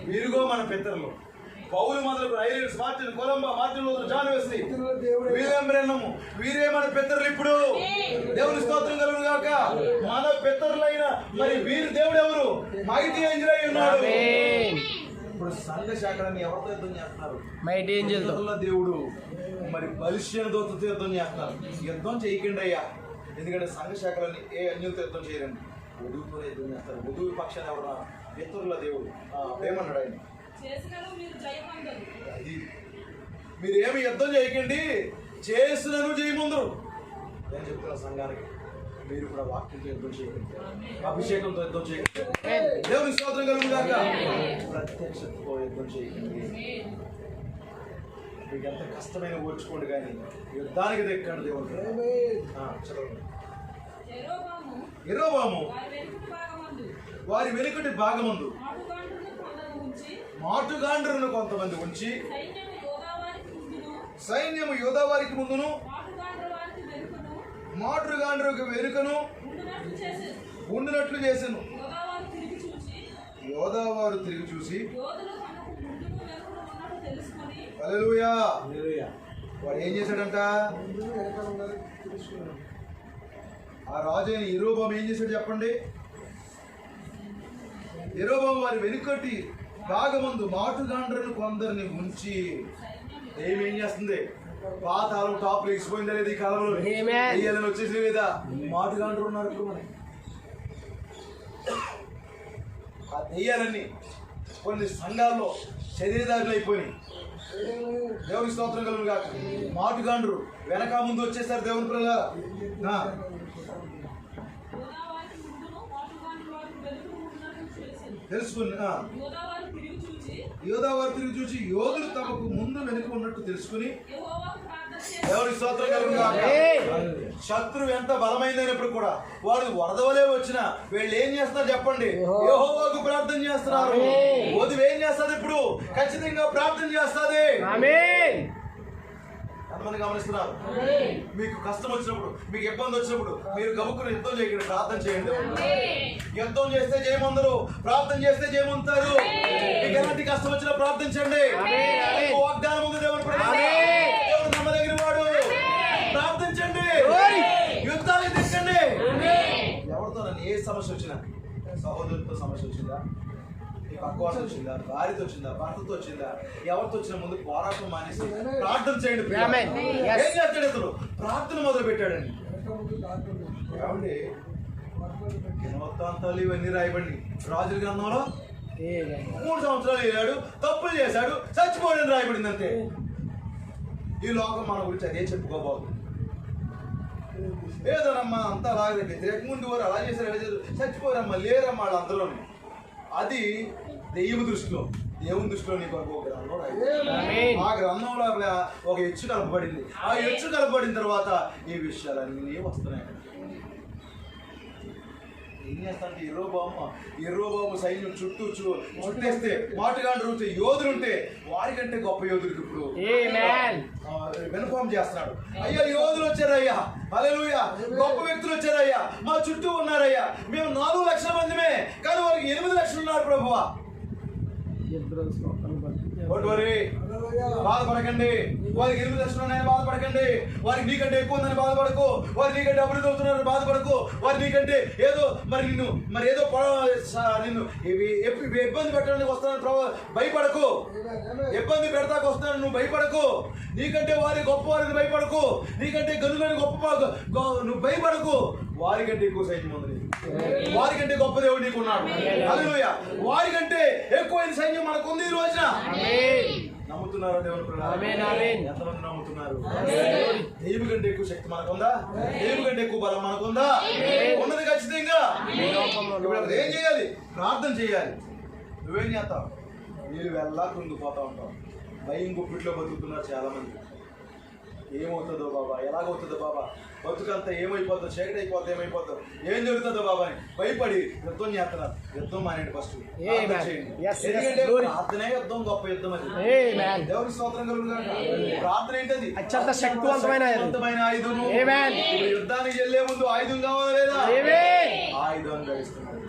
వీరుగో మన పితరులు. పౌలు మొదలు ఐరిస్, Martin, Columba, Martin Luther, John Wesley, William బ్రెన్నము, వీరే మన పితరులు. ఇప్పుడు దేవుని స్తోత్రం కలుగును గాక. మన పితరులైన మరి వీరు దేవుడు ఎవరు? మైటీ ఏంజెల్ అయి ఉన్నాడు. ఇప్పుడు సంఘ శాఖలని ఎవరితో యుద్ధం చేస్తున్నారు? మైటీ ఏంజెల్ దేవుడు మరి బలిష్యన దూతతో యుద్ధం చేస్తున్నారు. యుద్ధం చేయకండి అయ్యా. ఎందుకంటే సంఘ శాఖలని ఏ అన్యులతో యుద్ధం చేయరండి, వధువుతోనే యుద్ధం చేస్తారు. వధువు పక్షాన్ని ఎవరు? పితరుల దేవుడు. ఏమన్నాడు ఆయన? మీరు ఏమి యుద్ధం చేయకండి, చేసినను జయముందరు. నేను చెప్తున్నా సంఘానికి, మీరు కూడా వాక్యంతో యుద్ధం చేయకండి, అభిషేకంతో యుద్ధం చేయకండి, దేవుని స్తోత్రం కలుగును గాక. ప్రత్యక్షతతో యుద్ధం చేయకండి. మీకు ఎంత కష్టమైన ఓర్చుకోండి, కానీ యుద్ధానికి దక్కండి దేవుడు. చదవండి. యెరోబాము వారి వెనుకటి భాగమందు మాటుగాండ్రును కొంతమంది ఉంచి సైన్యము యోధావారికి ముందును మాటుగాండ్రుకు వెనుకను ఉండినట్లు చేసెను. యోధావారు తిరిగి చూసి హల్లెలూయా. వాడు ఏం చేశాడంట? ఆ రాజు అయిన యెరోబాము ఏం చేశాడు చెప్పండి? యెరోబాము వారి వెనుకటి భాగమందు మాటుగాండ్రును కొందరిని ఉంచి ఏమేం చేస్తుంది? పాతాళం టాప్ లేచిపోయిందా లేదా? ఈ కాలంలో దెయ్యాలని వచ్చేసి లేదా? మాటుగాండ్రు ఉన్నారు ఇప్పుడు మనకి. ఆ దెయ్యాలన్నీ కొన్ని సంఘాల్లో శరీరదారులు అయిపోయినాయి. దేవుని స్తోత్రం కలుగును గాక. మాటుగాండ్రు వెనక ముందు వచ్చేసారు దేవుని పిల్లలారా. తెలుసుకుని యోధావారు తిరిగి చూసి యోధులు తమకు ముందు వెనుక ఉన్నట్టు తెలుసుకుని దేవుని స్తోత్రం కలుగును గాక. శత్రువు ఎంత బలమైనప్పుడు కూడా వాడు వరదవలే వచ్చినా వీళ్ళు ఏం చేస్తున్నారు చెప్పండి? యెహోవాకు ప్రార్థన చేస్తున్నారు. వధువు ఏం చేస్తుంది? ఇప్పుడు ఖచ్చితంగా ప్రార్థన చేస్తుంది. ఎంతమంది గమనిస్తున్నారు? మీకు కష్టం వచ్చినప్పుడు, మీకు ఇబ్బంది వచ్చినప్పుడు మీరు గబుక్కుని యుద్ధం చేయకండి, ప్రార్థన చేయండి. యుద్ధం చేస్తే జయమందరు, ప్రార్థన చేస్తే జయమంతారు. మీకు ఎలాంటి కష్టం వచ్చినా ప్రార్థించండి. వాగ్దానం ఉంది దేవుని ప్రజలారా. దేవుడు నమ్మదగిన వాడు. ప్రార్థించండి, యుద్ధానికి తెచ్చండి. ఎవరితో ఏ సమస్య వచ్చినా, సహోదరులతో సమస్య వచ్చిందా, నీ పక్కవాడితో వచ్చిందా, భార్యతో వచ్చిందా, భర్తతో వచ్చిందా, ఎవరితో వచ్చిన ముందు పోరాటం మానేసి ప్రార్థన చేయండి. ఏం చేస్తాడు ఇతను? ప్రార్థన మొదలు పెట్టాడండి. కాబట్టి దినవృత్తాంతాలు ఇవన్నీ రాయబడి రాజుల గ్రంథంలో 3 సంవత్సరాలు వెళ్ళాడు, తప్పులు చేశాడు, చచ్చిపోయాడని రాయబడింది అంతే. ఈ లోకం మన గురించి అదే చెప్పుకోబోతుంది. ఏదోనమ్మా అంతా అలాగే వ్యతిరేకంగా ఉండి వారు అలా చేశారు, ఎలా చేశారు, చచ్చిపోయారమ్మా, లేరమ్మా వాళ్ళు అందరూ. అది దేవుని దృష్టిలో, దేవుని దృష్టిలో నీకు ఒక గ్రంథంలో రాయి. ఆ గ్రంథంలో ఒక ఎచ్చు కలపబడింది. ఆ ఎచ్చు కలపబడిన తర్వాత ఈ విషయాలన్నీ వస్తున్నాయి. ఏం చేస్తారంటే ఎర్రోబాము సైన్యం చుట్టేస్తే మాటుగాండ్రు యోధులుంటే వారికంటే గొప్ప యోధుడికి ఇప్పుడు ఇన్ఫార్మ్ చేస్తున్నాడు. అయ్యా యోధులు వచ్చారయ్యా, హల్లెలూయా, గొప్ప వ్యక్తులు వచ్చారయ్యా, మా చుట్టూ ఉన్నారయ్యా. మేము 4 లక్షల మందిమే, కానీ వారికి 8 లక్షలు ఉన్నారు ప్రభువా. బాధపడకండి, వారికి 8 లక్షలు ఉన్నాయని బాధపడకండి. వారికి నీకంటే ఎక్కువ ఉందని బాధపడకు. వారు నీకంటే అభివృద్ధి అవుతున్నారని బాధపడకు. వారు నీకంటే ఏదో నిన్ను ఇబ్బంది పెట్టడానికి వస్తానని భయపడకు. ఇబ్బంది పెడతాకు వస్తానని నువ్వు భయపడకు. నీకంటే వారి గొప్ప వారిని భయపడకు. నీకంటే గనులని గొప్ప నువ్వు భయపడకు. వారికంటే ఎక్కువ సైన్యం ఉంది, వారికంటే గొప్ప దేవుడు నీకున్నాడు. హల్లెలూయా. వారికంటే ఎక్కువైన సైన్యం మనకు ఉంది ఈ రోజున. నమ్ముతున్నారు దేవుని ప్రజలారా? ఎంతమంది నమ్ముతున్నారు? దేవుడి కంటే ఎక్కువ శక్తి మనకుందా? దేవుడి కంటే ఎక్కువ బలం మనకుందా? ఉన్నది ఖచ్చితంగా. ఇప్పుడు ఏం చేయాలి? ప్రార్థన చేయాలి. నువ్వేం చేస్తావు? మీరు వెళ్ళా కృంగిపోతా ఉంటావు. భయం గుప్పిట్లో బతుకుతున్నారు చాలా మంది. ఏమవుతుందో బాబా, ఎలాగవుతుందో బాబా, బతుకంతా ఏమైపోతుందో, చీకటి అయిపోతుంది, ఏమైపోతుందో, ఏం జరుగుతుందో బాబా అని భయపడి యుద్ధం చేస్తున్నారు. యుద్ధం మానేయండి ఫస్ట్. ఎందుకంటే ప్రార్థనే యుద్ధం, గొప్ప యుద్ధం. అది దేవుని స్తోత్రం కలుగును. ప్రార్థన ఏంటది? అత్యంత శక్తివంతమైన ఆయుధం. ఇప్పుడు యుద్ధానికి వెళ్లే ముందు ఆయుధం కావాలా లేదా? ఆయుధం ధరిస్తున్నారు.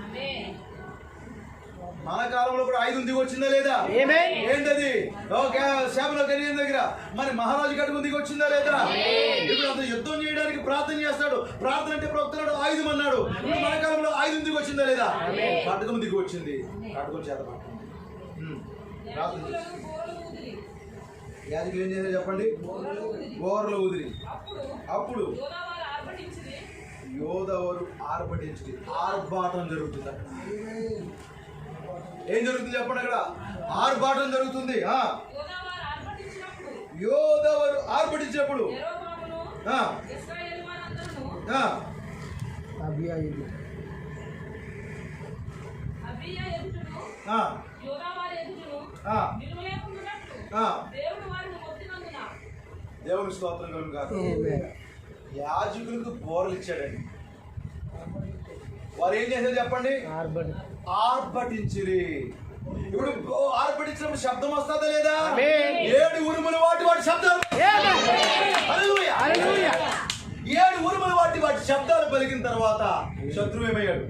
మన కాలంలో కూడా ఆయుధం దిగి వచ్చిందా లేదా? ఏంటది? శాపలో కలిగిన దగ్గర మరి మహారాజు కట్టుకుని దిగి వచ్చిందా లేదా? ఇప్పుడు అతను యుద్ధం చేయడానికి ప్రార్థన చేస్తాడు. ప్రార్థన అంటే ప్రవక్తనాడు, ఆయుధం అన్నాడు. ఇప్పుడు మన కాలంలో ఆయుధం దిగి వచ్చిందా లేదా? కట్టుకుని దిగి వచ్చింది. కట్టుకుని చేత యాజకులు ఏం చేశారు చెప్పండి? గోరలు ఊదిరి. అప్పుడు యోధవరు ఆర్భటించి ఆర్భాటం జరుగుతుంది. ఏం జరుగుతుంది చెప్పండి? అక్కడ ఆర్భాటం జరుగుతుంది. యోధవరు ఆర్భటించినప్పుడు దేవుని స్తోత్రం కలుగును. యాజకులకు బోర్లు ఇచ్చాడండి. వారు ఏం చేశారు చెప్పండి? ఆర్భటించిరి. ఇప్పుడు ఆర్భటించినప్పుడు శబ్దం వస్తుందా లేదా? 7 ఉరుములు వాటి శబ్దాలు. 7 ఉరుములు వాటి శబ్దాలు పలికిన తర్వాత శత్రువు ఏమయ్యాడు?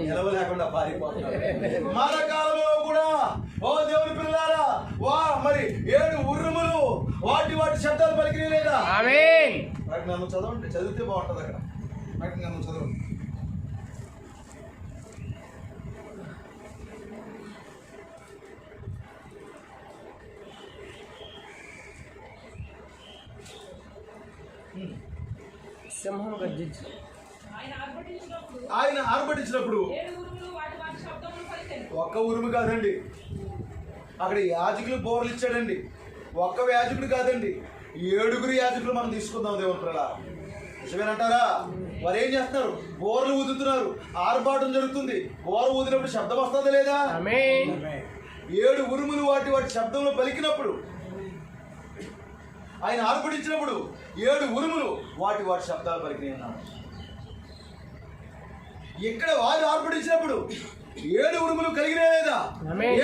నిలవలేకుండా పారిపోతున్నాడు. మన కాలంలో కూడా ఓ దేవుని పిల్లారా, మరి 7 ఉరుములు వాటి శబ్దాలు పలికినాయి లేదా? ప్రకటన చదవండి, చదివితే బాగుంటుంది. అక్కడ ప్రకటన చదవండి. సింహం గర్జించి ఆయన ఆర్భటించినప్పుడు ఒక్క ఉరుము కాదండి, అక్కడ యాజకులు బోర్లు ఇచ్చాడండి. ఒక్క యాజకుడు కాదండి, 7 యాజకులు మనం తీసుకుందాం దేవుని ప్రజలారా. నిజమేనంటారా? వారు ఏం చేస్తున్నారు? బోర్లు ఊదుతున్నారు. ఆర్భాటం జరుగుతుంది. బోర్లు ఊదినప్పుడు శబ్దం వస్తుందా లేదా? 7 ఉరుములు వాటి శబ్దంలో పలికినప్పుడు, ఆయన ఆర్భటించినప్పుడు 7 ఉరుములు వాటి శబ్దాలు పలికినాయి అన్నాడు. ఇక్కడ వారు ఆర్భటించినప్పుడు 7 ఉరుములు కలిగినా లేదా?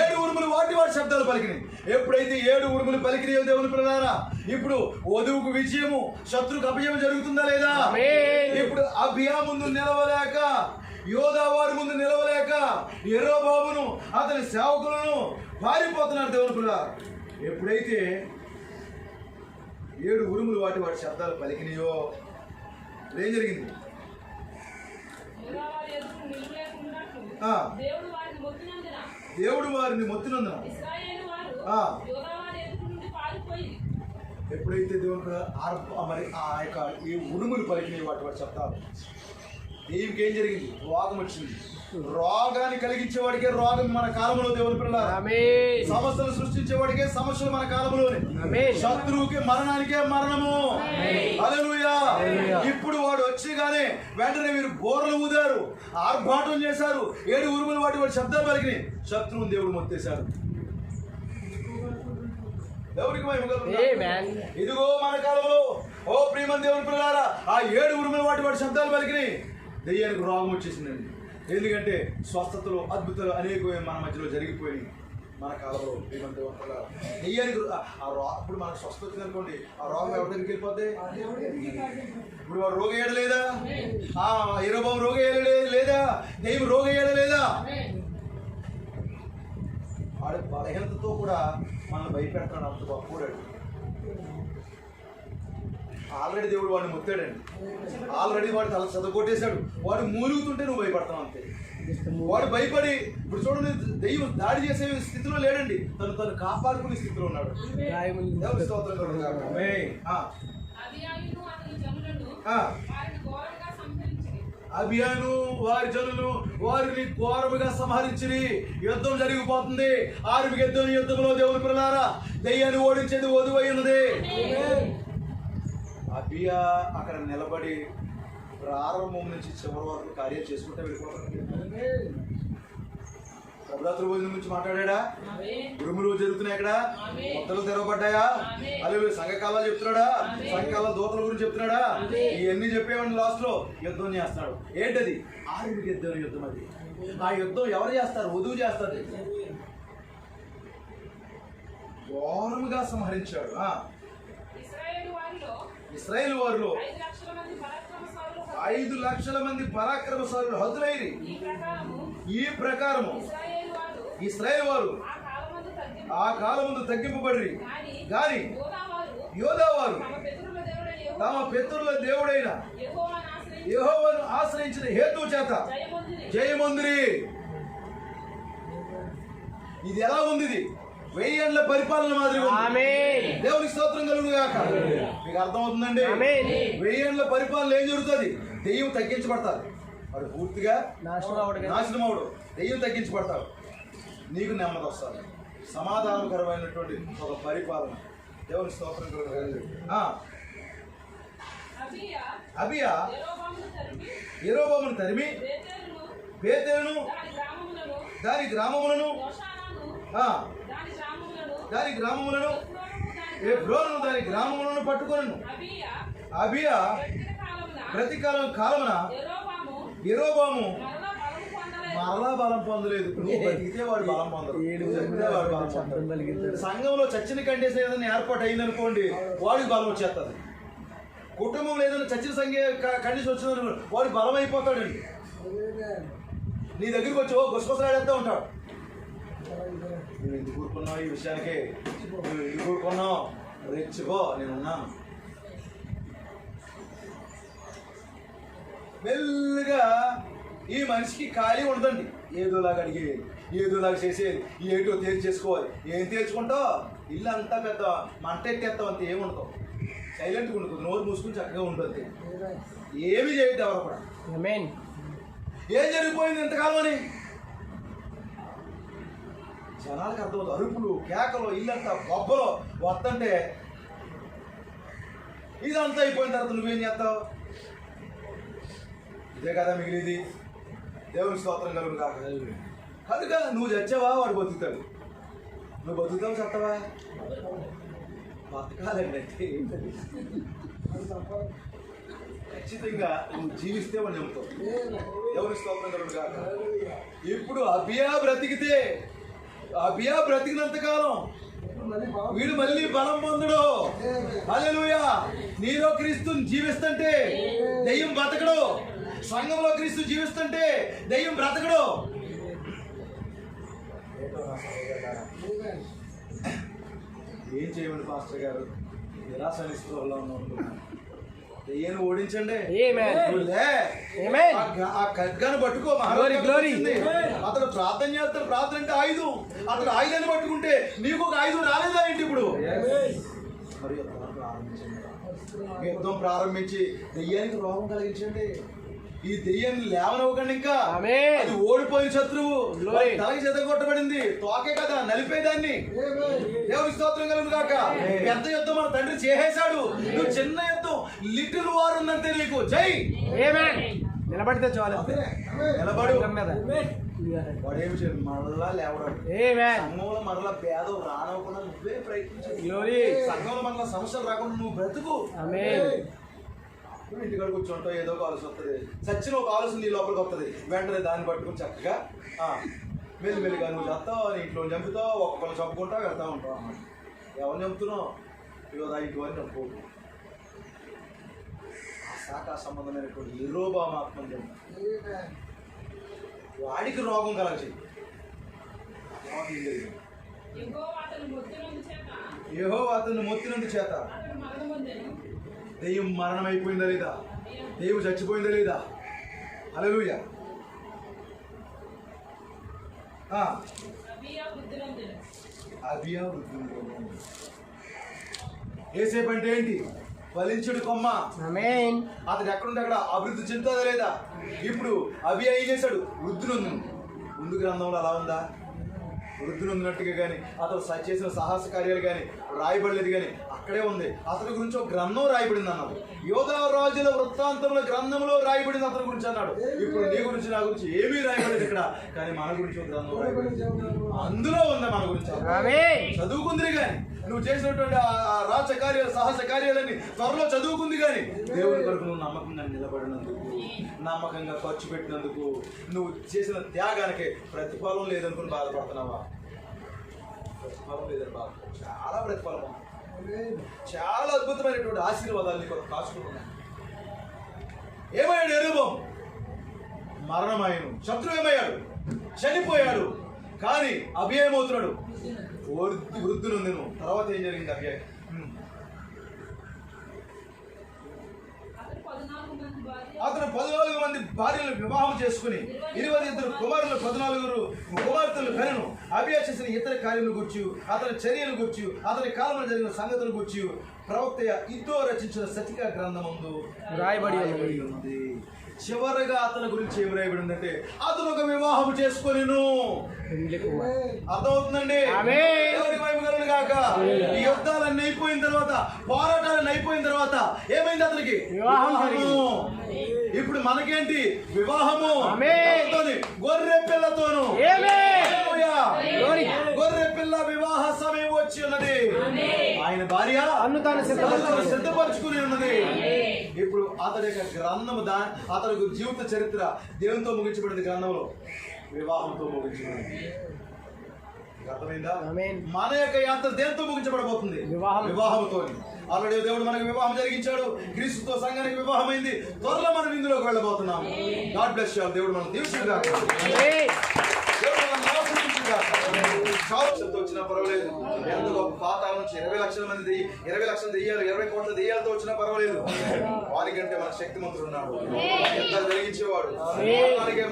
7 ఉరుములు వాటి శబ్దాలు పలికినాయి. ఎప్పుడైతే 7 ఉరుములు పలికినాయో దేవుని పిల్లలారా, ఇప్పుడు వధువుకు విజయము, శత్రుకు అభయం జరుగుతుందా లేదా? ఇప్పుడు అభియా ముందు నిలవలేక, యోధా వారి ముందు నిలవలేక యెరోబామును అతని సేవకులను పారిపోతున్నారు దేవుని పిల్లలారా. ఎప్పుడైతే 7 ఉరుములు వాటి శబ్దాలు పలికినాయో ఏం జరిగింది? దేవుడు వారిని మొత్తినందున ఎప్పుడైతే దేవుడు మరి ఆ యొక్క ఈ ఉరుములు పలికినాయి వాటి శబ్దాలు, దేవునికి ఏం జరిగింది? రోగం వచ్చింది. రోగాన్ని కలిగించేవాడికే రోగం మన కాలంలో దేవుని పిల్లలారా. సమస్యలు సృష్టించేవాడికే సమస్యలు మన కాలంలోనే. శత్రువుకి మరణానికే మరణము. హల్లెలూయా. ఇప్పుడు వాడు వచ్చేగానే వెంటనే మీరు బోర్లు ఊదారు, ఆర్భాటం చేశారు. 7 ఉరుములు వాటి శబ్దాలు పలికినాయి. శత్రువుని దేవుడు మొత్తేశారు. దేవుడికి ఇదిగో మన కాలంలో ఓ ప్రియమైన దేవుని పిల్లలారా, ఆ 7 ఉరుములు వాటి శబ్దాలు పలికినాయి. దెయ్యానికి రోగం వచ్చేసిందండి. ఎందుకంటే స్వస్థతలు, అద్భుతాలు అనేకమే మన మధ్యలో జరిగిపోయినాయి. మన కాలంలో ప్రియమైన దేవుని పిల్లలారా, దెయ్యానికి ఇప్పుడు మనకు స్వస్థత వచ్చింది అనుకోండి, ఆ రోగం ఎవరి దగ్గరికి వెళ్ళిపోతే? ఇప్పుడు వాడు రోగం వేయడలేదా? యెరోబాము రోగం వేయలేదా? దెయ్యం రోగం వేయడలేదా? వాడి బలహీనతతో కూడా మనల్ని భయపెడతాడు. అంత గొప్పవాడు. ఆల్రెడీ దేవుడు వాడిని ముత్తాడండి. ఆల్రెడీ వాడు తల చదవకొట్టేశాడు. వాడు మూలుగుతుంటే నువ్వు భయపడతావు అంతే. వాడు భయపడి ఇప్పుడు చూడండి, దెయ్యం దాడి చేసే స్థితిలో లేడండి, తను కాపాడుకునే స్థితిలో ఉన్నాడు. అభియాను వారి జనులు వారిని ఘోరముగా సంహరించిరి. యుద్ధం జరిగిపోతుంది. ఆర్మగెద్దోని యుద్ధంలో దేవుని పిల్లలారా, దెయ్యాన్ని ఓడించేది వధువై ఉన్నది. అభియా అక్కడ నిలబడి ప్రారంభం నుంచి చివరి వరకు కార్యం చేసుకుంటే వెళ్ళిపోతాడు. శబ్దాతుల భోజనం నుంచి మాట్లాడా? ఉరుములు జరుగుతున్నాయి. అక్కడ మొత్తలు తెరవబడ్డాయా? అలాగే సంఘకాలాలు చెప్తున్నాడా? సంఘకాల దూతల గురించి చెప్తున్నాడా? ఇవన్నీ చెప్పేవాడిని లాస్ట్ లో యుద్ధం చేస్తున్నాడు. ఏంటది? ఆర్మగెద్దోని యుద్ధం. అది ఆ యుద్ధం ఎవరు చేస్తారు? వధువు చేస్తారు. ఘోరముగా సంహరించాడు. ఇశ్రాయేలు వారిలో 5 లక్షల మంది పరాక్రమశాలులు హతులైరి. ఈ ప్రకారము ఇశ్రాయేలు వారు ఆ కాలమందు తగ్గింపబడి, గాని యోధా వారు తమ పితరుల దేవుడైన యెహోవాను ఆశ్రయించిన హేతువు చేత జయమందిరి. ఇది ఎలా ఉంది? ఇది 1000 ఏళ్ల పరిపాలన మాదిరి. దేవునికి స్తోత్రం కలుగును గాక. మీకు అర్థమవుతుందండి? 1000 ఏళ్ల పరిపాలన ఏం జరుగుతుంది? దెయ్యం తగ్గించబడతారు. వాడు పూర్తిగా నాశనం అవడు. దెయ్యం తగ్గించబడతాడు. నీకు నెమ్మది వస్తుంది. సమాధానకరమైనటువంటి ఒక పరిపాలన. దేవునికి స్తోత్రం కలుగును. అబియా యెరోబామును తరిమి బేతేలును దాని గ్రామములను ఎబ్రోను దాని గ్రామములను పట్టుకొనెను. అబియా ప్రతి కాలమున యెరోబాము మరలా బలం పొందలేదు. నువ్వు బతికితే వాడు బలం పొందరు. సంఘంలో చచ్చిన కండిషన్ ఏదైనా ఏర్పాటు అయిందనుకోండి, వాడికి బలం వచ్చేస్తుంది. కుటుంబంలో ఏదైనా చచ్చిన కండిషన్ వచ్చిందనుకోండి, వాడు బలం అయిపోతాడండి. నీ దగ్గరికి వచ్చి గుసగుసలాడేస్తూ ఉంటాడు. నువ్వు ఎందుకు కూరుకున్నావు? ఈ విషయానికి నువ్వు ఎందుకు కూరుకున్నావు? రెచ్చుకో, నేనున్నాను. మెల్లిగా ఈ మనిషికి ఖాళీ ఉండదండి. ఏదోలాగా అడిగేది, ఏదోలాగా చేసేది, ఏటో తేల్చేసుకోవాలి. ఏం తేల్చుకుంటావు? ఇల్లు అంతా పెద్ద మంట ఎట్టేస్తావు. అంతే ఏముండతావు. సైలెంట్గా ఉండదు. నోరు మూసుకుని చక్కగా ఉంటుంది. ఏమి చేయదు ఎవరు కూడా. ఏం జరిగిపోయింది ఇంతకాలం అని జనాలకు అర్థమవుతుంది. అరుపులు, కేకలు, ఇల్లంతా బొబ్బలు వస్తుంటే ఇదంతా అయిపోయిన తర్వాత నువ్వేం చేస్తావు? ఇదే కదా మిగిలిది. దేవుని స్తోత్రం కలుగును కాక. కనుక నువ్వు చచ్చావా, వాడు బతుకుతాడు. నువ్వు బతుకుతావు, చస్తావా? బతకాలండి. అయితే ఖచ్చితంగా నువ్వు జీవిస్తే వాడు నమ్ముతావు. దేవుని స్తోత్రం కలుగును కాక. ఇప్పుడు అబియా బ్రతికితే అబియా బ్రతికినంత కాలం వీడు మళ్ళీ బలం పొందడు. హల్లెలూయా. నీలో క్రీస్తుని జీవిస్తుంటే దెయ్యం బ్రతకడు. సంఘంలో క్రీస్తు జీవిస్తుంటే దెయ్యం బ్రతకడు. ఏం చేయమండి పాస్టర్ గారు, నిరాశనిస్తూలో ఉన్నాను. దెయ్యాన్ని ఓడించండి. ఆ ఖడ్గాను పట్టుకో. అతను ప్రార్థన చేస్తాడు. ప్రార్థన అంటే ఆయుధం. అతను ఆయుధాన్ని పట్టుకుంటే నీకు ఒక ఆయుధం రాలేదా ఏంటి ఇప్పుడు? మరి యుద్ధం ప్రారంభించి దెయ్యానికి రోగం కలిగించండి. ఈ దెయ్యాన్ని లేవనివ్వకండి. ఇంకా అది ఓడిపోయిన శత్రువు. తలకి చెదగొట్టబడింది. తోకే కదా నలిపేదాన్ని. దేవుని స్తోత్రం కలుగును గాక. పెద్ద యుద్ధం మన తండ్రి చేసేశాడు. నువ్వు చిన్న యుద్ధం, లిటిల్ వార్ ఉందంటే నీకు. జై నిలబడితే చాలు. నిలబడు. వాడేమి చేయడు, మరలా లేవడం. సంఘంలో మరలా పేదలు రానవ్వకుండా నువ్వే ప్రయత్నించాలి. సంఘంలో మరలా సమస్యలు రాకుండా నువ్వు బ్రతుకు. ఇంటికాడ కూర్చుంటావు, ఏదో ఒక ఆలోచన వస్తుంది. చచ్చిన ఒక ఆలోచన నీ లోపలికి వస్తుంది. వెంటనే దాన్ని పట్టుకుని చక్కగా మెల్లిమెల్లిగా నువ్వు చేస్తావు, నీ ఇంట్లో చంపుతావు, ఒక్కొక్కరు చంపుకుంటావు, వెళ్తా ఉంటావు అన్నమాట. ఎవరిని చంపుతున్నావు? ఇవాళ ఇంటి వారిని చంపు. శాఖా సంబంధమైనటువంటి యెరోబామాత్మని వాడికి రోగం కలగచేయి. యెహోవా అతన్ని మొత్తినందు చేత దెయ్యం మరణం అయిపోయిందా లేదా? దెయ్యం చచ్చిపోయిందా లేదా? హల్లెలూయా. అబియా వృద్ధుడు. ఏసేపు అంటే ఏంటి? ఫలించుడు కొమ్మ. అతను ఎక్కడుంటే అక్కడ అభివృద్ధి చెందుతుందా లేదా? ఇప్పుడు అబియా ఏం చేశాడు? వృద్ధులు. ముందు గ్రంథంలో అలా ఉందా? వృద్ధులు ఉన్నట్టుగా కానీ అతను చేసిన సాహస కార్యాలు కానీ రాయబడలేదు. కానీ అక్కడే ఉంది. అతని గురించి ఒక గ్రంథం రాయబడింది అన్నాడు. యోధా రాజుల వృత్తాంతంలో గ్రంథంలో రాయబడింది అతని గురించి అన్నాడు. ఇప్పుడు నీ గురించి నా గురించి ఏమీ రాయబడలేదు ఇక్కడ. కానీ మన గురించి ఒక గ్రంథం రాయబడింది. అందులో ఉంది మన గురించి. చదువుకుంది కానీ నువ్వు చేసినటువంటి రాజ కార్యాలు, సాహస కార్యాలని త్వరలో చదువుకుంది. కానీ దేవుని కొరకు నువ్వు నమ్మకంగా నిలబడినందుకు, నమ్మకంగా ఖర్చు పెట్టినందుకు, నువ్వు చేసిన త్యాగానికి ప్రతిఫలం లేదనుకుని బాధపడుతున్నావా? ప్రతిఫలం లేదని బాధపడు. చాలా ప్రతిఫలం, చాలా అద్భుతమైనటువంటి ఆశీర్వాదాలు నీకు కాచుకుంటున్నాయి. ఏమయ్యాడు యెరోబాము? మరణమాయను. శత్రువు ఏమయ్యాడు? చనిపోయాడు. కానీ అబియా ఏమవుతున్నాడు? వృద్ధులు. నేను తర్వాత ఏం జరిగింది? అబియా అతను 14 మంది భార్యలను వివాహం చేసుకుని 22 కుమారులు 14 కుమార్తెలు కనెను. అబియా చేసిన ఇతర కార్యములు గుర్చి, అతని చర్యలు గుర్చి, అతని కాలంలో జరిగిన సంగతులు గుర్చి ప్రవక్త ఇద్దో రచించిన సతికా గ్రంథమందు రాయబడి ఉంది. చివరగా అతని గురించి ఏమి రాయబడి ఉందంటే అతను ఒక వివాహం చేసుకొనిను. అర్థమవుతుందండి? ఈ యుద్ధాలన్నీ అయిపోయిన తర్వాత, పోరాటాలన్నీ అయిపోయిన తర్వాత ఏమైంది? అతనికి వివాహము. ఇప్పుడు మనకేంటి? వివాహము. గొర్రె పిల్లతోను. గొర్రె పిల్ల వివాహ సమయం వచ్చి ఉన్నది. ఆయన భార్య సిద్ధపరచుకుని ఉన్నది. ఇప్పుడు అతడి యొక్క గ్రంథము అతడి జీవిత చరిత్ర దేవునితో ముగించబడింది. గ్రంథంలో వివాహంతో ముగించబడింది. అర్థమైందా? మన యొక్క యాత్ర దేంతో ముగించబడబోతుంది? వివాహంతో. ఆల్రెడీ దేవుడు మనకు వివాహం జరిగించాడు. క్రీస్తుతో సంఘానికి వివాహం అయింది. త్వరలో మనం ఇందులోకి వెళ్ళబోతున్నాము. God bless you. దేవుడు మనం దీవించుగా. వచ్చినా పర్వాలేదు. ఎంత గొప్ప పాతాల నుంచి 20 లక్షల మంది 20 లక్షల దెయ్యాలు, 20 కోట్ల దెయ్యాలతో వచ్చినా పర్వాలేదు. వారికంటే మన శక్తిమంతుడు ఉన్నాడు. ఎంత జరిగించేవాడు,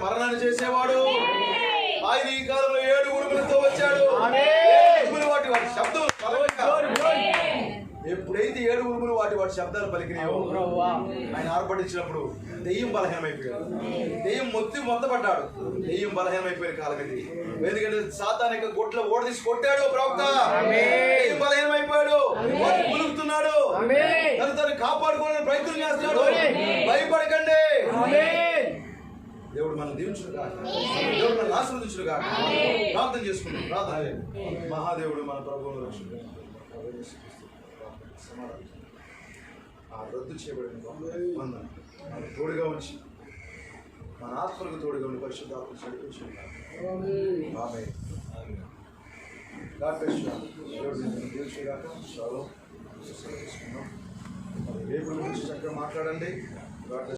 మరణాన్ని చేసేవాడు. ఆయన ఈ కాలంలో 7 ఉరుములతో వచ్చాడు. వాటి శబ్దం ఎప్పుడైతే 7 ఉరుములు వాటి శబ్దాలు పలికినాయో ఆయన ఆర్భటించినప్పుడు దెయ్యం బలహీనమైపోయాడు. దెయ్యం మొత్తపడ్డాడు. దెయ్యం బలహీనమైపోయిన కాలం ఇది. ఎందుకంటే సాతానిక గొడ్ల ఓడదీసి కొట్టాడు ప్రవక్త. దెయ్యం బలహీనమైపోయాడు. ములుగుతున్నాడు. తను కాపాడుకోవాలని ప్రయత్నం చేస్తున్నాడు. భయపడకండి. దేవుడు మనం దీవించుడుగా, దేవుడు మనం ఆశీర్వదించుడుగా. ప్రార్థన చేసుకుంటాం. ప్రార్థన. మహాదేవుడు మన ప్రభువును రక్షకుడు రద్దు చేయబడిన మన తోడుగా ఉంచి, మన ఆత్మలకు తోడుగా ఉండి పరిశుద్ధాత్మ నడిపించుకుంటాం. ఆమేన్. God bless you. చాలా రేపు గురించి చక్కగా మాట్లాడండి. God bless.